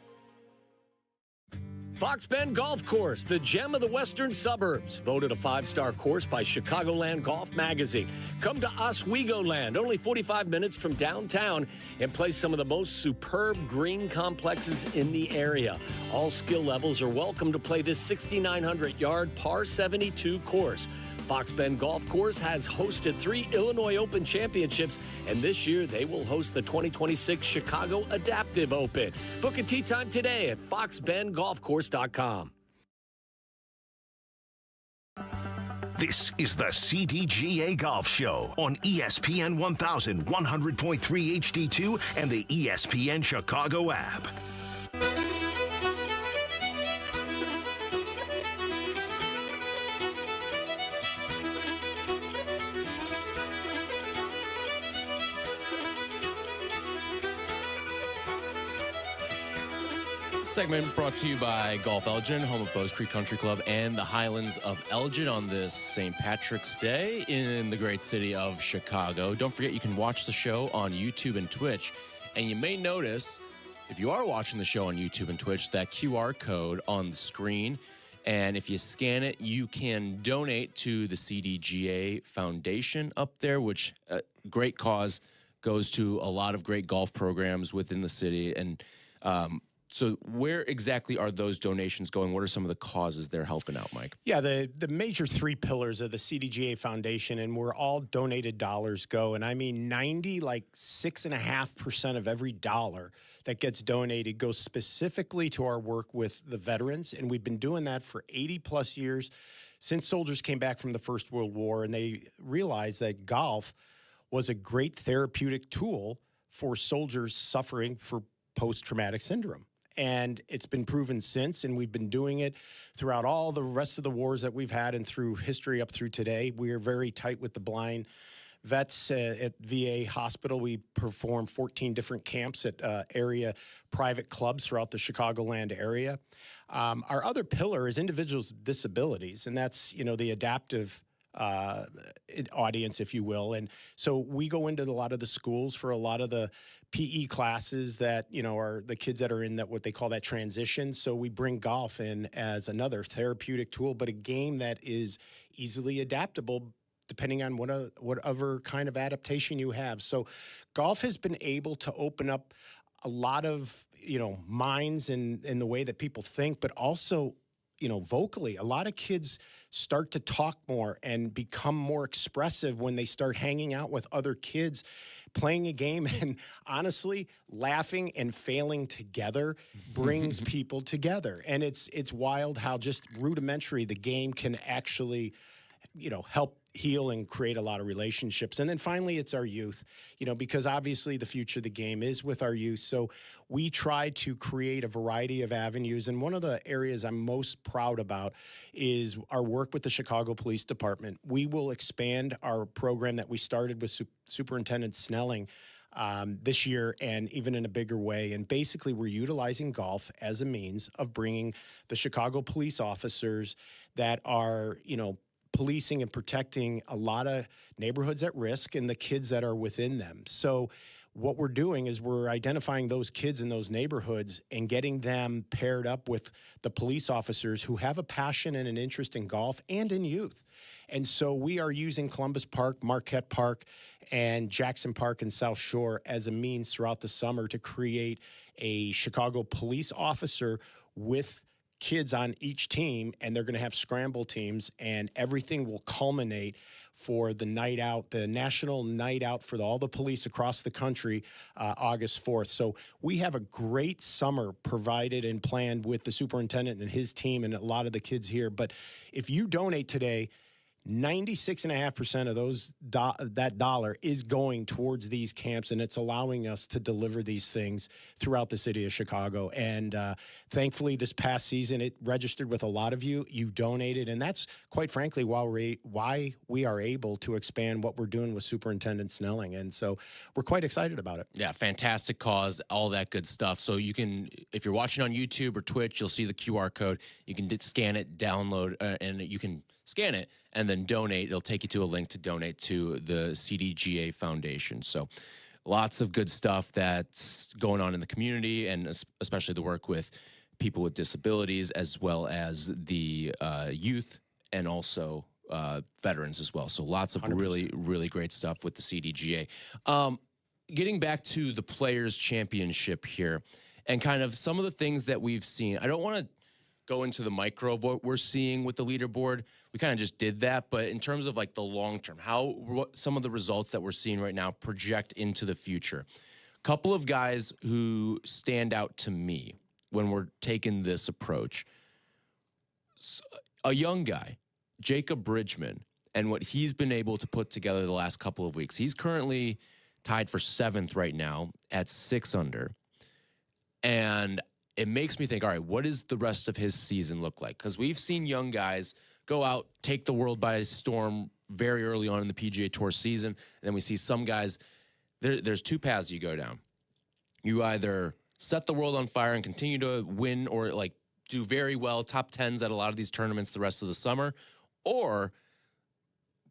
Fox Bend Golf Course, the gem of the western suburbs. Voted a 5-star course by Chicagoland Golf Magazine. Come to Oswego Land, only 45 minutes from downtown, and play some of the most superb green complexes in the area. All skill levels are welcome to play this 6,900-yard par 72 course. Fox Bend Golf Course has hosted 3 Illinois Open championships, and this year they will host the 2026 Chicago Adaptive Open. Book a tee time today at foxbendgolfcourse.com. This is the CDGA Golf Show on ESPN 1100.3 HD2 and the ESPN Chicago app. Segment brought to you by Golf Elgin, home of Bowes Creek Country Club and the Highlands of Elgin on this St. Patrick's Day in the great city of Chicago. Don't forget you can watch the show on YouTube and Twitch. And you may notice, if you are watching the show on YouTube and Twitch, that QR code on the screen. And if you scan it, you can donate to the CDGA Foundation up there, which great cause, goes to a lot of great golf programs within the city. And so where exactly are those donations going? What are some of the causes they're helping out, Mike? Yeah, the major 3 pillars of the CDGA Foundation, and where all donated dollars go. And I mean 6.5% of every dollar that gets donated goes specifically to our work with the veterans. And we've been doing that for 80 plus years since soldiers came back from the First World War, and they realized that golf was a great therapeutic tool for soldiers suffering for post-traumatic syndrome. And it's been proven since, and we've been doing it throughout all the rest of the wars that we've had and through history up through today. We are very tight with the blind vets at VA Hospital. We perform 14 different camps at area private clubs throughout the Chicagoland area. Our other pillar is individuals with disabilities, and that's, the adaptive audience, if you will. And so we go into a lot of the schools for a lot of the PE classes that, are the kids that are in that, what they call that transition. So we bring golf in as another therapeutic tool, but a game that is easily adaptable depending on whatever kind of adaptation you have. So golf has been able to open up a lot of, minds in the way that people think, but also vocally. A lot of kids start to talk more and become more expressive when they start hanging out with other kids, playing a game, and honestly, laughing and failing together brings people together. And it's wild how just rudimentary the game can actually, help heal and create a lot of relationships. And then finally, it's our youth, because obviously the future of the game is with our youth. So we try to create a variety of avenues. And one of the areas I'm most proud about is our work with the Chicago Police Department. We will expand our program that we started with Superintendent Snelling this year, and even in a bigger way. And basically, we're utilizing golf as a means of bringing the Chicago police officers that are, policing and protecting a lot of neighborhoods at risk and the kids that are within them. So what we're doing is we're identifying those kids in those neighborhoods and getting them paired up with the police officers who have a passion and an interest in golf and in youth. And so we are using Columbus Park, Marquette Park, and Jackson Park and South Shore as a means throughout the summer to create a Chicago police officer with kids on each team, and they're going to have scramble teams, and everything will culminate for the night out, the national night out for all the police across the country, August 4th. So we have a great summer provided and planned with the superintendent and his team and a lot of the kids here. But if you donate today, 96.5% of that dollar is going towards these camps, and it's allowing us to deliver these things throughout the city of Chicago. And thankfully, this past season, it registered with a lot of you. You donated, and that's quite frankly why we are able to expand what we're doing with Superintendent Snelling. And so we're quite excited about it. Yeah, fantastic cause, all that good stuff. So you can, if you're watching on YouTube or Twitch, you'll see the QR code. You can scan it, download, and you can scan it and then donate. It'll take you to a link to donate to the CDGA Foundation. So lots of good stuff that's going on in the community, and especially the work with people with disabilities, as well as the youth and also veterans as well. So lots of 100%. Really great stuff with the CDGA. Getting back to the Players' Championship here and kind of some of the things that we've seen. I don't want to go into the micro of what we're seeing with the leaderboard. We kind of just did that, but in terms of like the long term, what some of the results that we're seeing right now project into the future. Couple of guys who stand out to me when we're taking this approach. A young guy, Jacob Bridgman, and what he's been able to put together the last couple of weeks. He's currently tied for 7th right now at 6 under. And it makes me think, all right, what does the rest of his season look like? Because we've seen young guys go out, take the world by storm very early on in the PGA Tour season. And then we see some guys, there's two paths you go down. You either set the world on fire and continue to win or like do very well, top 10s at a lot of these tournaments the rest of the summer, or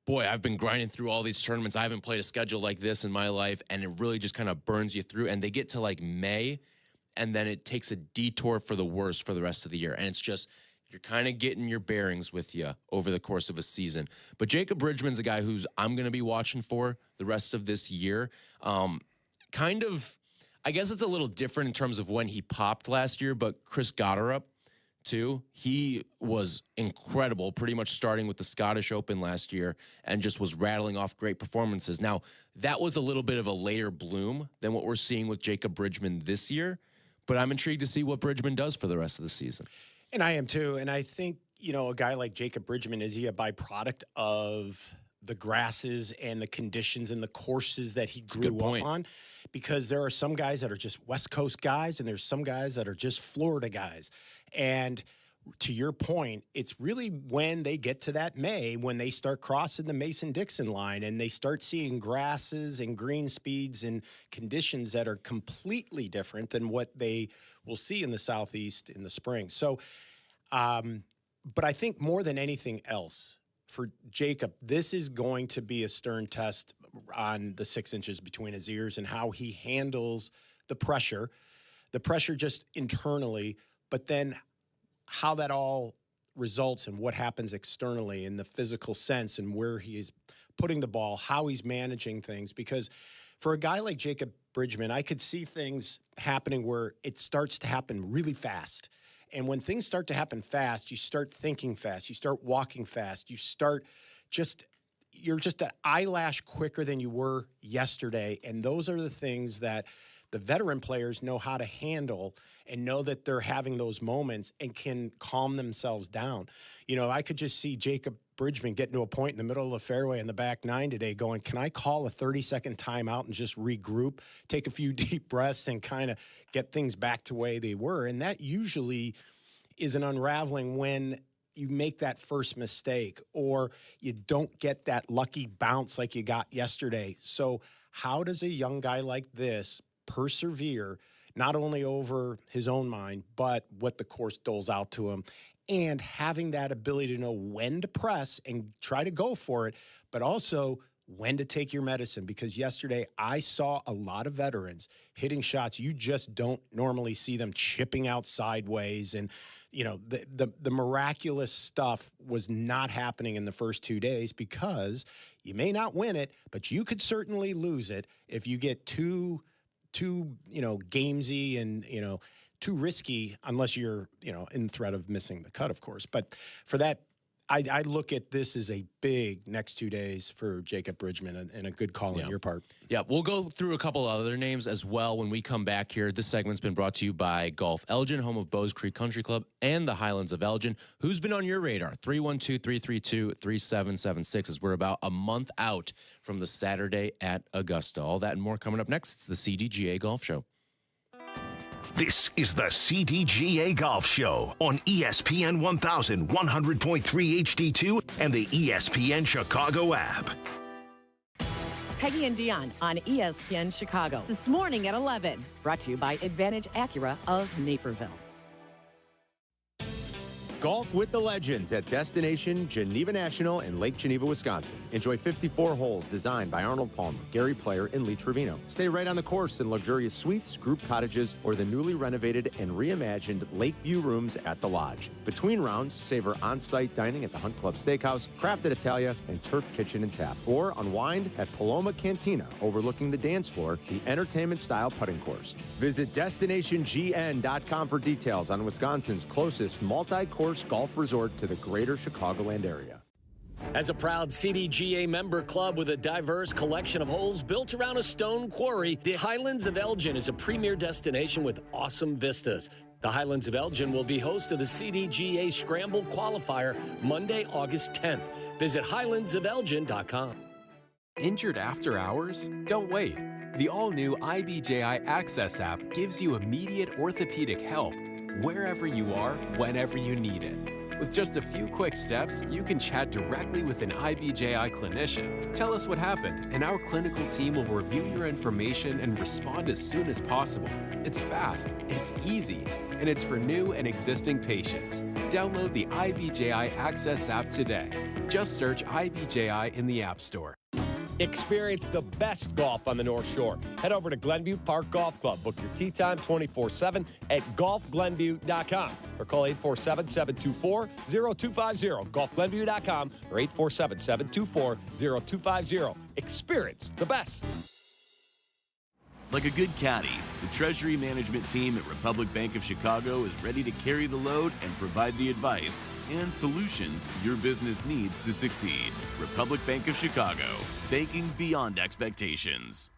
boy, I've been grinding through all these tournaments. I haven't played a schedule like this in my life, and it really just kind of burns you through. And they get to like May, and then it takes a detour for the worse for the rest of the year. And it's just, you're kind of getting your bearings with you over the course of a season. But Jacob Bridgman's a guy who's I'm going to be watching for the rest of this year. Kind of, I guess it's a little different in terms of when he popped last year, but Chris Gotterup, too. He was incredible, pretty much starting with the Scottish Open last year and just was rattling off great performances. Now, that was a little bit of a later bloom than what we're seeing with Jacob Bridgman this year. But I'm intrigued to see what Bridgman does for the rest of the season. And I am too. And I think, a guy like Jacob Bridgman, is he a byproduct of the grasses and the conditions and the courses that he grew up on? Because there are some guys that are just West Coast guys, and there's some guys that are just Florida guys. And to your point, it's really when they get to that May, when they start crossing the Mason-Dixon line and they start seeing grasses and green speeds and conditions that are completely different than what they will see in the Southeast in the spring. So, but I think more than anything else, for Jacob, this is going to be a stern test on the 6 inches between his ears and how he handles the pressure just internally, but then how that all results and what happens externally in the physical sense and where he is putting the ball, how he's managing things. Because for a guy like Jacob Bridgman, I could see things happening where it starts to happen really fast. And when things start to happen fast, you start thinking fast, you start walking fast, you're just an eyelash quicker than you were yesterday. And those are the things that the veteran players know how to handle and know that they're having those moments and can calm themselves down. I could just see Jacob Bridgman getting to a point in the middle of the fairway in the back 9 today going, can I call a 30-second timeout and just regroup, take a few deep breaths and kind of get things back to the way they were? And that usually is an unraveling when you make that first mistake or you don't get that lucky bounce like you got yesterday. So how does a young guy like this persevere, not only over his own mind, but what the course doles out to him, and having that ability to know when to press and try to go for it, but also when to take your medicine. Because yesterday I saw a lot of veterans hitting shots you just don't normally see them chipping out sideways. And, you know, the miraculous stuff was not happening in the first 2 days, because you may not win it, but you could certainly lose it if you get too gamesy and, too risky, unless you're, in threat of missing the cut, of course. But for that, I look at this as a big next 2 days for Jacob Bridgman, and a good call on your part. Yeah, we'll go through a couple other names as well when we come back here. This segment's been brought to you by Golf Elgin, home of Bowes Creek Country Club and the Highlands of Elgin. Who's been on your radar? 312-332-3776, as we're about a month out from the Saturday at Augusta. All that and more coming up next. It's the CDGA Golf Show. This is the CDGA Golf Show on ESPN 1100.3 HD2 and the ESPN Chicago app. Peggy and Dionne on ESPN Chicago this morning at 11. Brought to you by Advantage Acura of Naperville. Golf with the legends at Destination Geneva National in Lake Geneva, Wisconsin. Enjoy 54 holes designed by Arnold Palmer, Gary Player, and Lee Trevino. Stay right on the course in luxurious suites, group cottages, or the newly renovated and reimagined Lakeview rooms at the Lodge. Between rounds, savor on-site dining at the Hunt Club Steakhouse, Craft at Italia, and Turf Kitchen and Tap. Or unwind at Paloma Cantina, overlooking the dance floor, the entertainment-style putting course. Visit DestinationGN.com for details on Wisconsin's closest multi-course golf resort to the greater Chicagoland area. As a proud CDGA member club with a diverse collection of holes built around a stone quarry, the Highlands of Elgin is a premier destination with awesome vistas. The Highlands of Elgin will be host of the CDGA Scramble Qualifier Monday, August 10th. Visit highlandsofelgin.com. Injured after hours? Don't wait. The all-new IBJI Access app gives you immediate orthopedic help wherever you are, whenever you need it. With just a few quick steps, you can chat directly with an IBJI clinician. Tell us what happened, and our clinical team will review your information and respond as soon as possible. It's fast, it's easy, and it's for new and existing patients. Download the IBJI Access app today. Just search IBJI in the App Store. Experience the best golf on the North Shore. Head over to Glenview Park Golf Club. Book your tee time 24/7 at golfglenview.com or call 847-724-0250. Golfglenview.com or 847-724-0250. Experience the best. Like a good caddy, the Treasury Management team at Republic Bank of Chicago is ready to carry the load and provide the advice and solutions your business needs to succeed. Republic Bank of Chicago, banking beyond expectations.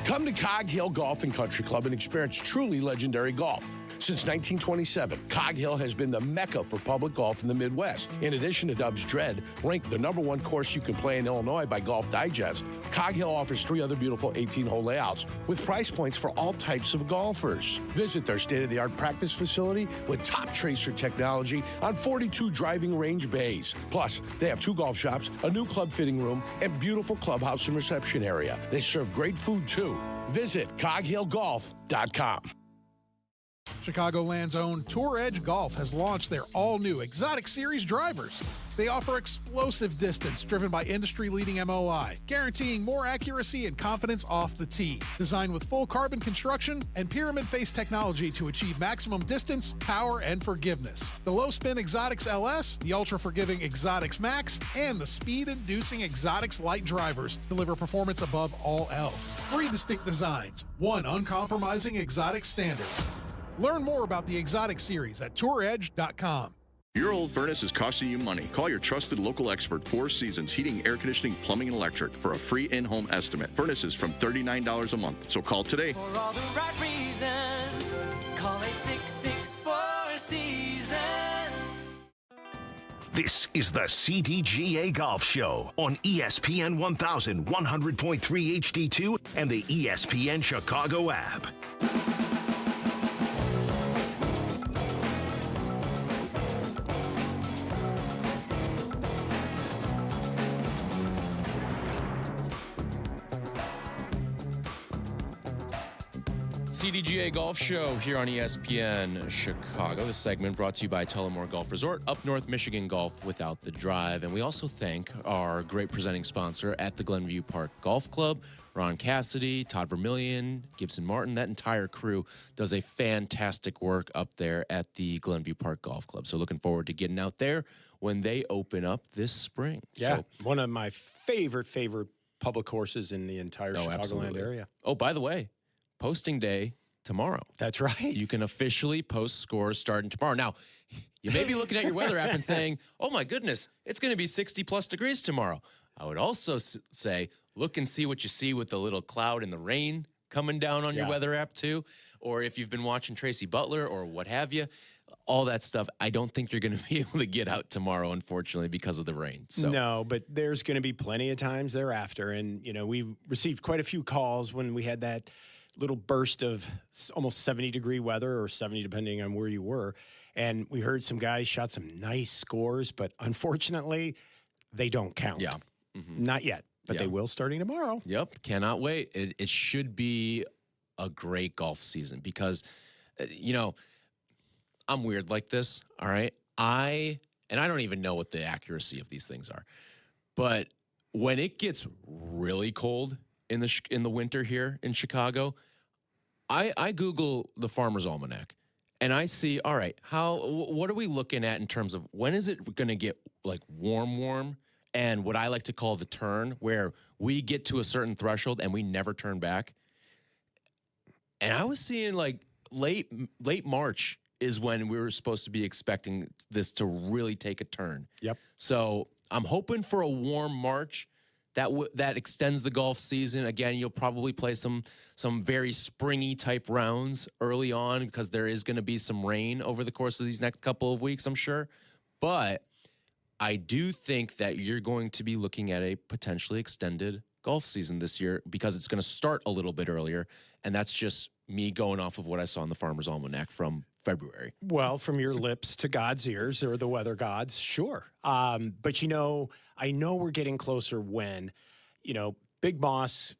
Come to Cog Hill Golf and Country Club and experience truly legendary golf. Since 1927, Cog Hill has been the mecca for public golf in the Midwest. In addition to Dub's Dread, ranked the #1 course you can play in Illinois by Golf Digest, Cog Hill offers 3 other beautiful 18-hole layouts with price points for all types of golfers. Visit their state-of-the-art practice facility with top tracer technology on 42 driving range bays. Plus, they have 2 golf shops, a new club fitting room, and beautiful clubhouse and reception area. They serve great food, too. Visit coghillgolf.com. Chicagoland's own Tour Edge Golf has launched their all-new Exotic Series drivers. They offer explosive distance driven by industry-leading MOI, guaranteeing more accuracy and confidence off the tee. Designed with full carbon construction and pyramid face technology to achieve maximum distance, power, and forgiveness. The low-spin Exotics LS, the ultra-forgiving Exotics Max, and the speed-inducing Exotics Light drivers deliver performance above all else. 3 distinct designs, 1 uncompromising Exotic standard. Learn more about the Exotic Series at touredge.com. Your old furnace is costing you money. Call your trusted local expert, 4 Seasons Heating, Air Conditioning, Plumbing, and Electric for a free in-home estimate. Furnaces from $39 a month. So call today. For all the right reasons, call 866-4Seasons. This is the CDGA Golf Show on ESPN 1100.3 HD2 and the ESPN Chicago app. CDGA Golf Show here on ESPN Chicago. This segment brought to you by Tullamore Golf Resort, up North Michigan Golf without the drive. And we also thank our great presenting sponsor at the Glenview Park Golf Club, Ron Cassidy, Todd Vermillion, Gibson Martin. That entire crew does a fantastic work up there at the Glenview Park Golf Club. So looking forward to getting out there when they open up this spring. Yeah, so, one of my favorite public courses in the entire Chicagoland area. Oh, by the way, posting day tomorrow. That's right. You can officially post scores starting tomorrow. Now, you may be looking at your weather app and saying, oh my goodness, it's going to be 60 plus degrees tomorrow. I would also say, look and see what you see with the little cloud and the rain coming down on your weather app too. Or if you've been watching Tracy Butler or what have you, all that stuff. I don't think you're going to be able to get out tomorrow, unfortunately, because of the rain. So. No, but there's going to be plenty of times thereafter. And, you know, we received quite a few calls when we had that little burst of almost 70-degree weather, or 70 depending on where you were. And we heard some guys shot some nice scores, but unfortunately, they don't count. Yeah. Not yet, but they will starting tomorrow. Yep. Cannot wait. It should be a great golf season because, you know, I'm weird like this, all right? I don't even know what the accuracy of these things are. But when it gets really cold in the winter here in Chicago, I Google the Farmer's Almanac and I see, all right, what are we looking at in terms of when is it going to get like warm and what I like to call the turn, where we get to a certain threshold and we never turn back. And I was seeing like late March is when we were supposed to be expecting this to really take a turn. Yep. So I'm hoping for a warm March that extends the golf season. Again, you'll probably play some very springy type rounds early on because there is going to be some rain over the course of these next couple of weeks, I'm sure. But I do think that you're going to be looking at a potentially extended golf season this year because it's going to start a little bit earlier. And that's just me going off of what I saw in the Farmer's Almanac from February. Well, from your lips to God's ears, or the weather gods, sure. But, you know, I know we're getting closer when, you know, Big Boss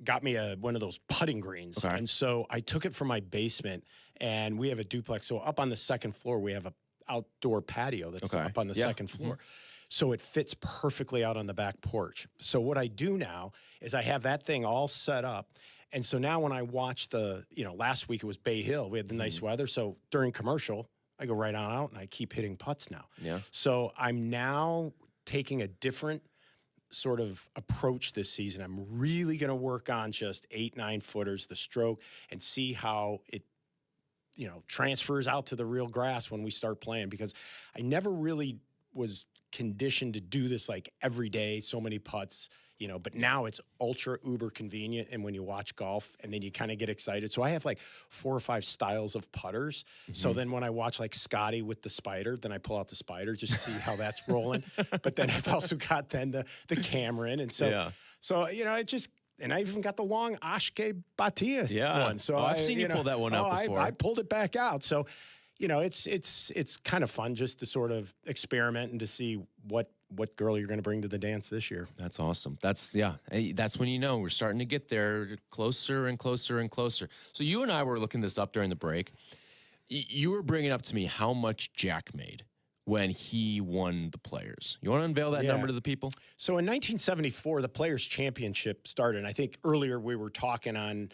got me one of those putting greens. Okay. And so I took it from my basement, and we have a duplex. So up on the second floor, we have a outdoor patio that's up on the second floor. So it fits perfectly out on the back porch. So what I do now is I have that thing all set up. And so now when I watch last week it was Bay Hill, we had the nice weather. So during commercial, I go right on out and I keep hitting putts now. Yeah. So I'm now taking a different sort of approach this season. I'm really going to work on just 8-9 footers, the stroke, and see how it, transfers out to the real grass when we start playing, because I never really was conditioned to do this like every day, so many putts, but now it's ultra uber convenient. And when you watch golf and then you kind of get excited. So I have like 4 or 5 styles of putters. So then when I watch like Scotty with the spider, then I pull out the spider just to see how that's rolling. But then I've also got then the Cameron. And so, it just, and I even got the long Ashke Batia one. So I've seen you pull that one out before. I pulled it back out. So, it's kind of fun just to sort of experiment and to see what girl you're going to bring to the dance this year. That's awesome. That's when we're starting to get there closer and closer and closer. So you and I were looking this up during the break. You were bringing up to me how much Jack made when he won the Players. You want to unveil that number to the people? So in 1974, the Players Championship started. And I think earlier we were talking on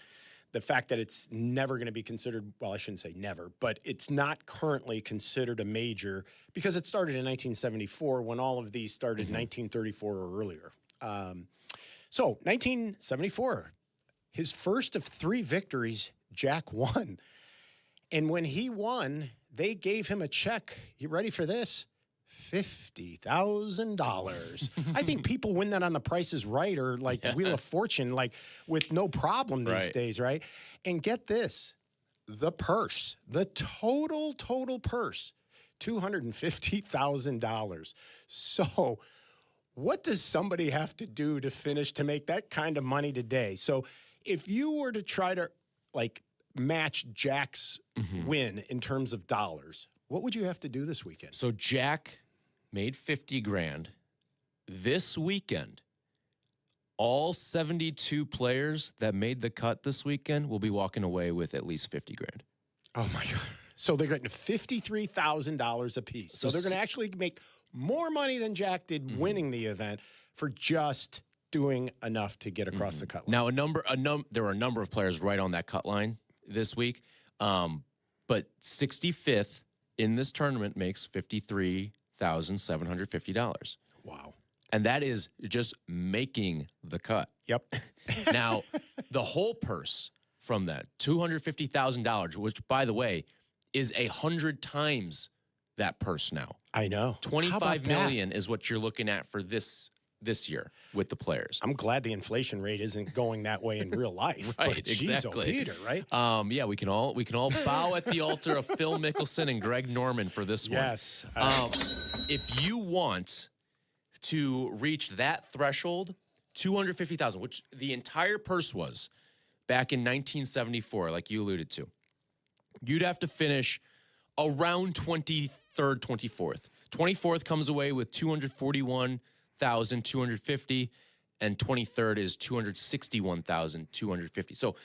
the fact that it's never going to be considered, well, I shouldn't say never, but it's not currently considered a major because it started in 1974 when all of these started in 1934 or earlier. So 1974, his first of 3 victories, Jack won. And when he won, they gave him a check. You ready for this? $50,000. I think people win that on The Price is Right or like Wheel of Fortune, like with no problem these days, right? And get this, the purse, the total purse, $250,000. So what does somebody have to do to finish to make that kind of money today? So if you were to try to like match Jack's win in terms of dollars, what would you have to do this weekend? So Jack made $50,000 this weekend. All 72 players that made the cut this weekend will be walking away with at least 50 grand. Oh my God. So they're getting $53,000 a piece. So they're going to actually make more money than Jack did winning the event for just doing enough to get across the cut line. Now, there were a number of players right on that cut line this week, but 65th in this tournament makes $53,750. Wow. And that is just making the cut. Yep. Now, the whole purse from that, $250,000, which, by the way, is 100 times that purse now. I know. $25 million is what you're looking at for this year with the players. I'm glad the inflation rate isn't going that way in real life. Right, but exactly. Geez, Peter, right? Yeah, we can all bow at the altar of Phil Mickelson and Greg Norman for this one. Yes. If you want to reach that threshold, $250,000, which the entire purse was back in 1974, like you alluded to, you'd have to finish around 23rd, 24th. 24th comes away with $241,250, and 23rd is $261,250. So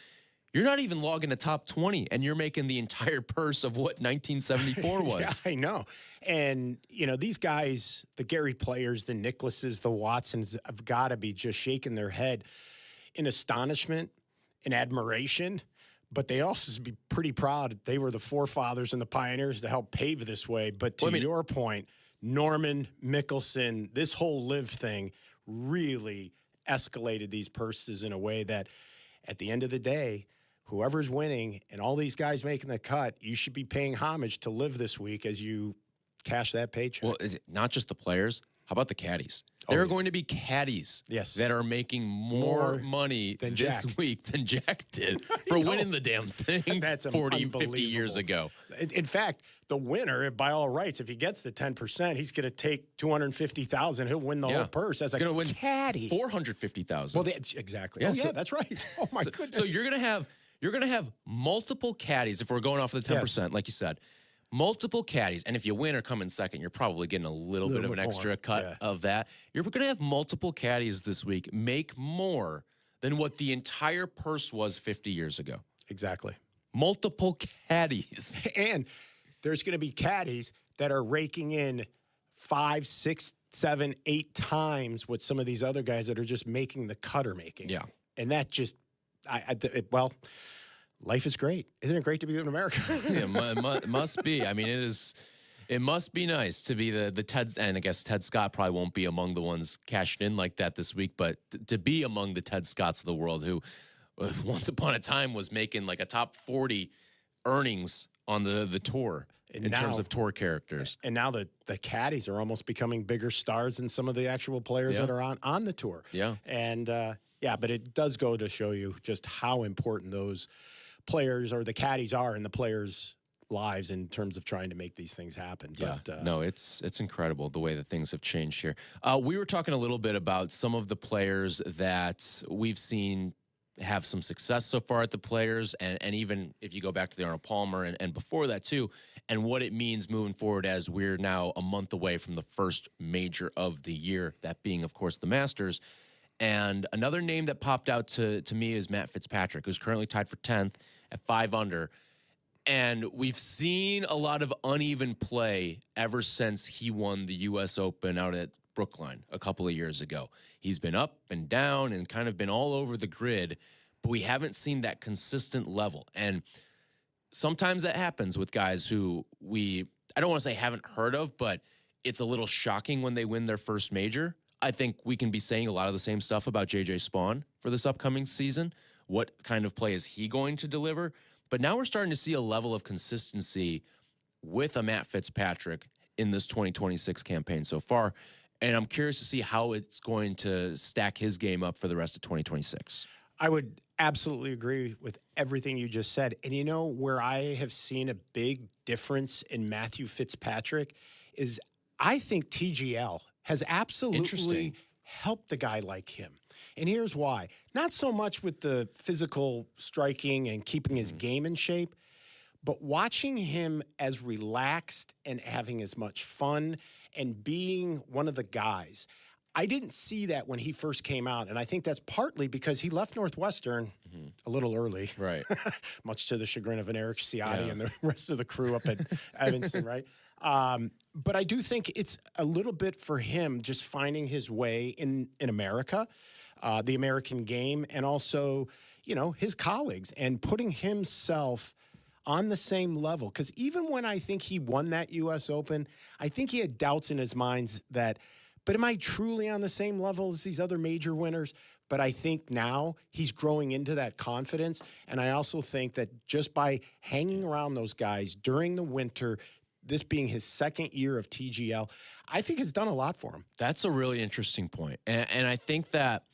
you're not even logging a top 20, and you're making the entire purse of what 1974 was. Yeah, I know. And, these guys, the Gary players, the Nicklauses, the Watsons, have got to be just shaking their head in astonishment and admiration. But they also be pretty proud. They were the forefathers and the pioneers to help pave this way. But to your point, Norman, Mickelson, this whole live thing really escalated these purses in a way that at the end of the day, whoever's winning and all these guys making the cut, you should be paying homage to live this week as you cash that paycheck. Well, is it not just the players? How about the caddies? There are going to be caddies that are making more money this week than Jack did for winning the damn thing. That's 40, 50 years ago. In fact, the winner, by all rights, if he gets the 10%, he's going to take $250,000. He'll win the whole purse as a caddy. $450,000. Well, exactly. Yeah, oh, yeah, that's right. Oh, my goodness. So you're going to have multiple caddies if we're going off of the 10%, like you said. Multiple caddies, and if you win or come in second, you're probably getting a little bit of an extra cut of that. You're going to have multiple caddies this week make more than what the entire purse was 50 years ago. Exactly. Multiple caddies. And there's going to be caddies that are raking in 5, 6, 7, 8 times what some of these other guys that are just making the cut are making. Yeah. And that just, life is great. Isn't it great to be in America? It must be. I mean, it must be nice to be the Ted, and I guess Ted Scott probably won't be among the ones cashing in like that this week, but to be among the Ted Scotts of the world who once upon a time was making like a top 40 earnings on the tour in terms of tour characters. And now the caddies are almost becoming bigger stars than some of the actual players that are on the tour. Yeah. And but it does go to show you just how important those players or the caddies are in the players' lives in terms of trying to make these things happen. Yeah, but, no, it's incredible the way that things have changed here. We were talking a little bit about some of the players that we've seen have some success so far at the players, and even if you go back to the Arnold Palmer and before that too, and what it means moving forward as we're now a month away from the first major of the year, that being, of course, the Masters. And another name that popped out to me is Matt Fitzpatrick, who's currently tied for 10th at 5 under. And we've seen a lot of uneven play ever since he won the U.S. Open out at Brookline a couple of years ago. He's been up and down and kind of been all over the grid, but we haven't seen that consistent level. And sometimes that happens with guys who I don't want to say haven't heard of, but it's a little shocking when they win their first major. I think we can be saying a lot of the same stuff about J.J. Spaun for this upcoming season. What kind of play is he going to deliver? But now we're starting to see a level of consistency with a Matt Fitzpatrick in this 2026 campaign so far. And I'm curious to see how it's going to stack his game up for the rest of 2026. I would absolutely agree with everything you just said. And you know where I have seen a big difference in Matthew Fitzpatrick is I think TGL has absolutely helped a guy like him. And here's why. Not so much with the physical striking and keeping his game in shape, but watching him as relaxed and having as much fun and being one of the guys. I didn't see that when he first came out, and I think that's partly because he left Northwestern a little early, right? Much to the chagrin of an Eric Ciotti and the rest of the crew up at Evanston, right? But I do think it's a little bit for him just finding his way in America, the American game, and also, his colleagues, and putting himself on the same level. Because even when I think he won that U.S. Open, I think he had doubts in his mind but am I truly on the same level as these other major winners? But I think now he's growing into that confidence. And I also think that just by hanging around those guys during the winter, this being his second year of TGL, I think it's done a lot for him. That's a really interesting point. And I think that,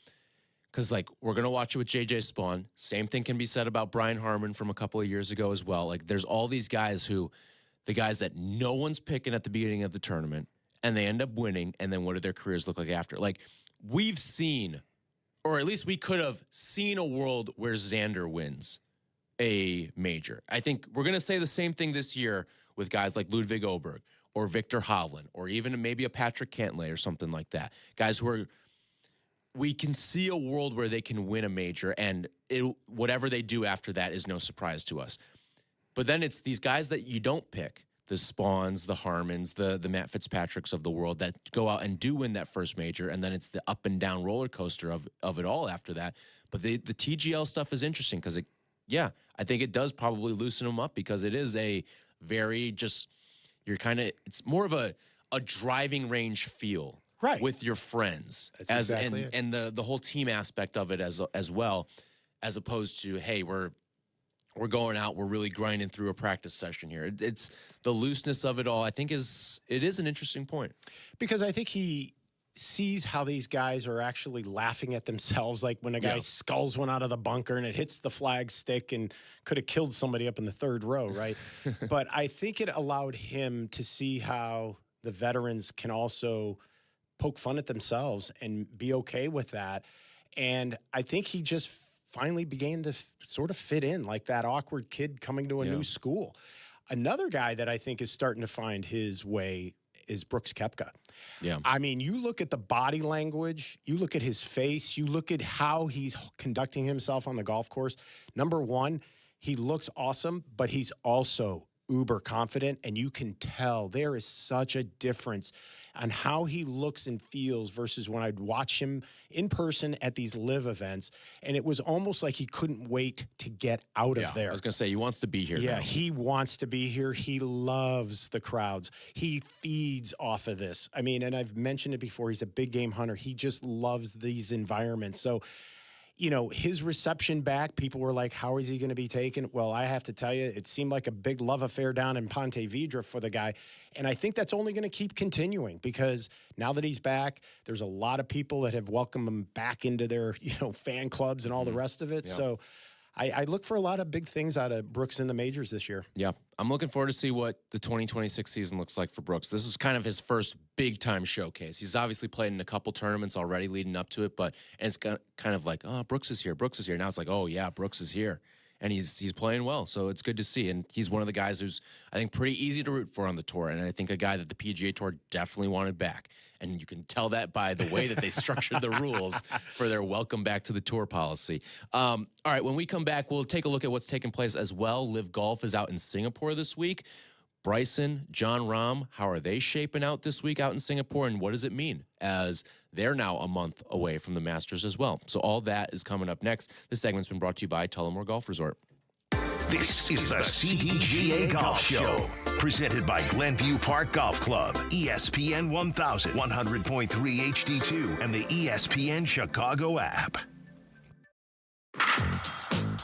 because we're going to watch it with JJ Spawn. Same thing can be said about Brian Harmon from a couple of years ago as well. There's all these guys the guys that no one's picking at the beginning of the tournament, and they end up winning, and then what do their careers look like after? We've seen, or at least we could have seen, a world where Xander wins a major. I think we're going to say the same thing this year with guys like Ludwig Oberg or Victor Hovland or even maybe a Patrick Cantlay or something like that. Guys we can see a world where they can win a major, and whatever they do after that is no surprise to us. But then it's these guys that you don't pick, the Spawns, the Harmons, the Matt Fitzpatricks of the world that go out and do win that first major, and then it's the up and down roller coaster of it all after that. But the TGL stuff is interesting because I think it does probably loosen them up, because it is a very it's more of a driving range feel, right, with your friends. That's exactly it. And the whole team aspect of it as well, as opposed to, hey, we're going out, we're really grinding through a practice session here. It's the looseness of it all, I think, is an interesting point. Because I think he sees how these guys are actually laughing at themselves, like when a guy sculls one out of the bunker and it hits the flag stick and could have killed somebody up in the third row, right? But I think it allowed him to see how the veterans can also poke fun at themselves and be okay with that. And I think he just finally began to sort of fit in, like that awkward kid coming to a new school. Another guy that I think is starting to find his way is Brooks Koepka. Yeah. I mean, you look at the body language, you look at his face, you look at how he's conducting himself on the golf course. Number one, he looks awesome, but he's also uber confident, and you can tell there is such a difference on how he looks and feels versus when I'd watch him in person at these live events, and it was almost like he couldn't wait to get out of there. I was going to say, he wants to be here. Yeah, now. He wants to be here. He loves the crowds. He feeds off of this. I mean, and I've mentioned it before, he's a big game hunter. He just loves these environments. So, his reception back, people were like, how is he going to be taken? Well, I have to tell you, it seemed like a big love affair down in Ponte Vedra for the guy. And I think that's only going to keep continuing, because now that he's back, there's a lot of people that have welcomed him back into their, fan clubs and all the rest of it. Yeah. So I look for a lot of big things out of Brooks in the majors this year. Yeah. I'm looking forward to see what the 2026 season looks like for Brooks. This is kind of his first big-time showcase. He's obviously played in a couple tournaments already leading up to it, and it's kind of like, oh, Brooks is here. Now it's like, oh, yeah, Brooks is here. And he's playing well, so it's good to see. And he's one of the guys who's, I think, pretty easy to root for on the tour, and I think a guy that the PGA Tour definitely wanted back. And you can tell that by the way that they structured the rules for their welcome back to the tour policy. All right, when we come back, we'll take a look at what's taking place as well. Live Golf is out in Singapore this week. Bryson, John Rahm, how are they shaping out this week out in Singapore, and what does it mean as they're now a month away from the Masters as well? So all that is coming up next. This segment's been brought to you by Tullamore Golf Resort. This is the CDGA Golf Show, presented by Glenview Park Golf Club, ESPN 1000, 100.3 HD2, and the ESPN Chicago app.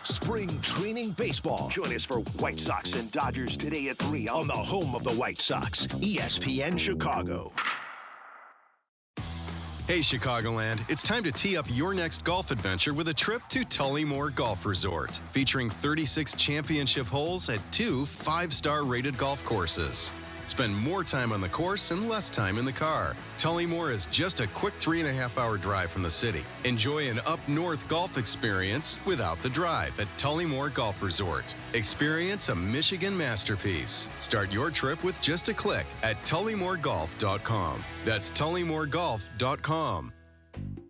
Spring training baseball. Join us for White Sox and Dodgers today at 3 on the home of the White Sox, ESPN Chicago. Hey, Chicagoland, it's time to tee up your next golf adventure with a trip to Tullamore Golf Resort, featuring 36 championship holes at 2 5-star rated golf courses. Spend more time on the course and less time in the car. Tullymore is just a quick 3.5-hour drive from the city. Enjoy an up-north golf experience without the drive at Tullymore Golf Resort. Experience a Michigan masterpiece. Start your trip with just a click at tullymoregolf.com. That's tullymoregolf.com.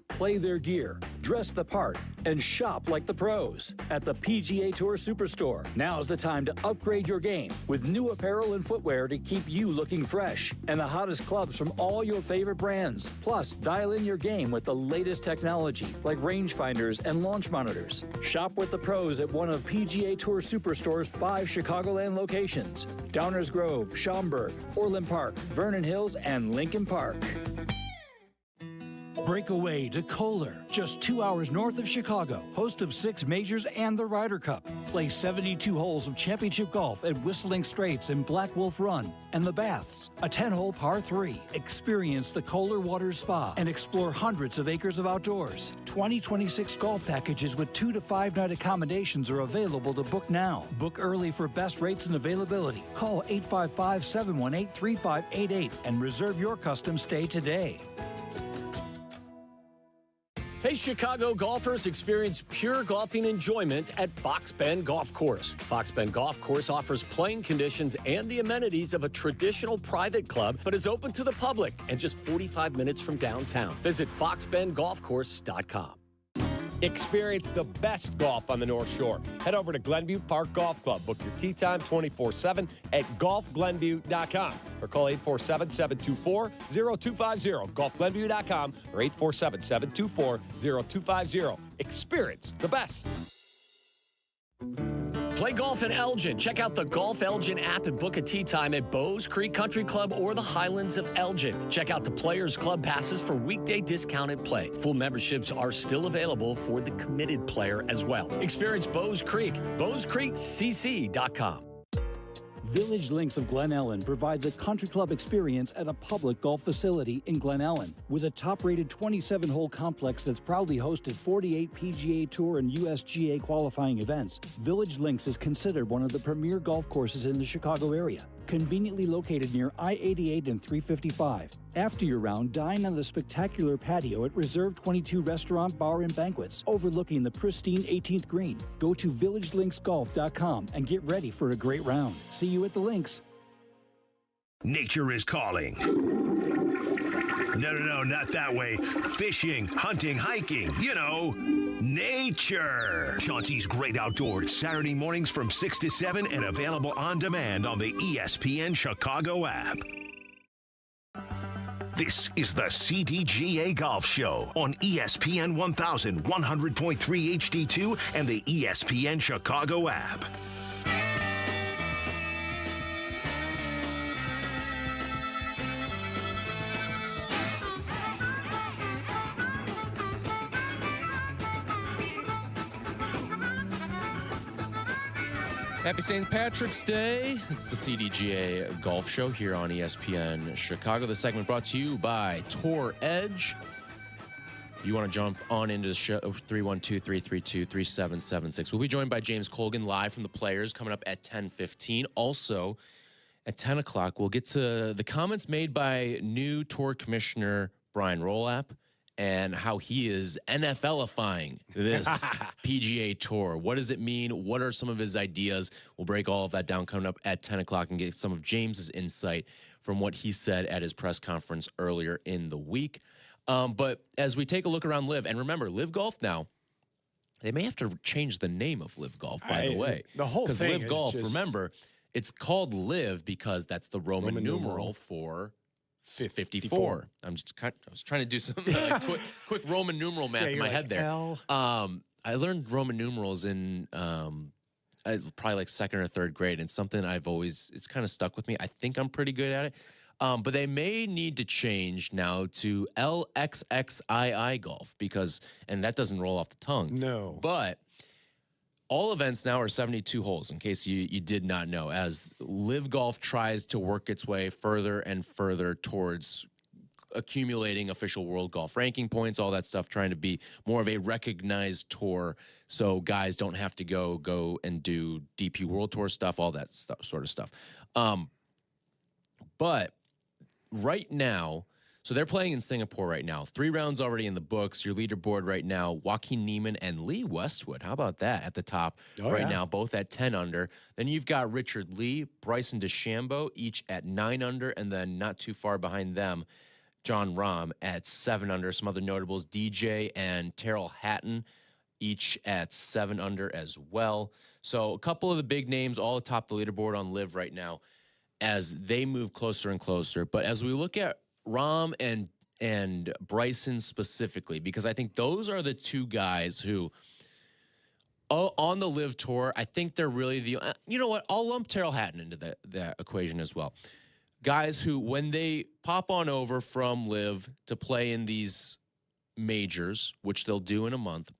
Play their gear, dress the part, and shop like the pros at the PGA Tour Superstore. Now's the time to upgrade your game with new apparel and footwear to keep you looking fresh, and the hottest clubs from all your favorite brands. Plus, dial in your game with the latest technology like rangefinders and launch monitors. Shop with the pros at one of PGA Tour Superstore's 5 Chicagoland locations: Downers Grove, Schaumburg, Orland Park, Vernon Hills, and Lincoln Park. Break away to Kohler, just 2 hours north of Chicago, host of 6 majors and the Ryder Cup. Play 72 holes of championship golf at Whistling Straits and Black Wolf Run and the Baths. A 10-hole par 3. Experience the Kohler Waters Spa and explore hundreds of acres of outdoors. 2026 golf packages with 2 to 5 night accommodations are available to book now. Book early for best rates and availability. Call 855-718-3588 and reserve your custom stay today. Hey, Chicago golfers, experience pure golfing enjoyment at Fox Bend Golf Course. Fox Bend Golf Course offers playing conditions and the amenities of a traditional private club, but is open to the public and just 45 minutes from downtown. Visit foxbendgolfcourse.com. Experience the best golf on the North Shore. Head over to Glenview Park Golf Club. Book your tee time 24/7 at golfglenview.com or call 847-724-0250. Golfglenview.com or 847-724-0250. Experience the best. Play golf in Elgin. Check out the Golf Elgin app and book a tee time at Bowes Creek Country Club or the Highlands of Elgin. Check out the Players Club passes for weekday discounted play. Full memberships are still available for the committed player as well. Experience Bowes Creek. BowesCreekCC.com. Village Links of Glen Ellen provides a country club experience at a public golf facility in Glen Ellen. With a top-rated 27-hole complex that's proudly hosted 48 PGA Tour and USGA qualifying events, Village Links is considered one of the premier golf courses in the Chicago area. Conveniently located near I-88 and 355. After your round, dine on the spectacular patio at Reserve 22 Restaurant, Bar, and Banquets, overlooking the pristine 18th green. Go to villagelinksgolf.com and get ready for a great round. See you at the links. Nature is calling. No, not that way. Fishing, hunting, hiking, nature. Chauncey's Great Outdoors, Saturday mornings from 6 to 7 and available on demand on the ESPN Chicago app. This is the CDGA Golf Show on ESPN 1100.3 HD2 and the ESPN Chicago app. Happy St. Patrick's Day. It's the CDGA Golf Show here on ESPN Chicago. The segment brought to you by Tour Edge. You want to jump on into the show, 312-332-3776. We'll be joined by James Kogan live from the Players coming up at 10:15. Also, at 10 o'clock, we'll get to the comments made by new Tour Commissioner Brian Rolap and how he is NFL-ifying this PGA Tour. What does it mean? What are some of his ideas? We'll break all of that down coming up at 10 o'clock and get some of James's insight from what he said at his press conference earlier in the week. But as we take a look around LIV, and remember, LIV Golf now, they may have to change the name of LIV Golf, by the way. The whole thing LIV is Golf, just... remember, it's called LIV because that's the Roman numeral for 54. I was trying to do some quick Roman numeral math in my head there. I learned Roman numerals in probably like second or third grade, and something it's kind of stuck with me. I think I'm pretty good at it. But they may need to change now to LXXII Golf and that doesn't roll off the tongue. No. But all events now are 72 holes, in case you did not know, as LIV Golf tries to work its way further and further towards accumulating official world golf ranking points, all that stuff, trying to be more of a recognized tour so guys don't have to go and do DP World Tour stuff, all that sort of stuff. But right now, so they're playing in Singapore right now. 3 rounds already in the books. Your leaderboard right now, Joaquin Niemann and Lee Westwood. How about that at the top now, both at 10 under. Then you've got Richard Lee, Bryson DeChambeau, each at 9 under, and then not too far behind them, John Rahm at 7 under. Some other notables, DJ and Terrell Hatton, each at 7 under as well. So a couple of the big names all atop the leaderboard on LIV right now as they move closer and closer. But as we look at Rahm and Bryson specifically, because I think those are the 2 guys who, on the LIV Tour, I think they're really the, you know what, I'll lump Terrell Hatton into that equation as well. Guys who, when they pop on over from LIV to play in these majors, which they'll do in a month,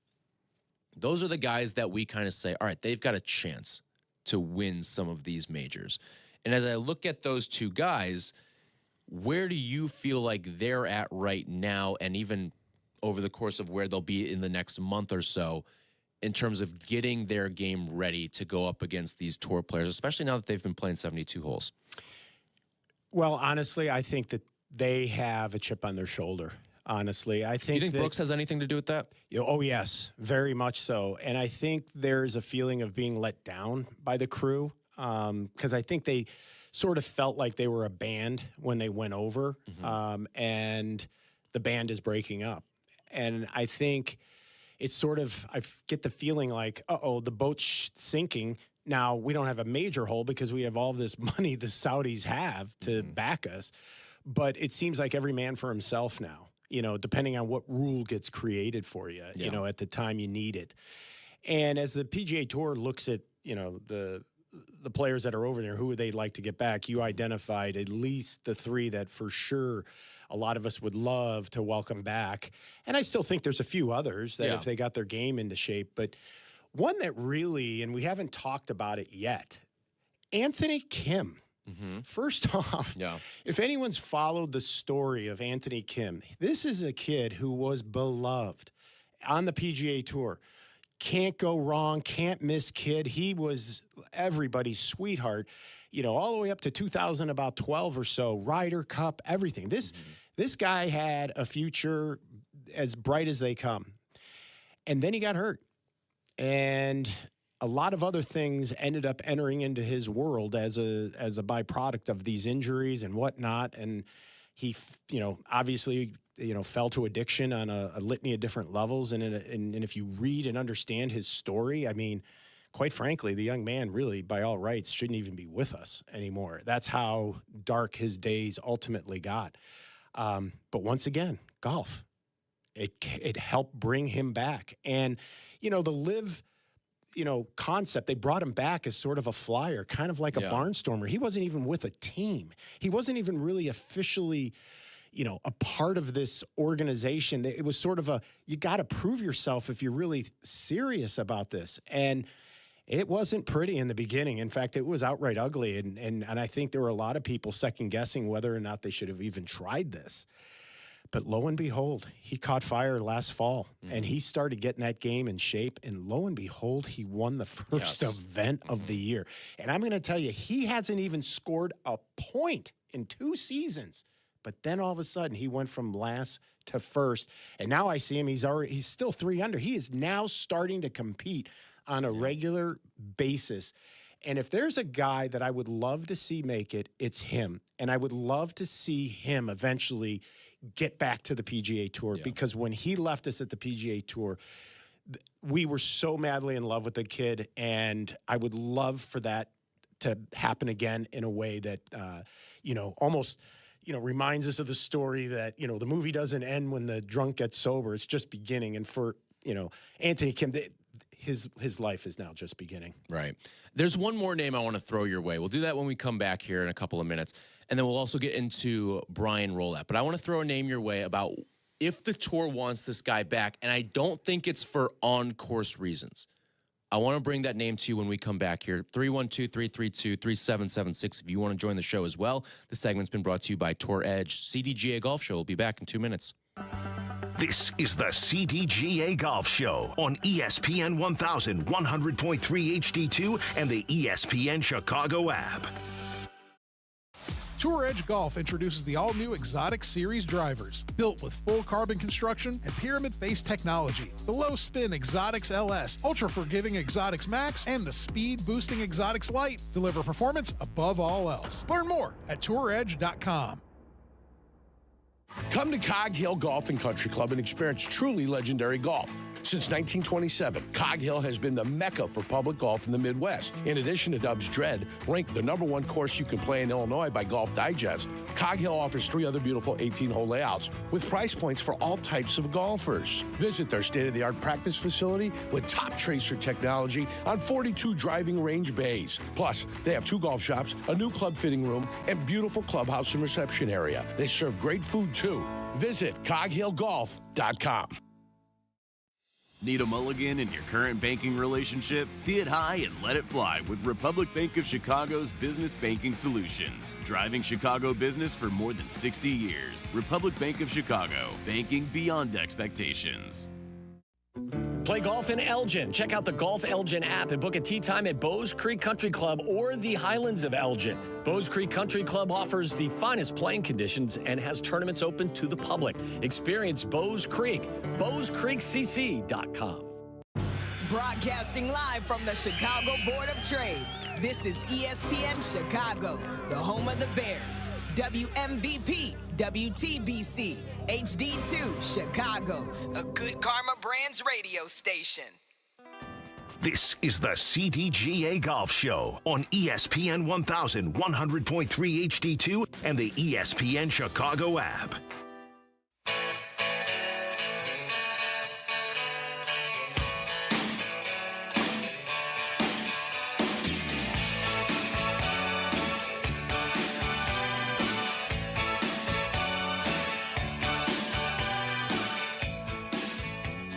those are the guys that we kind of say, all right, they've got a chance to win some of these majors. And as I look at those 2 guys, where do you feel like they're at right now, and even over the course of where they'll be in the next month or so, in terms of getting their game ready to go up against these tour players, especially now that they've been playing 72 holes? Well, honestly, I think that they have a chip on their shoulder. Honestly, I think. Do you think Brooks has anything to do with that? Oh, yes, very much so. And I think there's a feeling of being let down by the crew, because I think they sort of felt like they were a band when they went over, and the band is breaking up. And I think it's sort of, I get the feeling like, the boat's sinking. Now, we don't have a major hole because we have all this money the Saudis have to back us. But it seems like every man for himself now, depending on what rule gets created for you, at the time you need it. And as the PGA Tour looks at, the players that are over there, who they'd like to get back, you identified at least the 3 that for sure a lot of us would love to welcome back. And I still think there's a few others that if they got their game into shape. But one that really, and we haven't talked about it yet, Anthony Kim. First off, if anyone's followed the story of Anthony Kim, this is a kid who was beloved on the PGA Tour. Can't go wrong, can't miss kid. He was everybody's sweetheart, all the way up to 2012 or so, Ryder Cup, everything. This guy had a future as bright as they come. And then he got hurt. And a lot of other things ended up entering into his world as a byproduct of these injuries and whatnot. And he, obviously, fell to addiction on a litany of different levels. And if you read and understand his story, I mean, quite frankly, the young man really, by all rights, shouldn't even be with us anymore. That's how dark his days ultimately got. But once again, golf, it helped bring him back. And, the LIV, concept, they brought him back as sort of a flyer, kind of like a barnstormer. He wasn't even with a team. He wasn't even really officially, a part of this organization. It was sort of you got to prove yourself if you're really serious about this. And it wasn't pretty in the beginning. In fact, it was outright ugly. And I think there were a lot of people second guessing whether or not they should have even tried this. But lo and behold, he caught fire last fall, and he started getting that game in shape. And lo and behold, he won the first event of the year. And I'm going to tell you, he hasn't even scored a point in 2 seasons. But then all of a sudden, he went from last to first. And now I see him, he's still 3 under. He is now starting to compete on a regular basis. And if there's a guy that I would love to see make it, it's him. And I would love to see him eventually get back to the PGA Tour, because when he left us at the PGA Tour, we were so madly in love with the kid, and I would love for that to happen again in a way that, almost, reminds us of the story that, the movie doesn't end when the drunk gets sober. It's just beginning. And for, Anthony Kim, his life is now just beginning. Right. There's one more name I want to throw your way. We'll do that when we come back here in a couple of minutes. And then we'll also get into Brian Rowlett. But I want to throw a name your way about if the tour wants this guy back, and I don't think it's for on-course reasons. I want to bring that name to you when we come back here. 312-332-3776 if you want to join the show as well. The segment's been brought to you by Tour Edge. CDGA Golf Show will be back in 2 minutes. This is the CDGA Golf Show on ESPN 1100.3 HD2 and the ESPN Chicago app. Tour Edge Golf introduces the all-new Exotic Series drivers, built with full carbon construction and pyramid-based technology. The low-spin Exotics LS, ultra-forgiving Exotics Max, and the speed-boosting Exotics Lite deliver performance above all else. Learn more at touredge.com. Come to Cog Hill Golf and Country Club and experience truly legendary golf. Since 1927, Cog Hill has been the mecca for public golf in the Midwest. In addition to Dub's Dread, ranked the #1 course you can play in Illinois by Golf Digest, Cog Hill offers 3 other beautiful 18-hole layouts with price points for all types of golfers. Visit their state-of-the-art practice facility with top tracer technology on 42 driving range bays. Plus, they have 2 golf shops, a new club fitting room, and beautiful clubhouse and reception area. They serve great food, too. Visit coghillgolf.com. Need a mulligan in your current banking relationship? Tee it high and let it fly with Republic Bank of Chicago's business banking solutions. Driving Chicago business for more than 60 years. Republic Bank of Chicago, banking beyond expectations. Play golf in Elgin. Check out the Golf Elgin app and book a tee time at Bowes Creek Country Club or the Highlands of Elgin. Bowes Creek Country Club offers the finest playing conditions and has tournaments open to the public. Experience Bowes Creek. BowesCreekCC.com. Broadcasting live from the Chicago Board of Trade. This is ESPN Chicago, the home of the Bears. WMVP, WTBC, HD2, Chicago, a Good Karma Brands radio station. This is the CDGA Golf Show on ESPN 1100.3 HD2 and the ESPN Chicago app.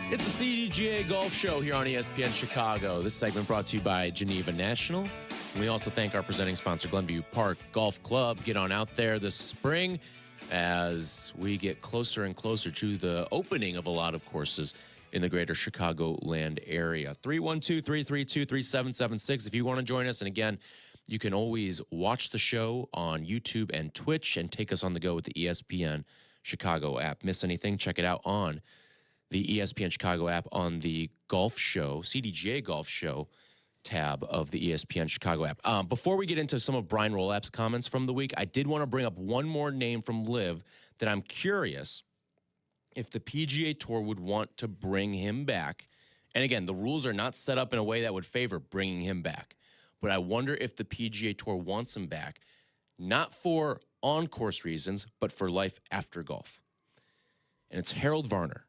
It's the CDGA Golf Show here on ESPN Chicago. This segment brought to you by Geneva National. And we also thank our presenting sponsor, Glenview Park Golf Club. Get on out there this spring as we get closer and closer to the opening of a lot of courses in the greater Chicagoland area. 312-332-3776 if you want to join us. And again, you can always watch the show on YouTube and Twitch and take us on the go with the ESPN Chicago app. Miss anything? Check it out on the ESPN Chicago app on the Golf Show, CDGA Golf Show tab of the ESPN Chicago app. Before we get into some of Brian Rolap's comments from the week, I did want to bring up one more name from Liv that I'm curious if the PGA Tour would want to bring him back. And again, the rules are not set up in a way that would favor bringing him back. But I wonder if the PGA Tour wants him back, not for on-course reasons, but for life after golf. And it's Harold Varner.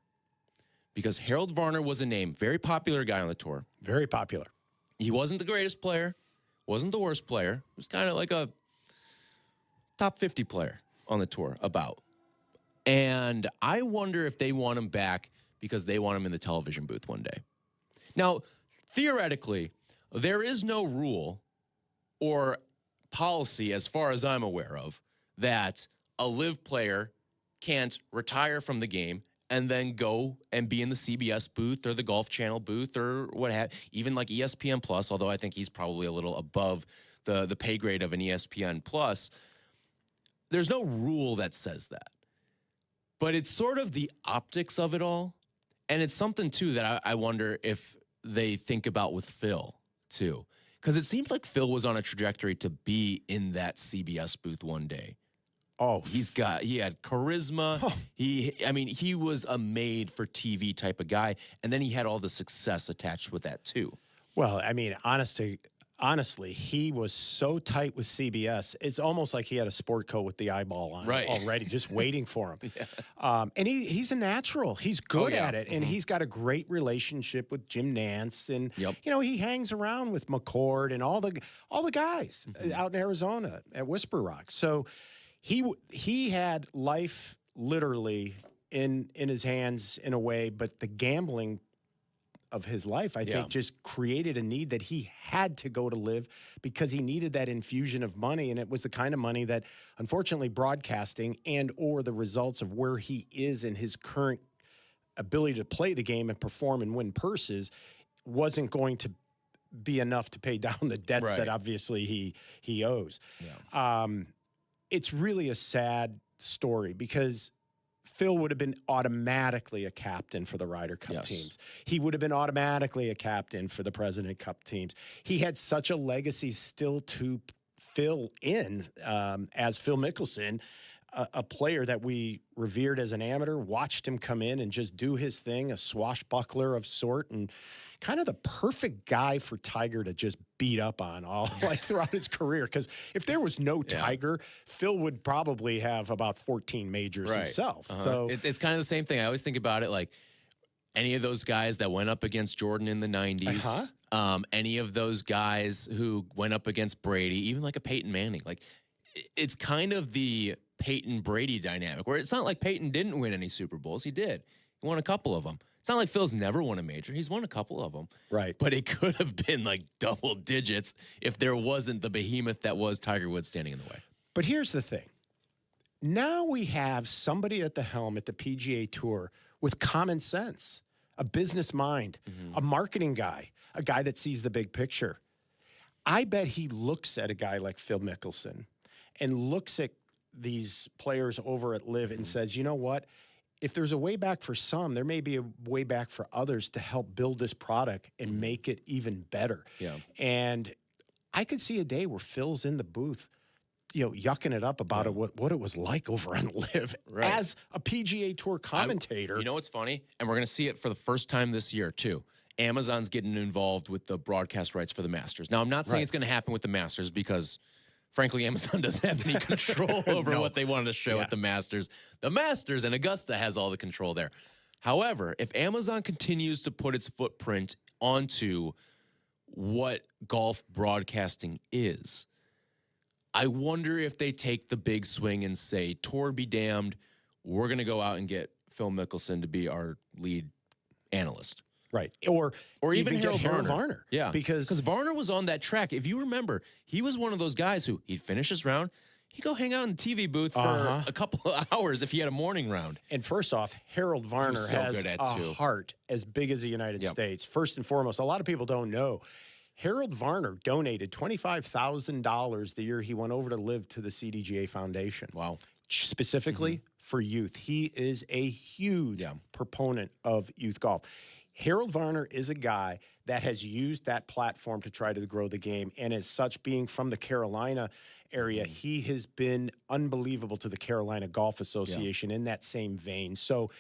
Because Harold Varner was a name, very popular guy on the tour. Very popular. He wasn't the greatest player, wasn't the worst player. He was kind of like a top 50 player on the tour, about. And I wonder if they want him back because they want him in the television booth one day. Now, theoretically, there is no rule or policy, as far as I'm aware of, that a live player can't retire from the game and then go and be in the CBS booth or the Golf Channel booth or what have, even like ESPN Plus, although I think he's probably a little above the pay grade of an ESPN Plus. There's no rule that says that. But it's sort of the optics of it all. And it's something, too, that I wonder if they think about with Phil, too. Because it seems like Phil was on a trajectory to be in that CBS booth one day. Oh, he had charisma. Oh. He was a made for TV type of guy. And then he had all the success attached with that too. Well, I mean, honestly, he was so tight with CBS. It's almost like he had a sport coat with the eyeball on already, just waiting for him. Yeah. And he's a natural. He's good at it. And he's got a great relationship with Jim Nantz. And, he hangs around with McCord and all the guys out in Arizona at Whisper Rock. So he had life literally in his hands in a way, but the gambling of his life, I think, just created a need that he had to go to live because he needed that infusion of money. And it was the kind of money that, unfortunately, broadcasting and or the results of where he is in his current ability to play the game and perform and win purses wasn't going to be enough to pay down the debts that obviously he owes. Yeah. it's really a sad story because Phil would have been automatically a captain for the Ryder Cup teams. He would have been automatically a captain for the President Cup teams. He had such a legacy still to fill in as Phil Mickelson, a player that we revered as an amateur, watched him come in and just do his thing, a swashbuckler of sort, and kind of the perfect guy for Tiger to just beat up on all like throughout his career. Because if there was no Tiger, Phil would probably have about 14 majors himself. So it's kind of the same thing. I always think about it like any of those guys that went up against Jordan in the 90s, any of those guys who went up against Brady, even like a Peyton Manning. Like it's kind of the Peyton Brady dynamic where it's not like Peyton didn't win any Super Bowls. He did. He won a couple of them. It's not like Phil's never won a major. He's won a couple of them. Right. But it could have been like double digits if there wasn't the behemoth that was Tiger Woods standing in the way. But here's the thing. Now we have somebody at the helm at the PGA Tour with common sense, a business mind, a marketing guy, a guy that sees the big picture. I bet he looks at a guy like Phil Mickelson and looks at these players over at LIV and says, you know what? If there's a way back for some, there may be a way back for others to help build this product and make it even better. Yeah. And I could see a day where Phil's in the booth, you know, yucking it up about what it was like over on LIV as a PGA Tour commentator. You know what's funny? And we're going to see it for the first time this year, too. Amazon's getting involved with the broadcast rights for the Masters. Now, I'm not saying it's going to happen with the Masters because, frankly, Amazon doesn't have any control over what they wanted to show at the Masters. The Masters and Augusta has all the control there. However, if Amazon continues to put its footprint onto what golf broadcasting is, I wonder if they take the big swing and say, Tour be damned, we're going to go out and get Phil Mickelson to be our lead analyst. Right. Or even Harold Varner. Yeah. Because Varner was on that track. If you remember, he was one of those guys who he'd finish his round. He'd go hang out in the TV booth for a couple of hours if he had a morning round. And first off, Harold Varner has a heart as big as the United States. First and foremost, a lot of people don't know. Harold Varner donated $25,000 the year he went over to LIV to the CDGA Foundation. Wow. Specifically for youth. He is a huge proponent of youth golf. Harold Varner is a guy that has used that platform to try to grow the game. And as such, being from the Carolina area, he has been unbelievable to the Carolina Golf Association in that same vein. So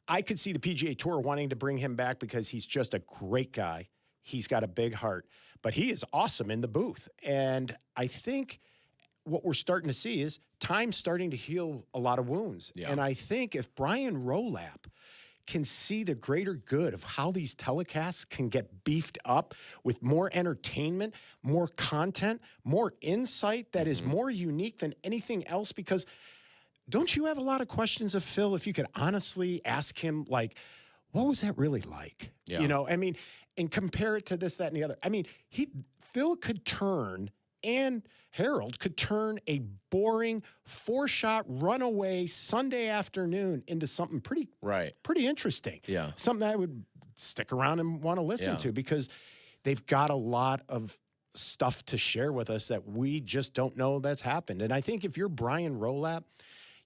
I could see the PGA Tour wanting to bring him back because he's just a great guy. He's got a big heart, but he is awesome in the booth. And I think what we're starting to see is time starting to heal a lot of wounds. And I think if Brian Rolap can see the greater good of how these telecasts can get beefed up with more entertainment, more content, more insight that is more unique than anything else. Because don't you have a lot of questions of Phil if you could honestly ask him, like, what was that really like? Yeah. You know, I mean, and compare it to this, that, and the other. I mean, Phil could turn, and Harold could turn a boring 4-shot runaway Sunday afternoon into something pretty interesting. Yeah. Something I would stick around and want to listen to because they've got a lot of stuff to share with us that we just don't know that's happened. And I think if you're Brian Rolap,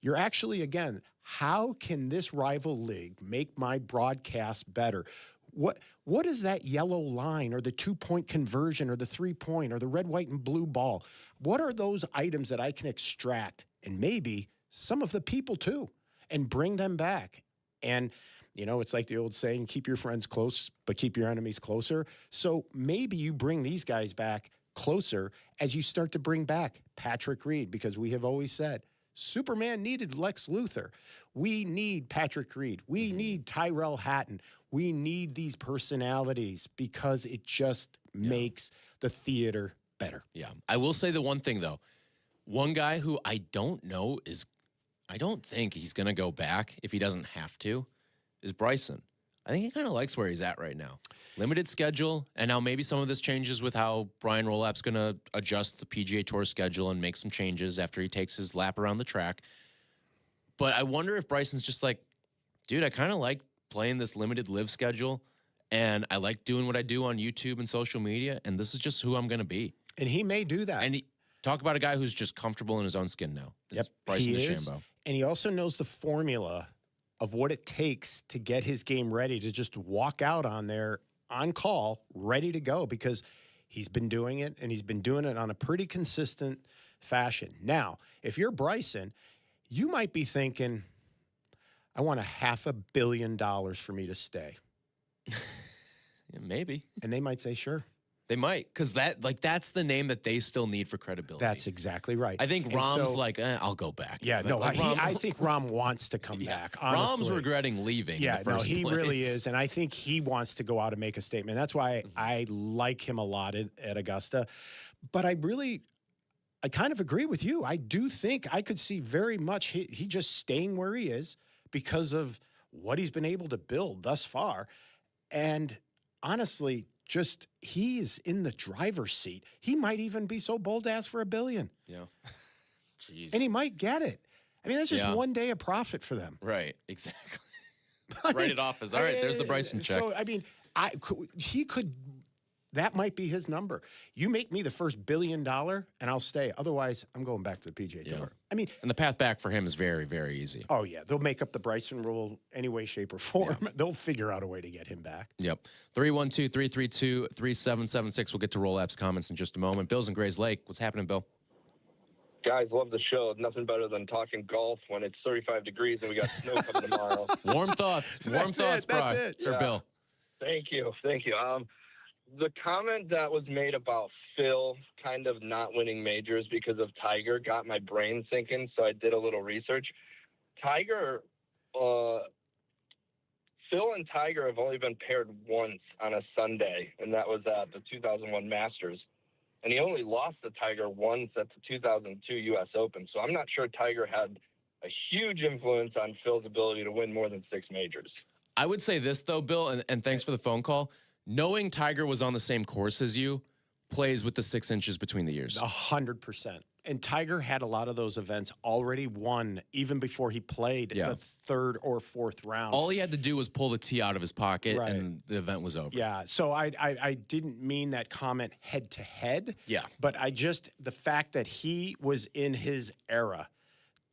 you're actually, again, how can this rival league make my broadcast better? What is that yellow line or the 2-point conversion or the 3-point or the red, white, and blue ball? What are those items that I can extract and maybe some of the people too and bring them back? And, you know, it's like the old saying, keep your friends close, but keep your enemies closer. So maybe you bring these guys back closer as you start to bring back Patrick Reed, because we have always said, Superman needed Lex Luthor. We need Patrick Reed. We need Tyrell Hatton. We need these personalities because it just makes the theater better. Yeah. I will say the one thing, though. One guy who I don't know is, I don't think he's going to go back if he doesn't have to, is Bryson. I think he kind of likes where he's at right now. Limited schedule, and now maybe some of this changes with how Brian Rolap's going to adjust the PGA Tour schedule and make some changes after he takes his lap around the track. But I wonder if Bryson's just like, dude, I kind of like playing this limited live schedule, and I like doing what I do on YouTube and social media, and this is just who I'm going to be. And he may do that. And Talk about a guy who's just comfortable in his own skin now. Yep, Bryson he is. DeChambeau. And he also knows the formula of what it takes to get his game ready to just walk out on there on call, ready to go, because he's been doing it, and he's been doing it on a pretty consistent fashion. Now, if you're Bryson, you might be thinking, I want $500 million for me to stay. Yeah, maybe. And they might say, sure. They might, because that's the name that they still need for credibility. That's exactly right. I think And Rahm's so- I'll go back. Yeah, no, I think Rahm wants to come back, honestly. Rahm's regretting leaving. Yeah, in the first he place. really is, and I think he wants to go out and make a statement. That's why I like him a lot at Augusta. But I kind of agree with you. I do think I could see very much he just staying where he is because of what he's been able to build thus far. And honestly, just he's in the driver's seat. He might even be so bold to ask for $1 billion. Yeah. Jeez. And he might get it. I mean, that's just one day of profit for them. Right, exactly. Write it off as, all right, there's the Bryson check. So, I mean, that might be his number. You make me the first $1 billion and I'll stay. Otherwise, I'm going back to the PGA Tour. I mean, and the path back for him is very, very easy. Oh, yeah. They'll make up the Bryson rule any way, shape, or form. Yeah. They'll figure out a way to get him back. Yep. 312-332-3776. We'll get to Roll App's comments in just a moment. Bill's in Grays Lake. What's happening, Bill? Guys, love the show. Nothing better than talking golf when it's 35 degrees and we got snow coming tomorrow. Warm thoughts. Warm thoughts, That's Bri. it. Or Bill. Thank you. The comment that was made about Phil kind of not winning majors because of Tiger got my brain thinking, so I did a little research. Phil and Tiger have only been paired once on a Sunday, and that was at the 2001 Masters. And he only lost to Tiger once at the 2002 U.S. Open. So I'm not sure Tiger had a huge influence on Phil's ability to win more than 6 majors. I would say this, though, Bill, and thanks for the phone call. Knowing Tiger was on the same course as you plays with the 6 inches between the years. 100%. And Tiger had a lot of those events already won even before he played the 3rd or 4th round. All he had to do was pull the tee out of his pocket, and the event was over. Yeah, so I didn't mean that comment head to head. Yeah. But the fact that he was in his era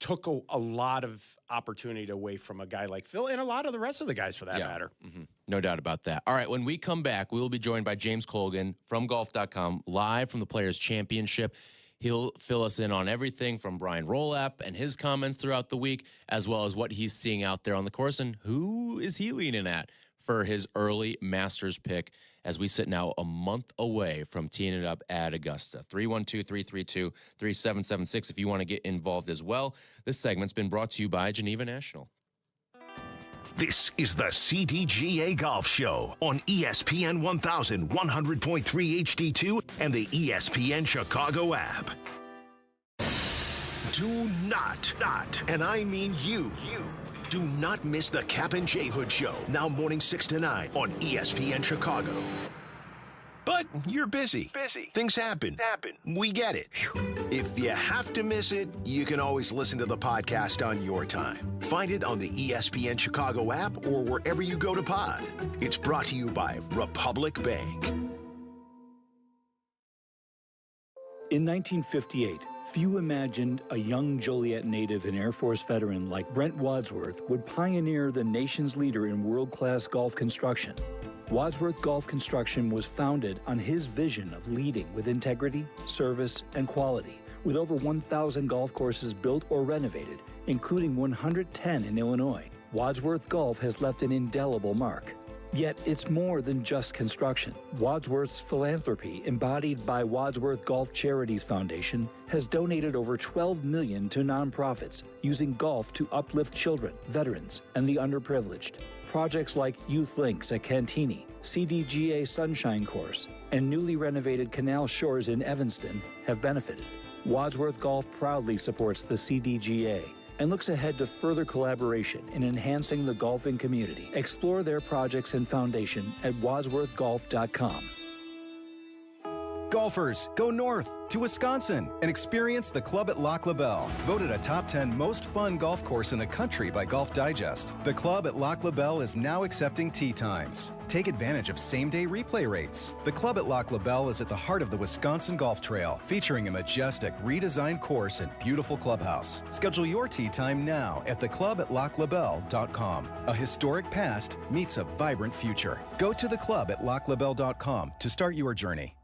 took a lot of opportunity away from a guy like Phil and a lot of the rest of the guys for that matter. Mm-hmm. No doubt about that. All right, when we come back, we will be joined by James Kogan from golf.com, live from the Players' Championship. He'll fill us in on everything from Brian Rolapp and his comments throughout the week, as well as what he's seeing out there on the course and who is he leaning at for his early Masters pick as we sit now a month away from teeing it up at Augusta. 312-332-3776 if you want to get involved as well. This segment's been brought to you by Geneva National. This is the CDGA Golf Show on ESPN 1100.3 HD2 and the ESPN Chicago app. Do not, and I mean you, do not miss the Cap and J Hood Show, now morning 6 to 9 on ESPN Chicago. But you're busy. Things happen. We get it. If you have to miss it, you can always listen to the podcast on your time. Find it on the ESPN Chicago app or wherever you go to pod. It's brought to you by Republic Bank. In 1958, few imagined a young Joliet native and Air Force veteran like Brent Wadsworth would pioneer the nation's leader in world-class golf construction. Wadsworth Golf Construction was founded on his vision of leading with integrity, service, and quality, with over 1,000 golf courses built or renovated, including 110 in Illinois. Wadsworth Golf has left an indelible mark. Yet it's more than just construction. Wadsworth's philanthropy, embodied by Wadsworth Golf Charities Foundation, has donated over $12 million to nonprofits using golf to uplift children, veterans, and the underprivileged. Projects like Youth Links at Cantini, CDGA Sunshine Course, and newly renovated Canal Shores in Evanston have benefited. Wadsworth Golf proudly supports the CDGA and looks ahead to further collaboration in enhancing the golfing community. Explore their projects and foundation at wadsworthgolf.com. Golfers, go north to Wisconsin and experience the Club at Lac La Belle, voted a top 10 most fun golf course in the country by Golf Digest. The Club at Lac La Belle is now accepting tee times. Take advantage of same-day replay rates. The Club at Lac La Belle is at the heart of the Wisconsin Golf Trail, featuring a majestic, redesigned course and beautiful clubhouse. Schedule your tee time now at theclubatlaclabelle.com. A historic past meets a vibrant future. Go to theclubatlaclabelle.com to start your journey.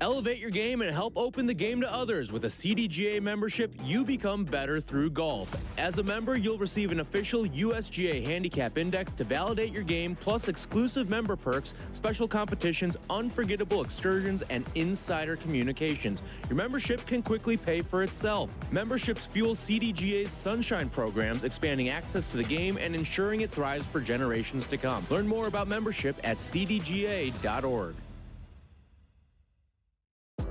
Elevate your game and help open the game to others. With a CDGA membership, you become better through golf. As a member, you'll receive an official USGA handicap index to validate your game, plus exclusive member perks, special competitions, unforgettable excursions, and insider communications. Your membership can quickly pay for itself. Memberships fuel CDGA's Sunshine programs, expanding access to the game and ensuring it thrives for generations to come. Learn more about membership at cdga.org.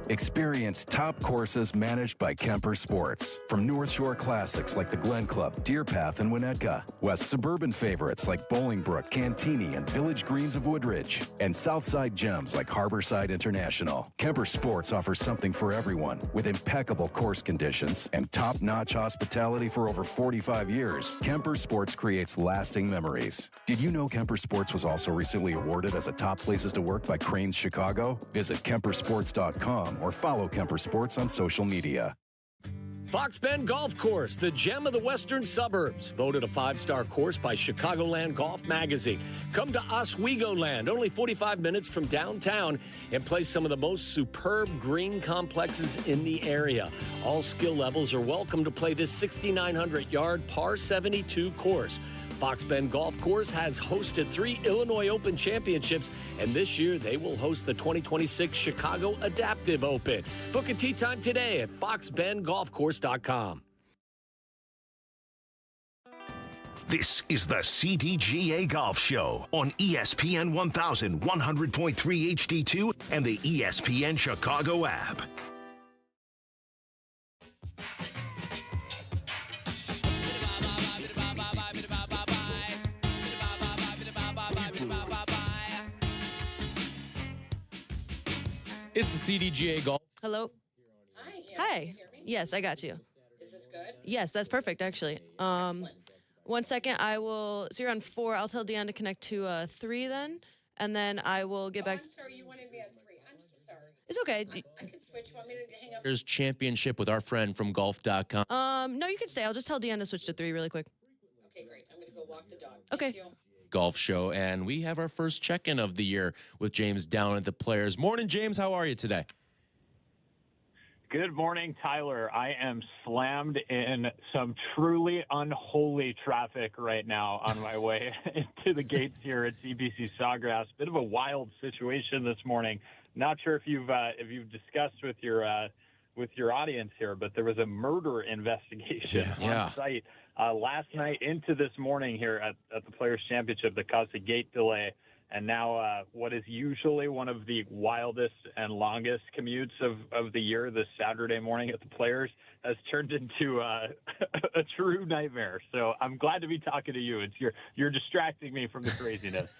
Experience top courses managed by Kemper Sports. From North Shore classics like the Glen Club, Deer Path, and Winnetka, west suburban favorites like Bolingbrook, Cantini, and Village Greens of Woodridge, and Southside gems like Harborside International. Kemper Sports offers something for everyone with impeccable course conditions and top-notch hospitality for over 45 years. Kemper Sports creates lasting memories. Did you know Kemper Sports was also recently awarded as a top places to work by Crain's Chicago? Visit KemperSports.com or follow Kemper Sports on social media. Fox Bend Golf Course, the gem of the western suburbs. Voted a 5-star course by Chicagoland Golf Magazine. Come to Oswego Land, only 45 minutes from downtown, and play some of the most superb green complexes in the area. All skill levels are welcome to play this 6,900-yard par 72 course. Fox Bend Golf Course has hosted 3 Illinois Open championships, and this year they will host the 2026 Chicago Adaptive Open. Book a tee time today at foxbendgolfcourse.com. This is the CDGA Golf Show on ESPN 1100.3 HD2 and the ESPN Chicago app. It's the CDGA Golf. Hello. Hi. Yes, I got you. Is this good? Yes, that's perfect, actually. Excellent. 1 second, I will. So you're on 4. I'll tell Dionne to connect to 3 then, and then I will get back. I'm sorry, you wanted me at 3. I'm so sorry. It's okay. I can switch. You want me to hang up? There's championship with our friend from golf.com. No, you can stay. I'll just tell Dionne to switch to 3 really quick. Okay, great. I'm going to go walk the dog. Okay. Thank you. Golf show, and we have our first check-in of the year with James down at the Players. Morning, James. How are you today? Good morning, Tyler. I am slammed in some truly unholy traffic right now on my way into the gates here at CBC Sawgrass. Bit of a wild situation this morning. Not sure if you've discussed with your audience here, but there was a murder investigation on site last night into this morning here at the Players Championship that caused a gate delay. And now what is usually one of the wildest and longest commutes of the year, this Saturday morning at the Players, has turned into a true nightmare. So I'm glad to be talking to you. You're distracting me from the craziness.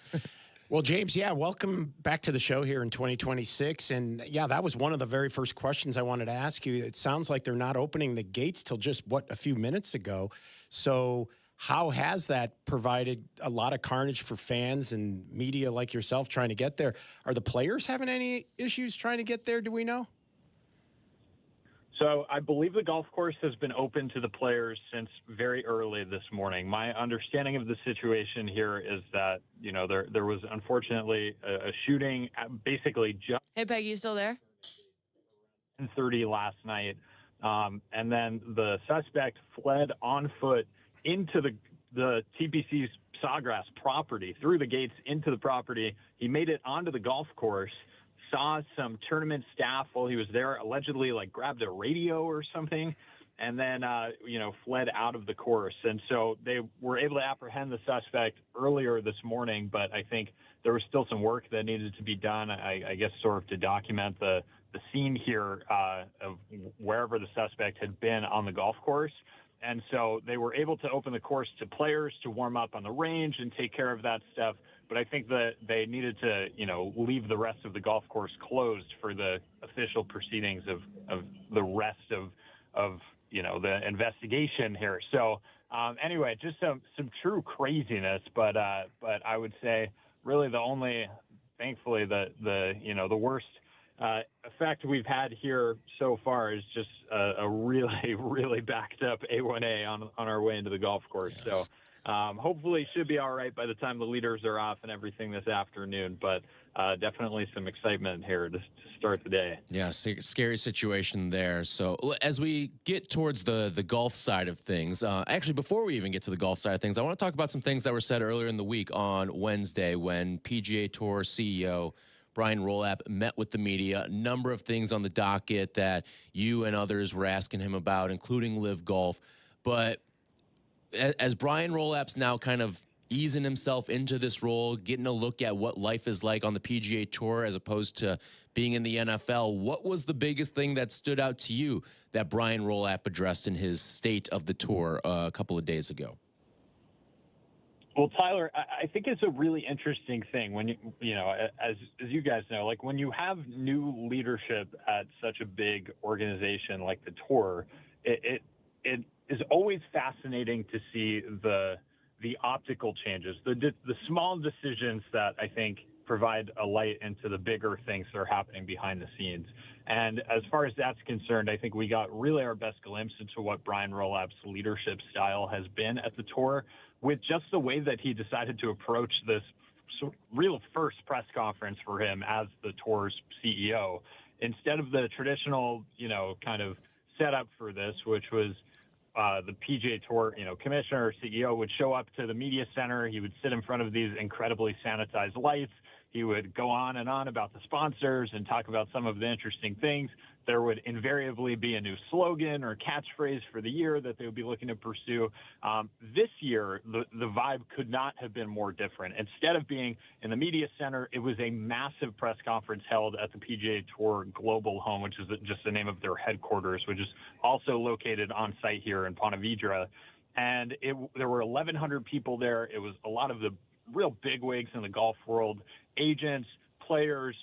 Well, James, welcome back to the show here in 2026. And, that was one of the very first questions I wanted to ask you. It sounds like they're not opening the gates till just, a few minutes ago. So how has that provided a lot of carnage for fans and media like yourself trying to get there? Are the players having any issues trying to get there? Do we know? So I believe the golf course has been open to the players since very early this morning. My understanding of the situation here is that, there was unfortunately a shooting basically just Hey, Peggy, you still there? 10:30 last night. And then the suspect fled on foot into the TPC's Sawgrass property, through the gates into the property. He made it onto the golf course, saw some tournament staff while he was there, allegedly grabbed a radio or something, and then, fled out of the course. And so they were able to apprehend the suspect earlier this morning, but I think there was still some work that needed to be done, I guess, sort of to document the scene here of wherever the suspect had been on the golf course. And so they were able to open the course to players to warm up on the range and take care of that stuff. but I think that they needed to, leave the rest of the golf course closed for the official proceedings of the rest of the investigation here. So anyway, just some true craziness, but I would say really thankfully the worst effect we've had here so far is just a really, really backed up A1A on our way into the golf course. Yes. So hopefully should be all right by the time the leaders are off and everything this afternoon, but definitely some excitement here to start the day. Yeah, scary situation there. So as we get towards the golf side of things, actually before we even get to the golf side of things, I want to talk about some things that were said earlier in the week on Wednesday when PGA Tour CEO Brian Rolap met with the media. A number of things on the docket that you and others were asking him about, including Live Golf. But as Brian Rolap's now kind of easing himself into this role, getting a look at what life is like on the PGA Tour as opposed to being in the NFL, what was the biggest thing that stood out to you that Brian Rolap addressed in his State of the Tour a couple of days ago? Well, Tyler, I think it's a really interesting thing when as you guys know, like when you have new leadership at such a big organization like the Tour, it is always fascinating to see the optical changes, the small decisions that I think provide a light into the bigger things that are happening behind the scenes. And as far as that's concerned, I think we got really our best glimpse into what Brian Rolap's leadership style has been at the Tour, with just the way that he decided to approach this real first press conference for him as the Tour's CEO. Instead of the traditional, kind of setup for this, which was the PGA Tour, commissioner or CEO would show up to the media center. He would sit in front of these incredibly sanitized lights. He would go on and on about the sponsors and talk about some of the interesting things. There would invariably be a new slogan or catchphrase for the year that they would be looking to pursue. This year, the vibe could not have been more different. Instead of being in the media center, it was a massive press conference held at the PGA Tour Global Home, which is just the name of their headquarters, which is also located on site here in Ponte Vedra. And there were 1,100 people there. It was a lot of the real bigwigs in the golf world, agents, players,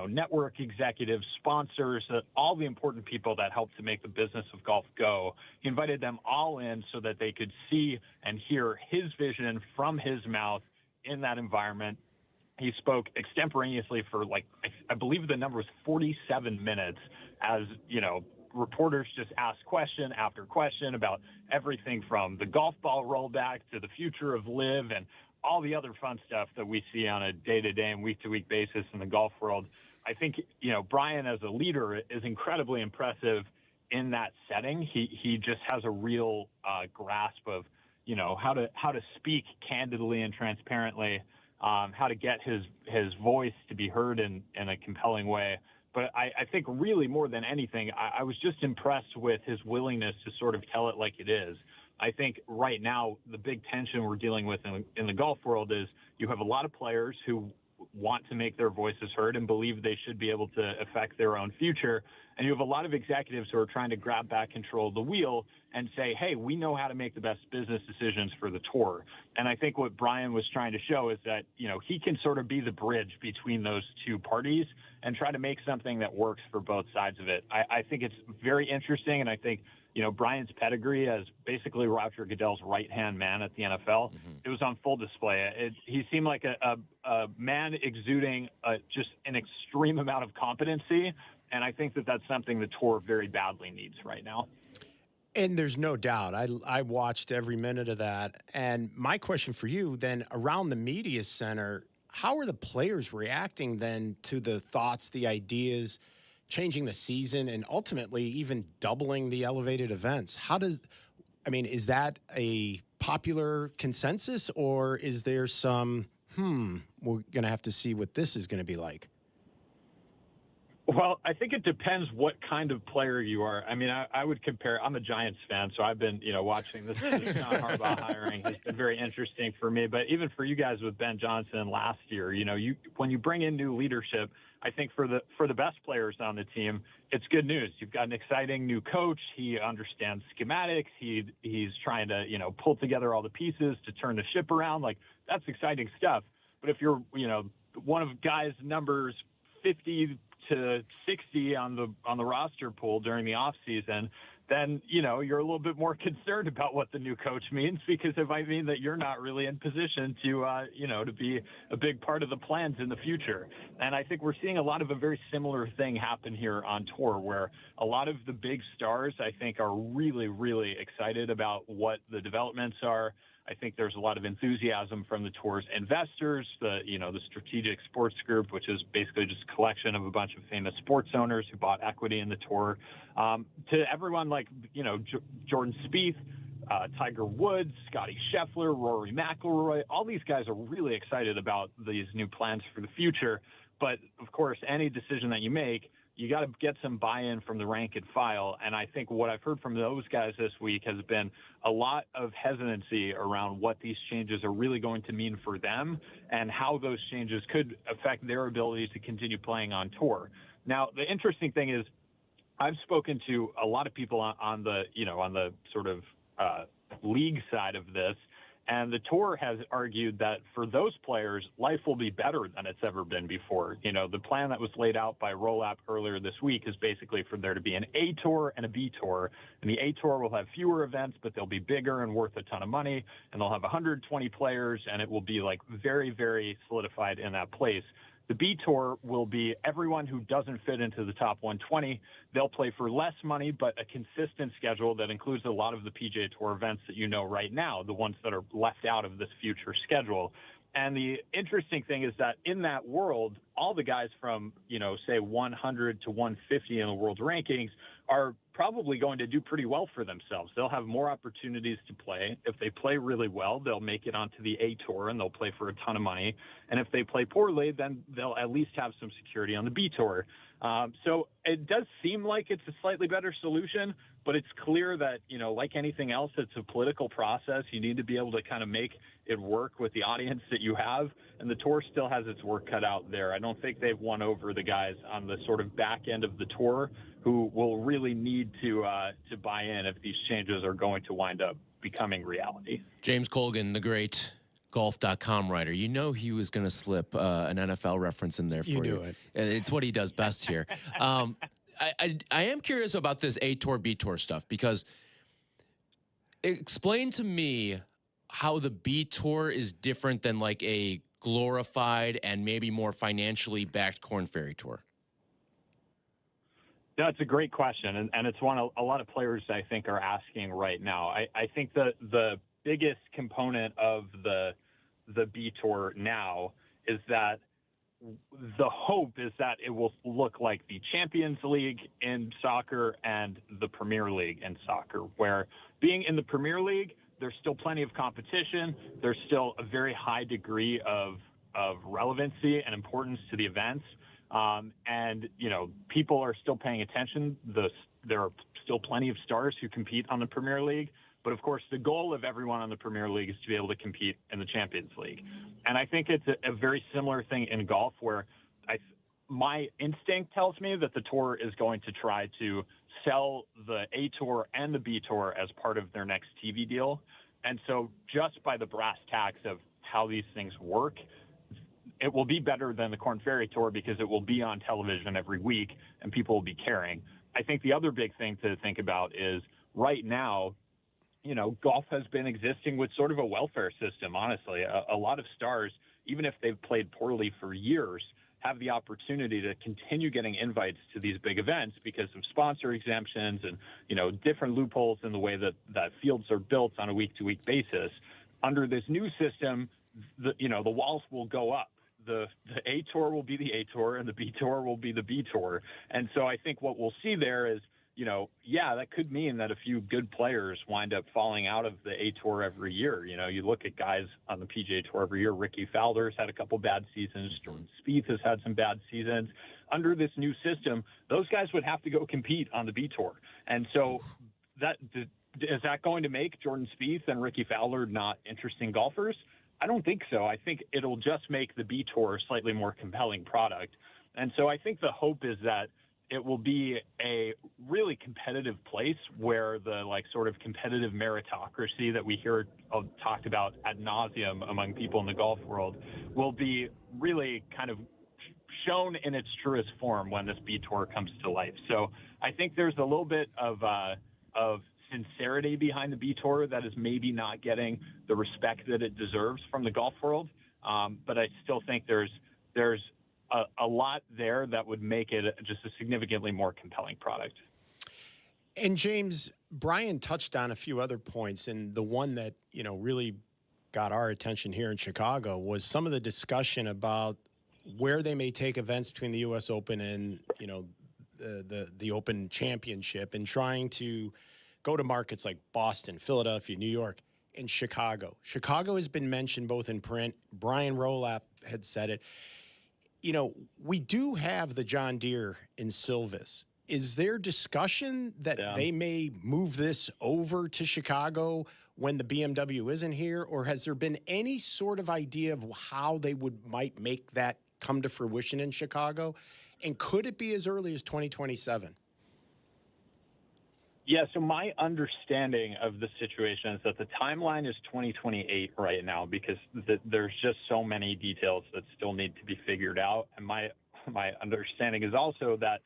network executives, sponsors, all the important people that help to make the business of golf go. He invited them all in so that they could see and hear his vision from his mouth in that environment. He spoke extemporaneously for I believe the number was 47 minutes as, reporters just asked question after question about everything from the golf ball rollback to the future of Live and all the other fun stuff that we see on a day-to-day and week-to-week basis in the golf world. I think, Brian as a leader is incredibly impressive in that setting. He just has a real grasp of, how to speak candidly and transparently, how to get his voice to be heard in a compelling way. But I think really more than anything, I was just impressed with his willingness to sort of tell it like it is. I think right now the big tension we're dealing with in the golf world is you have a lot of players who want to make their voices heard and believe they should be able to affect their own future. And you have a lot of executives who are trying to grab back control of the wheel and say, hey, we know how to make the best business decisions for the Tour. And I think what Brian was trying to show is that, he can sort of be the bridge between those two parties and try to make something that works for both sides of it. I think it's very interesting, and I think Brian's pedigree as basically Roger Goodell's right-hand man at the NFL, it was on full display. He seemed like a man exuding just an extreme amount of competency, and I think that that's something the Tour very badly needs right now. And there's no doubt. I watched every minute of that. And my question for you then, around the media center, how are the players reacting then to the thoughts, the ideas, changing the season, and ultimately even doubling the elevated events? Is that a popular consensus, or is there some, we're going to have to see what this is going to be like? Well, I think it depends what kind of player you are. I mean, I would compare. I'm a Giants fan, so I've been, watching this John Harbaugh hiring has been very interesting for me. But even for you guys with Ben Johnson last year, when you bring in new leadership, I think for the best players on the team, it's good news. You've got an exciting new coach. He understands schematics. He's trying to, pull together all the pieces to turn the ship around. Like, that's exciting stuff. But if you're, one of guys numbers 50 to 60 on the roster pool during the off season, then, you're a little bit more concerned about what the new coach means, because it might mean that you're not really in position to, to be a big part of the plans in the future. And I think we're seeing a lot of a very similar thing happen here on tour, where a lot of the big stars, I think, are really, really excited about what the developments are. I think there's a lot of enthusiasm from the tour's investors, the Strategic Sports Group, which is basically just a collection of a bunch of famous sports owners who bought equity in the tour, to everyone like, Jordan Spieth, Tiger Woods, Scottie Scheffler, Rory McIlroy. All these guys are really excited about these new plans for the future. But, of course, any decision that you make, you got to get some buy-in from the rank and file. And I think what I've heard from those guys this week has been a lot of hesitancy around what these changes are really going to mean for them and how those changes could affect their ability to continue playing on tour. Now, the interesting thing is I've spoken to a lot of people on the sort of league side of this, and the tour has argued that for those players, life will be better than it's ever been before. The plan that was laid out by Roll-Up earlier this week is basically for there to be an A Tour and a B Tour. And the A Tour will have fewer events, but they'll be bigger and worth a ton of money. And they'll have 120 players, and it will be like very, very solidified in that place. The B Tour will be everyone who doesn't fit into the top 120. They'll play for less money, but a consistent schedule that includes a lot of the PGA Tour events that right now, the ones that are left out of this future schedule. And the interesting thing is that in that world, all the guys from, say 100 to 150 in the world rankings are probably going to do pretty well for themselves. They'll have more opportunities to play. If they play really well, they'll make it onto the A Tour and they'll play for a ton of money. And if they play poorly, then they'll at least have some security on the B Tour. So it does seem like it's a slightly better solution, but it's clear that, like anything else, it's a political process. You need to be able to kind of make it work with the audience that you have. And the tour still has its work cut out there. I don't think they've won over the guys on the sort of back end of the tour who will really need to buy in if these changes are going to wind up becoming reality. James Kogan, the great golf.com writer, he was going to slip an NFL reference in there for you. You knew it. It's what he does best here. I am curious about this A Tour, B Tour stuff, because explain to me how the B Tour is different than like a glorified and maybe more financially backed Korn Ferry Tour. That's a great question, and it's one a lot of players, I think, are asking right now. I think that the biggest component of the B Tour now is that the hope is that it will look like the Champions League in soccer and the Premier League in soccer, where being in the Premier League, there's still plenty of competition. There's still a very high degree of relevancy and importance to the events. And, people are still paying attention. There are still plenty of stars who compete on the Premier League. But, of course, the goal of everyone on the Premier League is to be able to compete in the Champions League. And I think it's a very similar thing in golf, where my instinct tells me that the tour is going to try to sell the A Tour and the B Tour as part of their next TV deal. And so just by the brass tacks of how these things work, it will be better than the Korn Ferry Tour because it will be on television every week and people will be caring. I think the other big thing to think about is right now, golf has been existing with sort of a welfare system, honestly. A lot of stars, even if they've played poorly for years, have the opportunity to continue getting invites to these big events because of sponsor exemptions and, different loopholes in the way that fields are built on a week-to-week basis. Under this new system, the walls will go up. The A Tour will be the A Tour and the B Tour will be the B Tour. And so I think what we'll see there is, that could mean that a few good players wind up falling out of the A Tour every year. You look at guys on the PGA Tour every year. Ricky Fowler's had a couple bad seasons. Jordan Spieth has had some bad seasons. Under this new system, those guys would have to go compete on the B Tour. And so is that going to make Jordan Spieth and Ricky Fowler not interesting golfers? I don't think so. I think it'll just make the B Tour a slightly more compelling product. And so I think the hope is that it will be a really competitive place where the sort of competitive meritocracy that we hear talked about ad nauseum among people in the golf world will be really kind of shown in its truest form when this B Tour comes to life. So I think there's a little bit of sincerity behind the B Tour that is maybe not getting the respect that it deserves from the golf world. But I still think there's a lot there that would make it just a significantly more compelling product. And James, Brian touched on a few other points, and the one that, really got our attention here in Chicago was some of the discussion about where they may take events between the U.S. Open and, the Open Championship, and trying to go to markets like Boston, Philadelphia, New York, and Chicago. Chicago has been mentioned both in print. Brian Rolap had said it. We do have the John Deere in Silvis. Is there discussion that they may move this over to Chicago when the BMW isn't here? Or has there been any sort of idea of how they might make that come to fruition in Chicago? And could it be as early as 2027? Yeah, so my understanding of the situation is that the timeline is 2028 right now, because there's just so many details that still need to be figured out. And my understanding is also that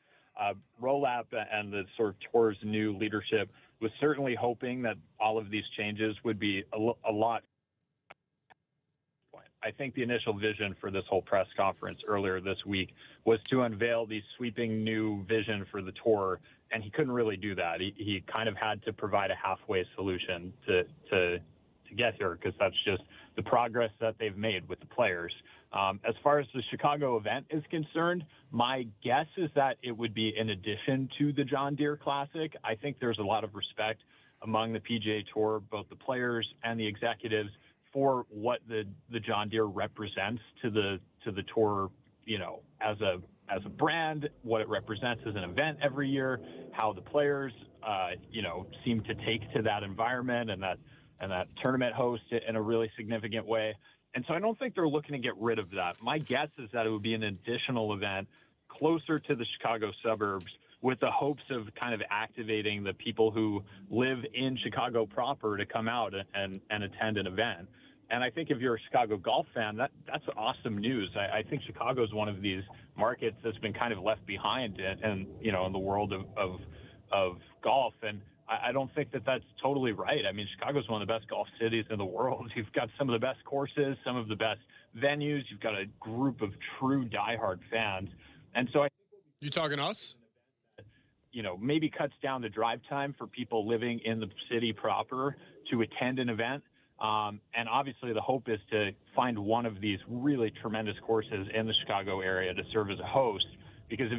Rolap and the sort of tour's new leadership was certainly hoping that all of these changes would be a lot. I think the initial vision for this whole press conference earlier this week was to unveil the sweeping new vision for the tour, and he couldn't really do that. He kind of had to provide a halfway solution to get here, because that's just the progress that they've made with the players. As far as the Chicago event is concerned, my guess is that it would be in addition to the John Deere Classic. I think there's a lot of respect among the PGA Tour, both the players and the executives, for what the John Deere represents to the tour, as a brand, what it represents as an event every year, how the players, seem to take to that environment and that tournament host in a really significant way. And so I don't think they're looking to get rid of that. My guess is that it would be an additional event closer to the Chicago suburbs, with the hopes of kind of activating the people who live in Chicago proper to come out and attend an event. And I think if you're a Chicago golf fan, that's awesome news. I think Chicago is one of these markets that's been kind of left behind in the world of golf. And I don't think that that's totally right. I mean, Chicago's one of the best golf cities in the world. You've got some of the best courses, some of the best venues. You've got a group of true diehard fans. And so You talking to us? Maybe cuts down the drive time for people living in the city proper to attend an event. And obviously the hope is to find one of these really tremendous courses in the Chicago area to serve as a host. Because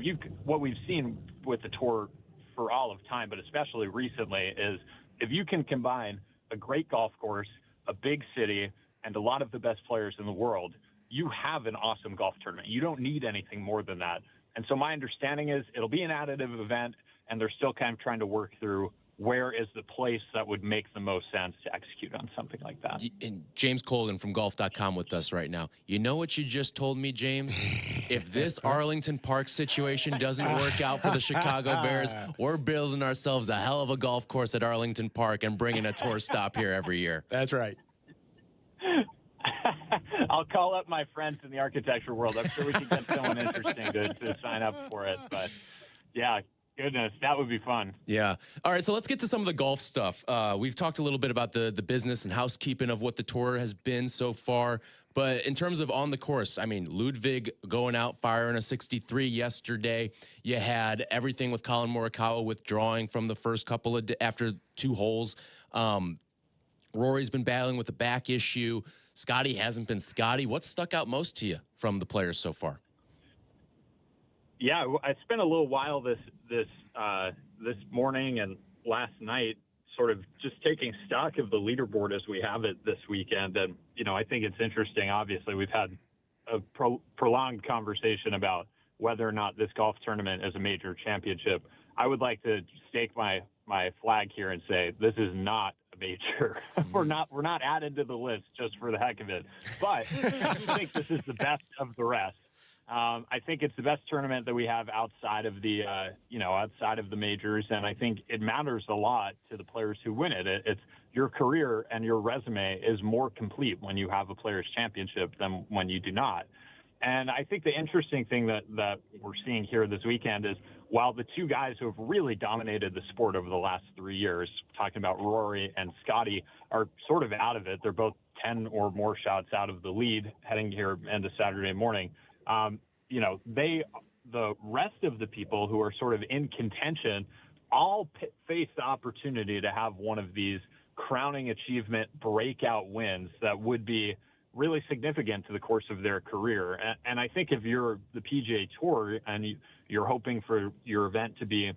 what we've seen with the tour for all of time, but especially recently, is if you can combine a great golf course, a big city, and a lot of the best players in the world, you have an awesome golf tournament. You don't need anything more than that. And so my understanding is it'll be an additive event, and they're still kind of trying to work through where is the place that would make the most sense to execute on something like that. And James Kogan from golf.com with us right now. You know what you just told me, James? If this Arlington Park situation doesn't work out for the Chicago Bears, we're building ourselves a hell of a golf course at Arlington Park and bringing a tour stop here every year. That's right. I'll call up my friends in the architecture world. I'm sure we can get someone interesting to sign up for it. But, yeah, goodness, that would be fun. Yeah. All right, so let's get to some of the golf stuff. We've talked a little bit about the business and housekeeping of what the tour has been so far. But in terms of on the course, I mean, Ludwig going out, firing a 63 yesterday. You had everything with Colin Morikawa withdrawing from the first couple of after 2 holes. Rory's been battling with a back issue. Scotty hasn't been Scotty. What stuck out most to you from the players so far? Yeah, I spent a little while this morning and last night sort of just taking stock of the leaderboard as we have it this weekend. And, I think it's interesting. Obviously, we've had a prolonged conversation about whether or not this golf tournament is a major championship. I would like to stake my flag here and say this is not a major. We're not added to the list just for the heck of it. But I think this is the best of the rest. I think it's the best tournament that we have outside of the, outside of the majors. And I think it matters a lot to the players who win it. It's your career and your resume is more complete when you have a Players' Championship than when you do not. And I think the interesting thing that we're seeing here this weekend is while the two guys who have really dominated the sport over the last 3 years, talking about Rory and Scotty, are sort of out of it. They're both 10 or more shots out of the lead heading here into Saturday morning. The rest of the people who are sort of in contention all face the opportunity to have one of these crowning achievement breakout wins that would be really significant to the course of their career. And I think if you're the PGA Tour and you're hoping for your event to be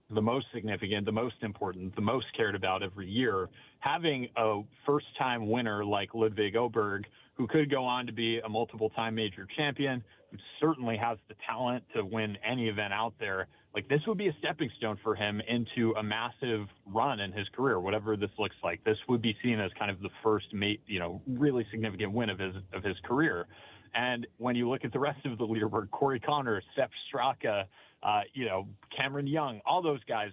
the most significant, the most important, the most cared about every year, having a first-time winner like Ludwig Åberg, who could go on to be a multiple-time major champion, who certainly has the talent to win any event out there, like this would be a stepping stone for him into a massive run in his career, whatever this looks like. This would be seen as kind of the first, really significant win of his career. And when you look at the rest of the leaderboard, Corey Connors, Sepp Straka, Cameron Young, all those guys,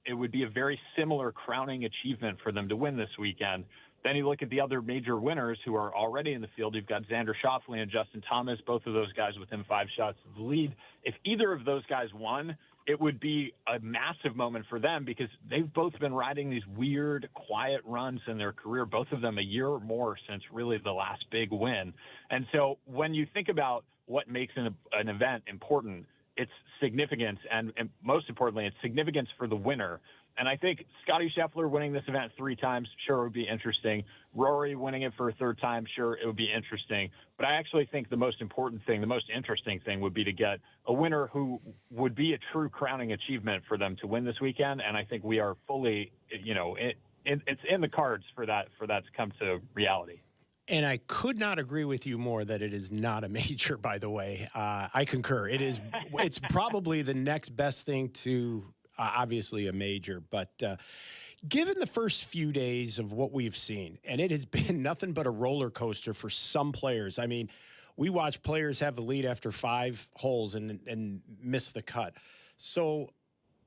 it would be a very similar crowning achievement for them to win this weekend. Then you look at the other major winners who are already in the field. You've got Xander Schauffele and Justin Thomas, both of those guys within 5 shots of the lead. If either of those guys won, it would be a massive moment for them because they've both been riding these weird, quiet runs in their career, both of them a year or more since really the last big win. And so when you think about what makes an event important, it's significance, and most importantly, it's significance for the winner. And I think Scottie Scheffler winning this event 3 times, sure, it would be interesting. Rory winning it for a 3rd time, sure, it would be interesting. But I actually think the most important thing, the most interesting thing would be to get a winner who would be a true crowning achievement for them to win this weekend. And I think we are fully, it's in the cards for that to come to reality. And I could not agree with you more that it is not a major, by the way. I concur. It's probably the next best thing to obviously a major. But given the first few days of what we've seen, and it has been nothing but a roller coaster for some players. I mean, we watch players have the lead after 5 holes and miss the cut. So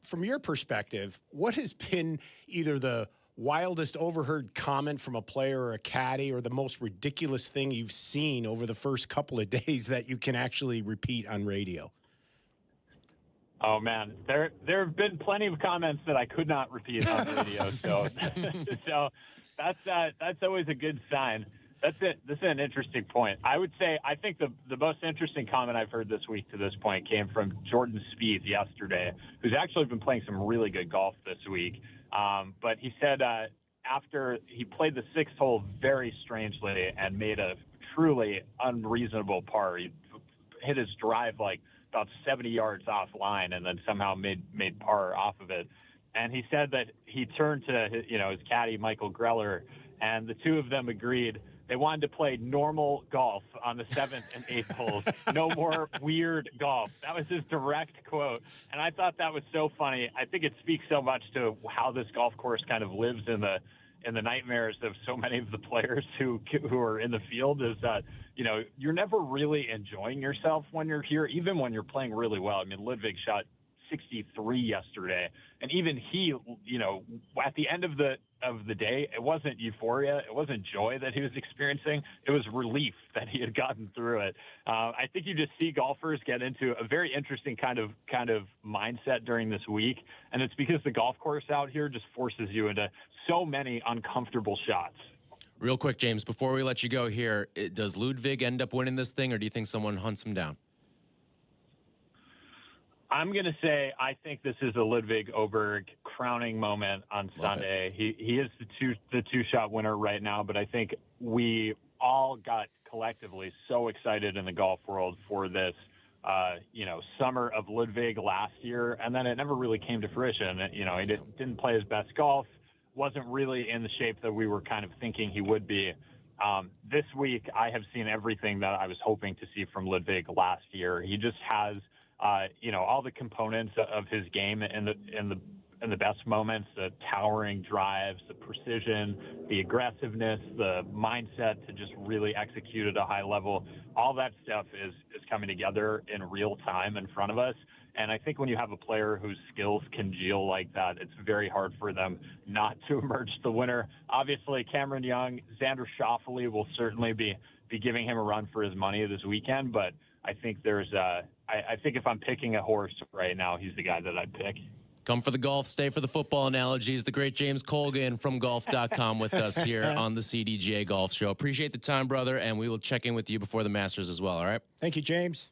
from your perspective, what has been either the wildest overheard comment from a player or a caddy or the most ridiculous thing you've seen over the first couple of days that you can actually repeat on radio? Oh man, there have been plenty of comments that I could not repeat on radio. So that's always a good sign. That's it. This is an interesting point. I would say I think the most interesting comment I've heard this week to this point came from Jordan Spieth yesterday, who's actually been playing some really good golf this week. But he said after he played the 6th hole very strangely and made a truly unreasonable par. He hit his drive like about 70 yards offline and then somehow made par off of it. And he said that he turned to his caddy, Michael Greller, and the two of them agreed they wanted to play normal golf on the 7th and 8th holes. No more weird golf. That was his direct quote. And I thought that was so funny. I think it speaks so much to how this golf course kind of lives in the nightmares of so many of the players who are in the field, is that, you're never really enjoying yourself when you're here, even when you're playing really well. I mean, Ludwig shot 63 yesterday, and even he, at the end of the day, it wasn't euphoria, it wasn't joy that he was experiencing, it was relief that he had gotten through it. I think you just see golfers get into a very interesting kind of mindset during this week, and it's because the golf course out here just forces you into so many uncomfortable shots. Real quick, James, before we let you go here, does Ludwig end up winning this thing, or do you think someone hunts him down? I'm going to say I think this is a Ludwig Åberg crowning moment on Sunday. He is the two-shot winner right now, but I think we all got collectively so excited in the golf world for this, summer of Ludwig last year, and then it never really came to fruition. He didn't play his best golf, wasn't really in the shape that we were kind of thinking he would be. This week, I have seen everything that I was hoping to see from Ludwig last year. He just has all the components of his game in in the best moments, the towering drives, the precision, the aggressiveness, the mindset to just really execute at a high level. All that stuff is coming together in real time in front of us. And I think when you have a player whose skills congeal like that, it's very hard for them not to emerge the winner. Obviously, Cameron Young, Xander Schauffele will certainly be giving him a run for his money this weekend. But I think I think if I'm picking a horse right now, he's the guy that I'd pick. Come for the golf, stay for the football analogies. The great James Kogan from golf.com with us here on the CDGA Golf Show. Appreciate the time, brother, and we will check in with you before the Masters as well, all right? Thank you, James.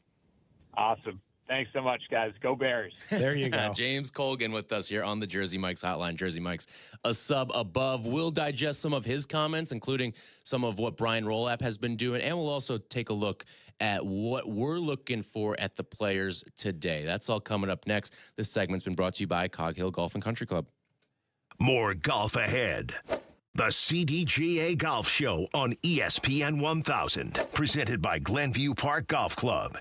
Awesome. Thanks so much, guys. Go Bears. There you go. James Kogan with us here on the Jersey Mike's Hotline. Jersey Mike's a sub above. We'll digest some of his comments, including some of what Brian Rolap has been doing, and we'll also take a look at what we're looking for at the players today. That's all coming up next. This segment's been brought to you by Cog Hill Golf and Country Club. More golf ahead. The CDGA Golf Show on ESPN 1000, presented by Glenview Park Golf Club.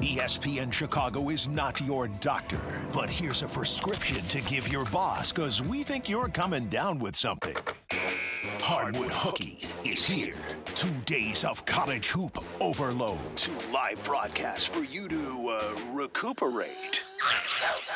ESPN Chicago is not your doctor, but here's a prescription to give your boss, because we think you're coming down with something. Hardwood Hooky is here. 2 days of college hoop overload. 2 live broadcasts for you to recuperate.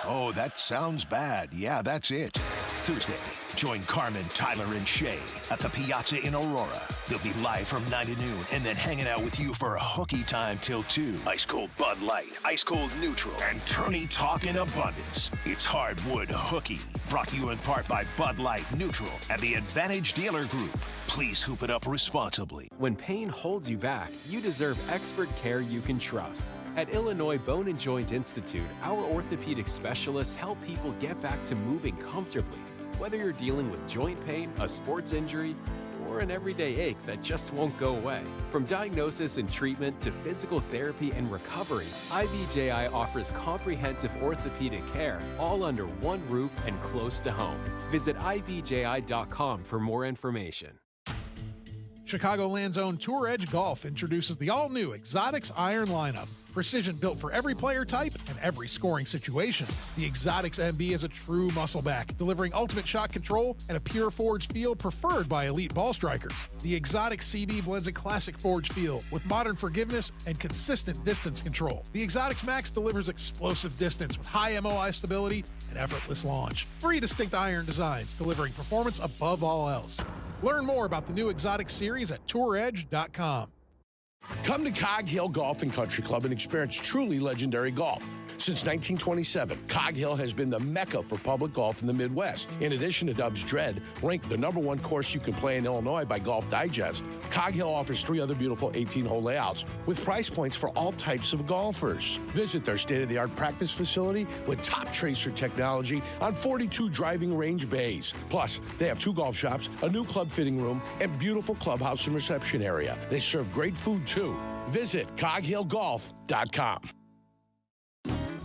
Oh, that sounds bad. Yeah, that's it. Thursday, join Carmen, Tyler, and Shea at the Piazza in Aurora. They'll be live from 9 to noon and then hanging out with you for a hooky time till 2. Ice cold Bud Light, ice cold Neutral, and tourney talk in abundance. It's Hardwood Hooky, brought to you in part by Bud Light, Neutral, and the Advantage Dealer Group. Please hoop it up responsibly. When pain holds you back, you deserve expert care you can trust. At Illinois Bone and Joint Institute, our orthopedic specialists help people get back to moving comfortably. Whether you're dealing with joint pain, a sports injury, or an everyday ache that just won't go away. From diagnosis and treatment to physical therapy and recovery, IBJI offers comprehensive orthopedic care, all under one roof and close to home. Visit IBJI.com for more information. Chicagoland's own Tour Edge Golf introduces the all-new Exotics Iron lineup. Precision built for every player type and every scoring situation. The Exotics MB is a true muscle back, delivering ultimate shot control and a pure forged feel preferred by elite ball strikers. The Exotics CB blends a classic forged feel with modern forgiveness and consistent distance control. The Exotics Max delivers explosive distance with high MOI stability and effortless launch. 3 distinct iron designs, delivering performance above all else. Learn more about the new Exotic series at touredge.com. Come to Cog Hill Golf and Country Club and experience truly legendary golf. Since 1927, Cog Hill has been the mecca for public golf in the Midwest. In addition to Dub's Dread, ranked the #1 course you can play in Illinois by Golf Digest, Cog Hill offers 3 other beautiful 18-hole layouts with price points for all types of golfers. Visit their state-of-the-art practice facility with top tracer technology on 42 driving range bays. Plus, they have 2 golf shops, a new club fitting room, and beautiful clubhouse and reception area. They serve great food, too. Visit coghillgolf.com.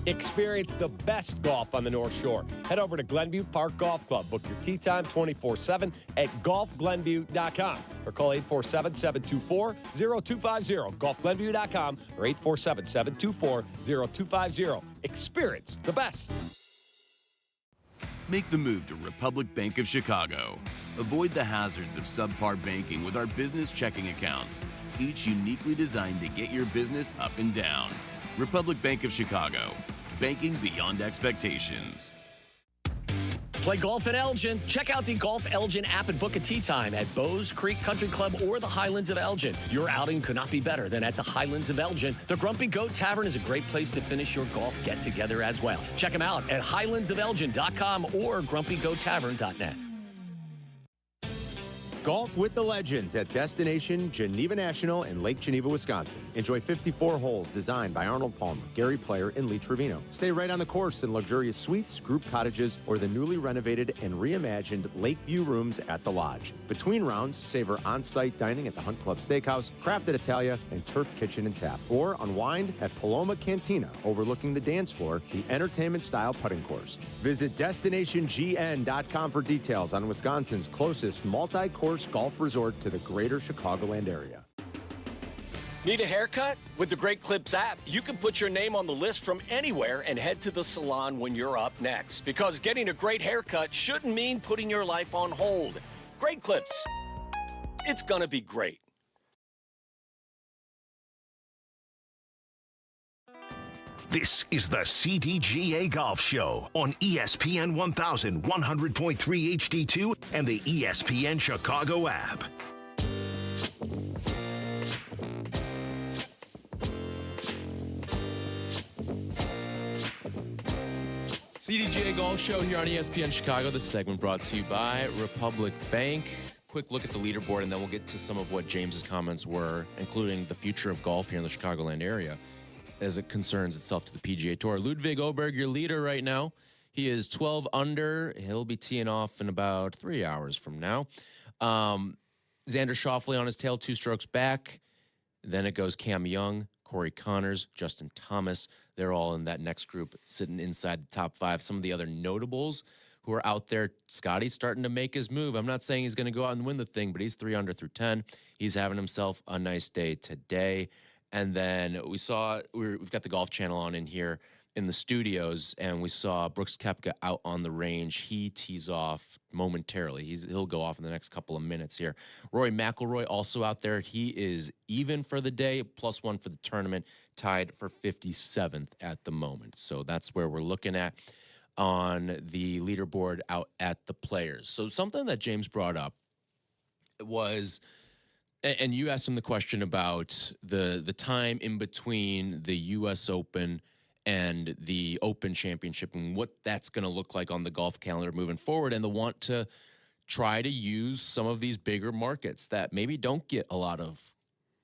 Experience the best golf on the North Shore. Head over to Glenview Park Golf Club. Book your tee time 24/7 at golfglenview.com or call 847-724-0250. golfglenview.com or 847-724-0250. Experience the best. Make the move to Republic Bank of Chicago. Avoid the hazards of subpar banking with our business checking accounts, each uniquely designed to get your business up and down. Republic Bank of Chicago, banking beyond expectations. Play golf in Elgin. Check out the Golf Elgin app and book a tee time at Bowes Creek Country Club or the Highlands of Elgin. Your outing could not be better than at the Highlands of Elgin. The Grumpy Goat Tavern is a great place to finish your golf get-together as well. Check them out at highlandsofelgin.com or grumpygoattavern.net. Golf with the legends at Destination Geneva National in Lake Geneva, Wisconsin. Enjoy 54 holes designed by Arnold Palmer, Gary Player, and Lee Trevino. Stay right on the course in luxurious suites, group cottages, or the newly renovated and reimagined Lakeview rooms at the Lodge. Between rounds, savor on-site dining at the Hunt Club Steakhouse, Craft at Italia, and Turf Kitchen and Tap. Or unwind at Paloma Cantina, overlooking the dance floor, the entertainment-style putting course. Visit DestinationGN.com for details on Wisconsin's closest multi-course golf resort to the greater Chicagoland area. Need a haircut? With the Great Clips app, you can put your name on the list from anywhere and head to the salon when you're up next. Because getting a great haircut shouldn't mean putting your life on hold. Great Clips. It's gonna be great. This is the CDGA Golf Show on ESPN 1100.3 HD2 and the ESPN Chicago app. CDGA Golf Show here on ESPN Chicago. This segment brought to you by Republic Bank. Quick look at the leaderboard, and then we'll get to some of what James's comments were, including the future of golf here in the Chicagoland area as it concerns itself to the PGA Tour. Ludwig Oberg, your leader right now. He is 12 under. He'll be teeing off in about 3 hours from now. Xander Schauffele on his tail, 2 strokes back. Then it goes Cam Young, Corey Connors, Justin Thomas. They're all in that next group sitting inside the top 5. Some of the other notables who are out there, Scotty's starting to make his move. I'm not saying he's going to go out and win the thing, but he's 3 under through 10. He's having himself a nice day today. And then we've got the Golf Channel on in here in the studios, and we saw Brooks Koepka out on the range. He tees off momentarily. He'll go off in the next couple of minutes here. Rory McIlroy also out there. He is even for the day, +1 for the tournament, tied for 57th at the moment. So that's where we're looking at on the leaderboard out at the Players. So something that James brought up was, and you asked him the question about the time in between the U.S. Open and the Open Championship and what that's going to look like on the golf calendar moving forward, and the want to try to use some of these bigger markets that maybe don't get a lot of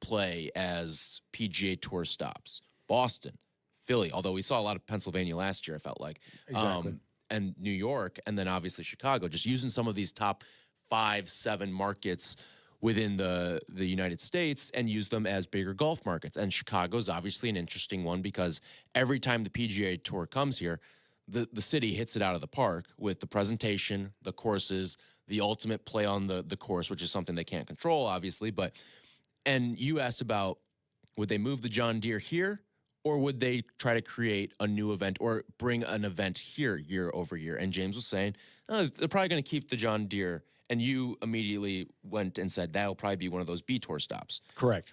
play as PGA Tour stops. Boston, Philly, although we saw a lot of Pennsylvania last year, it felt like. Exactly. And New York, and then obviously Chicago, just using some of these top 5-7 markets within the United States and use them as bigger golf markets. And Chicago's obviously an interesting one because every time the PGA Tour comes here, the city hits it out of the park with the presentation, the courses, the ultimate play on the course, which is something they can't control, obviously. And you asked about, would they move the John Deere here, or would they try to create a new event or bring an event here year over year? And James was saying, oh, they're probably going to keep the John Deere. And you immediately went and said that'll probably be one of those B Tour stops. Correct.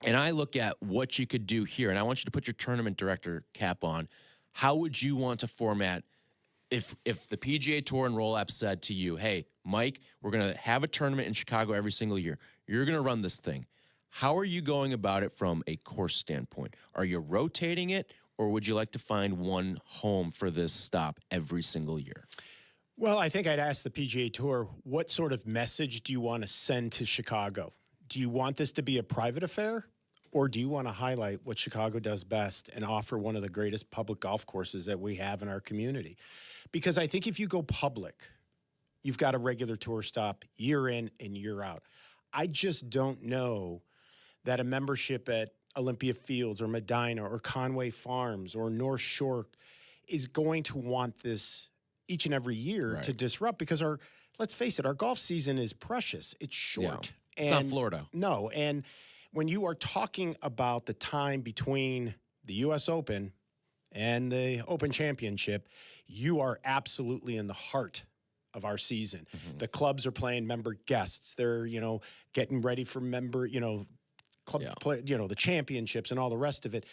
And I look at what you could do here, and I want you to put your tournament director cap on. How would you want to format if the PGA Tour and Roll App said to you, hey, Mike, we're going to have a tournament in Chicago every single year. You're going to run this thing. How are you going about it from a course standpoint? Are you rotating it, or would you like to find one home for this stop every single year? Well, I think I'd ask the PGA Tour, what sort of message do you want to send to Chicago? Do you want this to be a private affair, or do you want to highlight what Chicago does best and offer one of the greatest public golf courses that we have in our community? Because I think if you go public, you've got a regular tour stop year in and year out. I just don't know that a membership at Olympia Fields or Medina or Conway Farms or North Shore is going to want this each and every year to disrupt, because let's face it, our golf season is precious. It's short. Yeah. It's not Florida. No. And when you are talking about the time between the U.S. Open and the Open Championship, you are absolutely in the heart of our season. Mm-hmm. The clubs are playing member guests. They're, getting ready for member, club play, the championships and all the rest of it.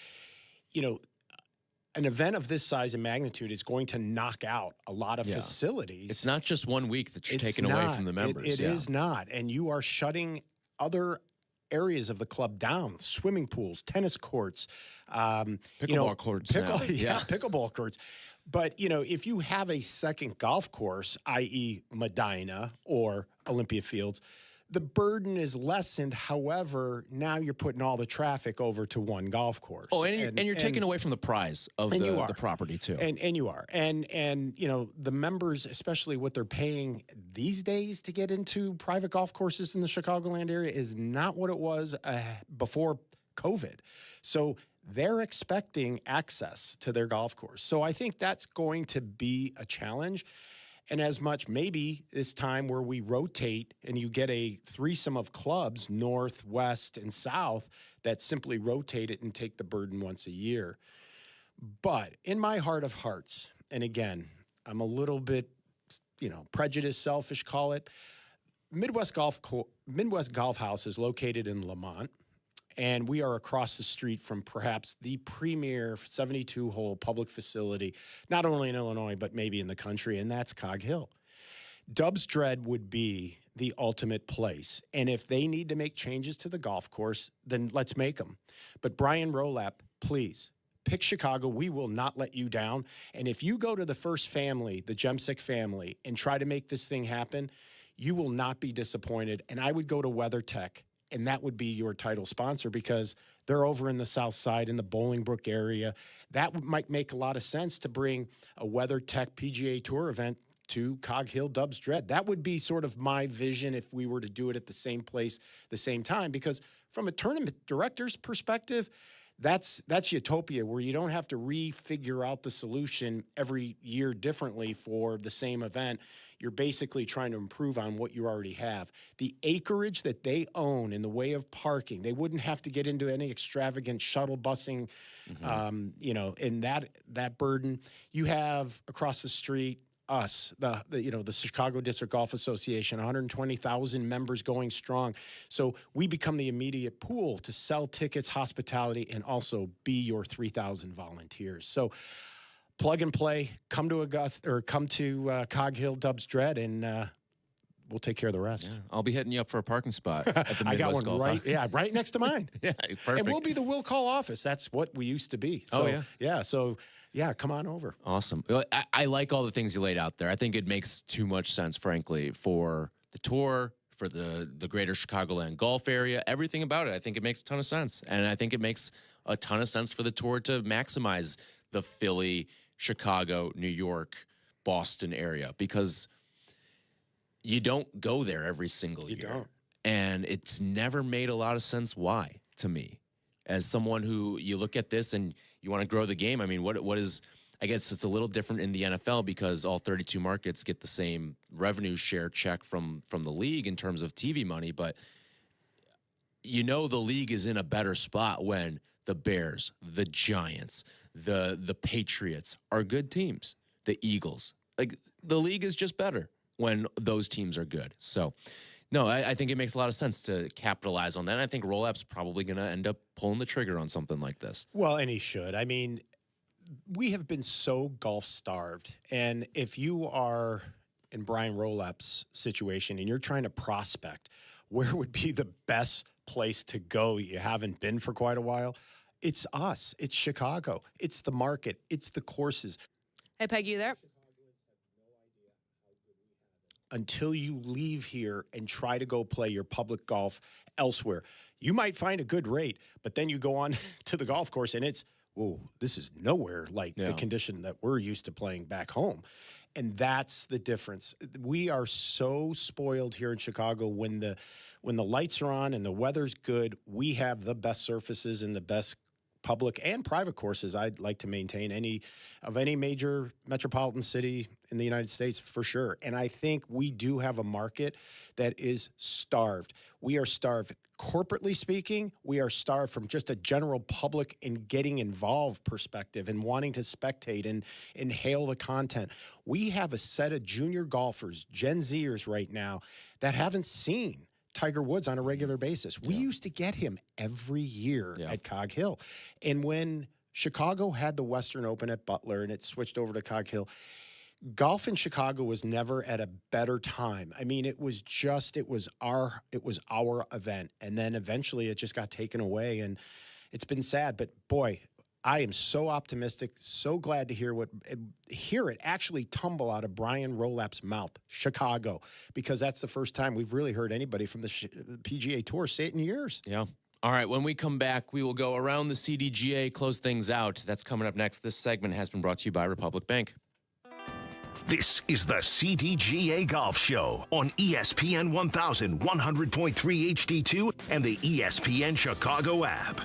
An event of this size and magnitude is going to knock out a lot of facilities. It's not just 1 week that you're taking away from the members. It is not. And you are shutting other areas of the club down: swimming pools, tennis courts, pickleball courts. Pickleball courts. But, if you have a second golf course, i.e. Medina or Olympia Fields, the burden is lessened. However, now you're putting all the traffic over to one golf course. Oh, and you're taking away from the prize of the property too. And you are. And the members, especially what they're paying these days to get into private golf courses in the Chicagoland area, is not what it was before COVID. So they're expecting access to their golf course. So I think that's going to be a challenge. And as much, maybe this time where we rotate and you get a threesome of clubs, north, west, and south, that simply rotate it and take the burden once a year. But in my heart of hearts, and again, I'm a little bit, prejudiced, selfish, call it. Midwest Golf House is located in Lamont, and we are across the street from perhaps the premier 72-hole public facility, not only in Illinois, but maybe in the country, and that's Cog Hill. Dub's Dread would be the ultimate place. And if they need to make changes to the golf course, then let's make them. But Brian Rolap, please, pick Chicago. We will not let you down. And if you go to the first family, the Jemsick family, and try to make this thing happen, you will not be disappointed. And I would go to WeatherTech, and that would be your title sponsor because they're over in the south side in the Bolingbrook area. That might make a lot of sense to bring a WeatherTech PGA Tour event to Cog Hill Dubs Dread. That would be sort of my vision if we were to do it at the same place, the same time, because from a tournament director's perspective, that's utopia where you don't have to refigure out the solution every year differently for the same event. You're basically trying to improve on what you already have. The acreage that they own in the way of parking, they wouldn't have to get into any extravagant shuttle busing, and that burden. You have across the street us, the Chicago District Golf Association, 120,000 members going strong. So we become the immediate pool to sell tickets, hospitality, and also be your 3,000 volunteers. So plug and play, come to Cog Hill Dubs Dread, and we'll take care of the rest. Yeah, I'll be hitting you up for a parking spot at the Midwest I got one Golf right, House. yeah, right next to mine. Yeah, perfect. And we'll be the will call office. That's what we used to be. So, yeah, come on over. Awesome. Well, I like all the things you laid out there. I think it makes too much sense, frankly, for the tour, for the greater Chicagoland golf area, everything about it. I think it makes a ton of sense. And I think it makes a ton of sense for the tour to maximize the Philly, Chicago, New York, Boston area because you don't go there every single year. Don't. And it's never made a lot of sense why to me. As someone who you look at this and you want to grow the game, I mean, what is, I guess it's a little different in the NFL because all 32 markets get the same revenue share check from the league in terms of TV money, but the league is in a better spot when the Bears, the Giants, the Patriots are good teams, the Eagles. Like the league is just better when those teams are good. So no, I think it makes a lot of sense to capitalize on that. And I think Rollap's probably going to end up pulling the trigger on something like this. Well, and he should. I mean, we have been so golf starved. And if you are in Brian Rollap's situation and you're trying to prospect, where would be the best place to go you haven't been for quite a while? It's us. It's Chicago. It's the market. It's the courses. Hey, Peggy, you there? Until you leave here and try to go play your public golf elsewhere. You might find a good rate, but then you go on to the golf course and it's, this is nowhere like the condition that we're used to playing back home. And that's the difference. We are so spoiled here in Chicago when the lights are on and the weather's good, we have the best surfaces and the best public and private courses I'd like to maintain any major metropolitan city in the United States for sure. And I think we do have a market that is starved. We are starved. Corporately speaking, we are starved from just a general public and getting involved perspective and wanting to spectate and inhale the content. We have a set of junior golfers, Gen Zers right now, that haven't seen Tiger Woods on a regular basis. We used to get him every year at Cog Hill. And when Chicago had the Western Open at Butler and it switched over to Cog Hill, golf in Chicago was never at a better time. I mean, it was our event. And then eventually it just got taken away and it's been sad, but boy, I am so optimistic, so glad to hear it actually tumble out of Brian Rollap's mouth, Chicago, because that's the first time we've really heard anybody from the PGA Tour say it in years. Yeah. All right, when we come back, we will go around the CDGA, close things out. That's coming up next. This segment has been brought to you by Republic Bank. This is the CDGA Golf Show on ESPN 1100.3 HD2 and the ESPN Chicago app.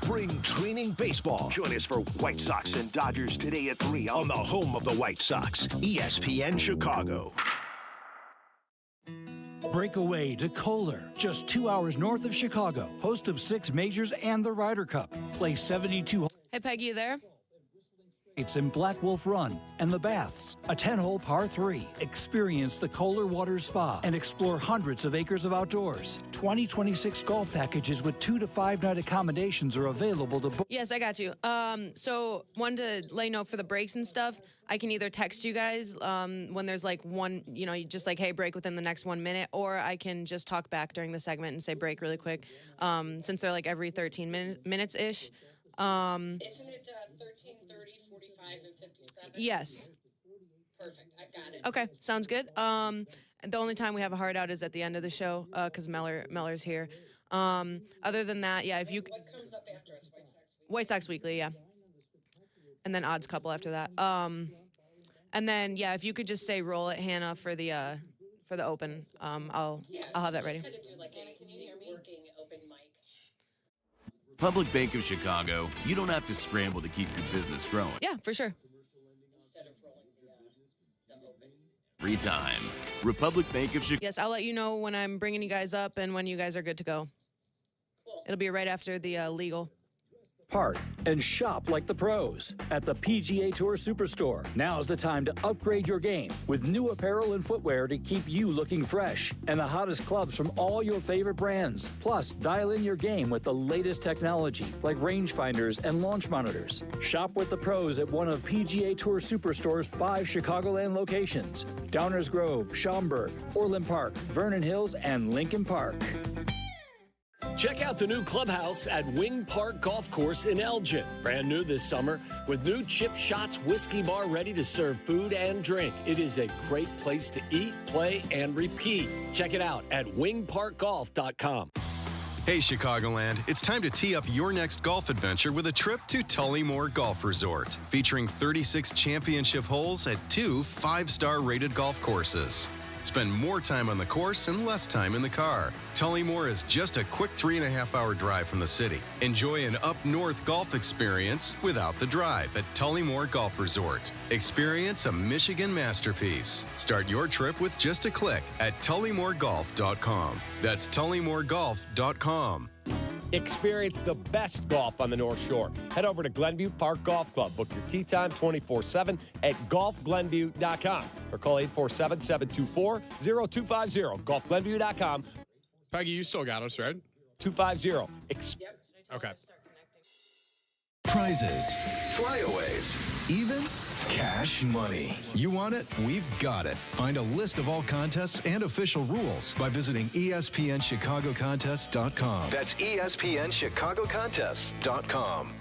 spring training baseball. Join us for White Sox and Dodgers today at 3 on the home of the White Sox, ESPN Chicago. Break away to Kohler, just 2 hours north of Chicago, host of 6 majors and the Ryder Cup. Play 72 Hey, Peggy, you there? It's in Black Wolf Run and the Baths, a 10-hole par 3. Experience the Kohler Waters Spa and explore hundreds of acres of outdoors. 2026 golf packages with 2 to 5 night accommodations are available to book. Yes, I got you. So wanted to let you know for the breaks and stuff, I can either text you guys when there's like one, you just like, hey, break within the next 1 minute, or I can just talk back during the segment and say break really quick, since they're like every 13 minutes-ish. Isn't it 13:30, 45, and 57? Yes. Perfect. I got it. Okay, sounds good. The only time we have a hard out is at the end of the show because Meller's here. Other than that, yeah, if you... What comes up after us? White Sox Weekly, yeah. And then Odds Couple after that. And then, yeah, if you could just say roll it, Hannah, for the open, I'll have that ready. Kind of do like Anna, can you hear me? Working open mic. Public Bank of Chicago, you don't have to scramble to keep your business growing. Yeah, for sure. Free time. Republic Bank of Chicago. Yes, I'll let you know when I'm bringing you guys up and when you guys are good to go. It'll be right after the legal. Park and shop like the pros at the PGA Tour Superstore. Now's the time to upgrade your game with new apparel and footwear to keep you looking fresh, and the hottest clubs from all your favorite brands. Plus, dial in your game with the latest technology like rangefinders and launch monitors. Shop with the pros at one of PGA Tour Superstore's 5 Chicagoland locations: Downers Grove, Schaumburg, Orland Park, Vernon Hills, and Lincoln Park. Check out the new clubhouse at Wing Park Golf Course in Elgin. Brand new this summer with new Chip Shots Whiskey Bar ready to serve food and drink. It is a great place to eat, play, and repeat. Check it out at wingparkgolf.com. Hey, Chicagoland, it's time to tee up your next golf adventure with a trip to Tullymore Golf Resort, featuring 36 championship holes at 2 5-star rated golf courses. Spend more time on the course and less time in the car. Tullymore is just a quick 3.5-hour drive from the city. Enjoy an up-north golf experience without the drive at Tullymore Golf Resort. Experience a Michigan masterpiece. Start your trip with just a click at tullymoregolf.com. That's tullymoregolf.com. Experience the best golf on the North Shore. Head over to Glenview Park Golf Club. Book your tee time 24/7 at golfglenview.com or call 847-724-0250. golfglenview.com. Peggy, you still got us, right? 250. Okay. Prizes, flyaways, even cash money. You want it? We've got it. Find a list of all contests and official rules by visiting ESPNChicagoContests.com. That's ESPNChicagoContests.com.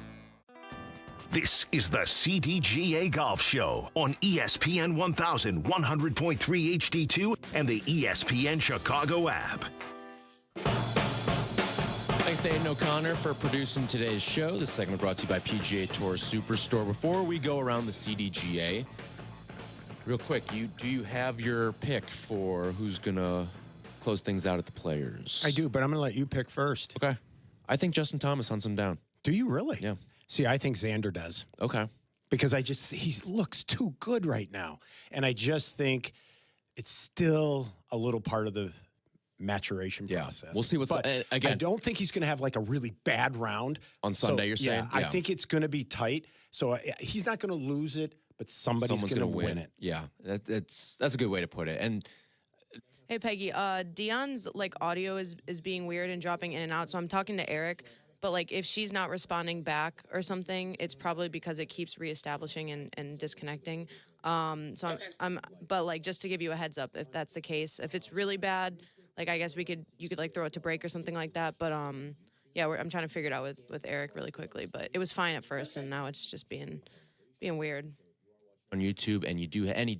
This is the CDGA Golf Show on ESPN 1100.3 HD2 and the ESPN Chicago app. Thanks to Aiden O'Connor for producing today's show. This segment brought to you by PGA Tour Superstore. Before we go around the CDGA, real quick, do you have your pick for who's going to close things out at the Players? I do, but I'm going to let you pick first. Okay. I think Justin Thomas hunts him down. Do you really? Yeah. See, I think Xander does. Okay. Because he looks too good right now. And I just think it's still a little part of the maturation process. We'll see what's again. I don't think he's going to have like a really bad round on Sunday. You're saying? I think it's going to be tight. So he's not going to lose it, but someone's going to win it. Yeah, that's a good way to put it. And hey, Peggy, Dionne's like audio is being weird and dropping in and out. So I'm talking to Eric, but like if she's not responding back or something, it's probably because it keeps reestablishing and disconnecting. So I'm but like just to give you a heads up, if that's the case, if it's really bad. Like, I guess you could like throw it to break or something like that. But, yeah, I'm trying to figure it out with Eric really quickly. But it was fine at first, and now it's just being weird. On YouTube, and you do any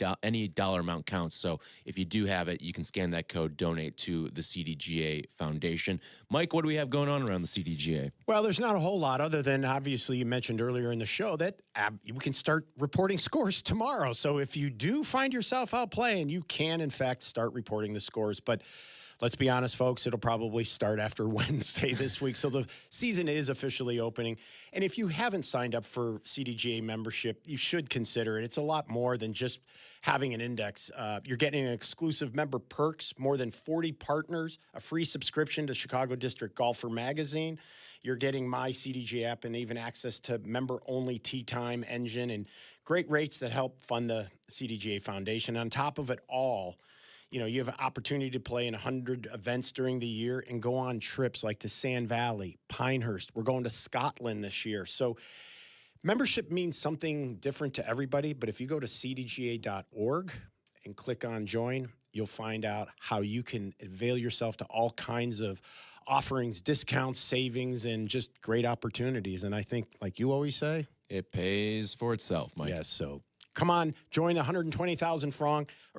dollar amount counts. So if you do have it, you can scan that code, donate to the CDGA Foundation. Mike, what do we have going on around the CDGA? Well, there's not a whole lot other than obviously you mentioned earlier in the show that we can start reporting scores tomorrow. So if you do find yourself out playing, you can, in fact, start reporting the scores. But let's be honest, folks, it'll probably start after Wednesday this week. So the season is officially opening. And if you haven't signed up for CDGA membership, you should consider it. It's a lot more than just having an index. You're getting exclusive member perks, more than 40 partners, a free subscription to Chicago District Golfer magazine. You're getting my CDGA app and even access to member-only Tee Time Engine and great rates that help fund the CDGA Foundation. On top of it all, you know, you have an opportunity to play in 100 events during the year and go on trips like to Sand Valley, Pinehurst. We're going to Scotland this year. So membership means something different to everybody, but if you go to cdga.org and click on join, you'll find out how you can avail yourself to all kinds of offerings, discounts, savings, and just great opportunities. And I think, like you always say, it pays for itself, Mike. Yes, so come on, join the 120,000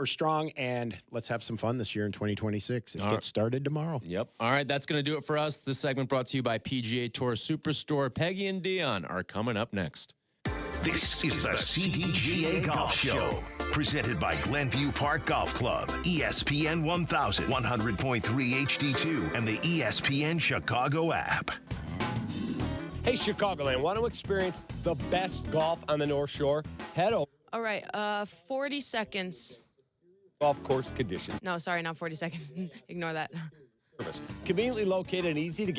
strong, and let's have some fun this year in 2026. It gets started tomorrow. Yep. All right, that's going to do it for us. This segment brought to you by PGA Tour Superstore. Peggy and Dionne are coming up next. This is the CDGA Golf Show, presented by Glenview Park Golf Club, ESPN 1000, 100.3 HD2, and the ESPN Chicago app. Hey, Chicagoland, want to experience the best golf on the North Shore? Head over. All right, 40 seconds. Golf course conditions. No, sorry, not 40 seconds. Ignore that. Conveniently located and easy to get.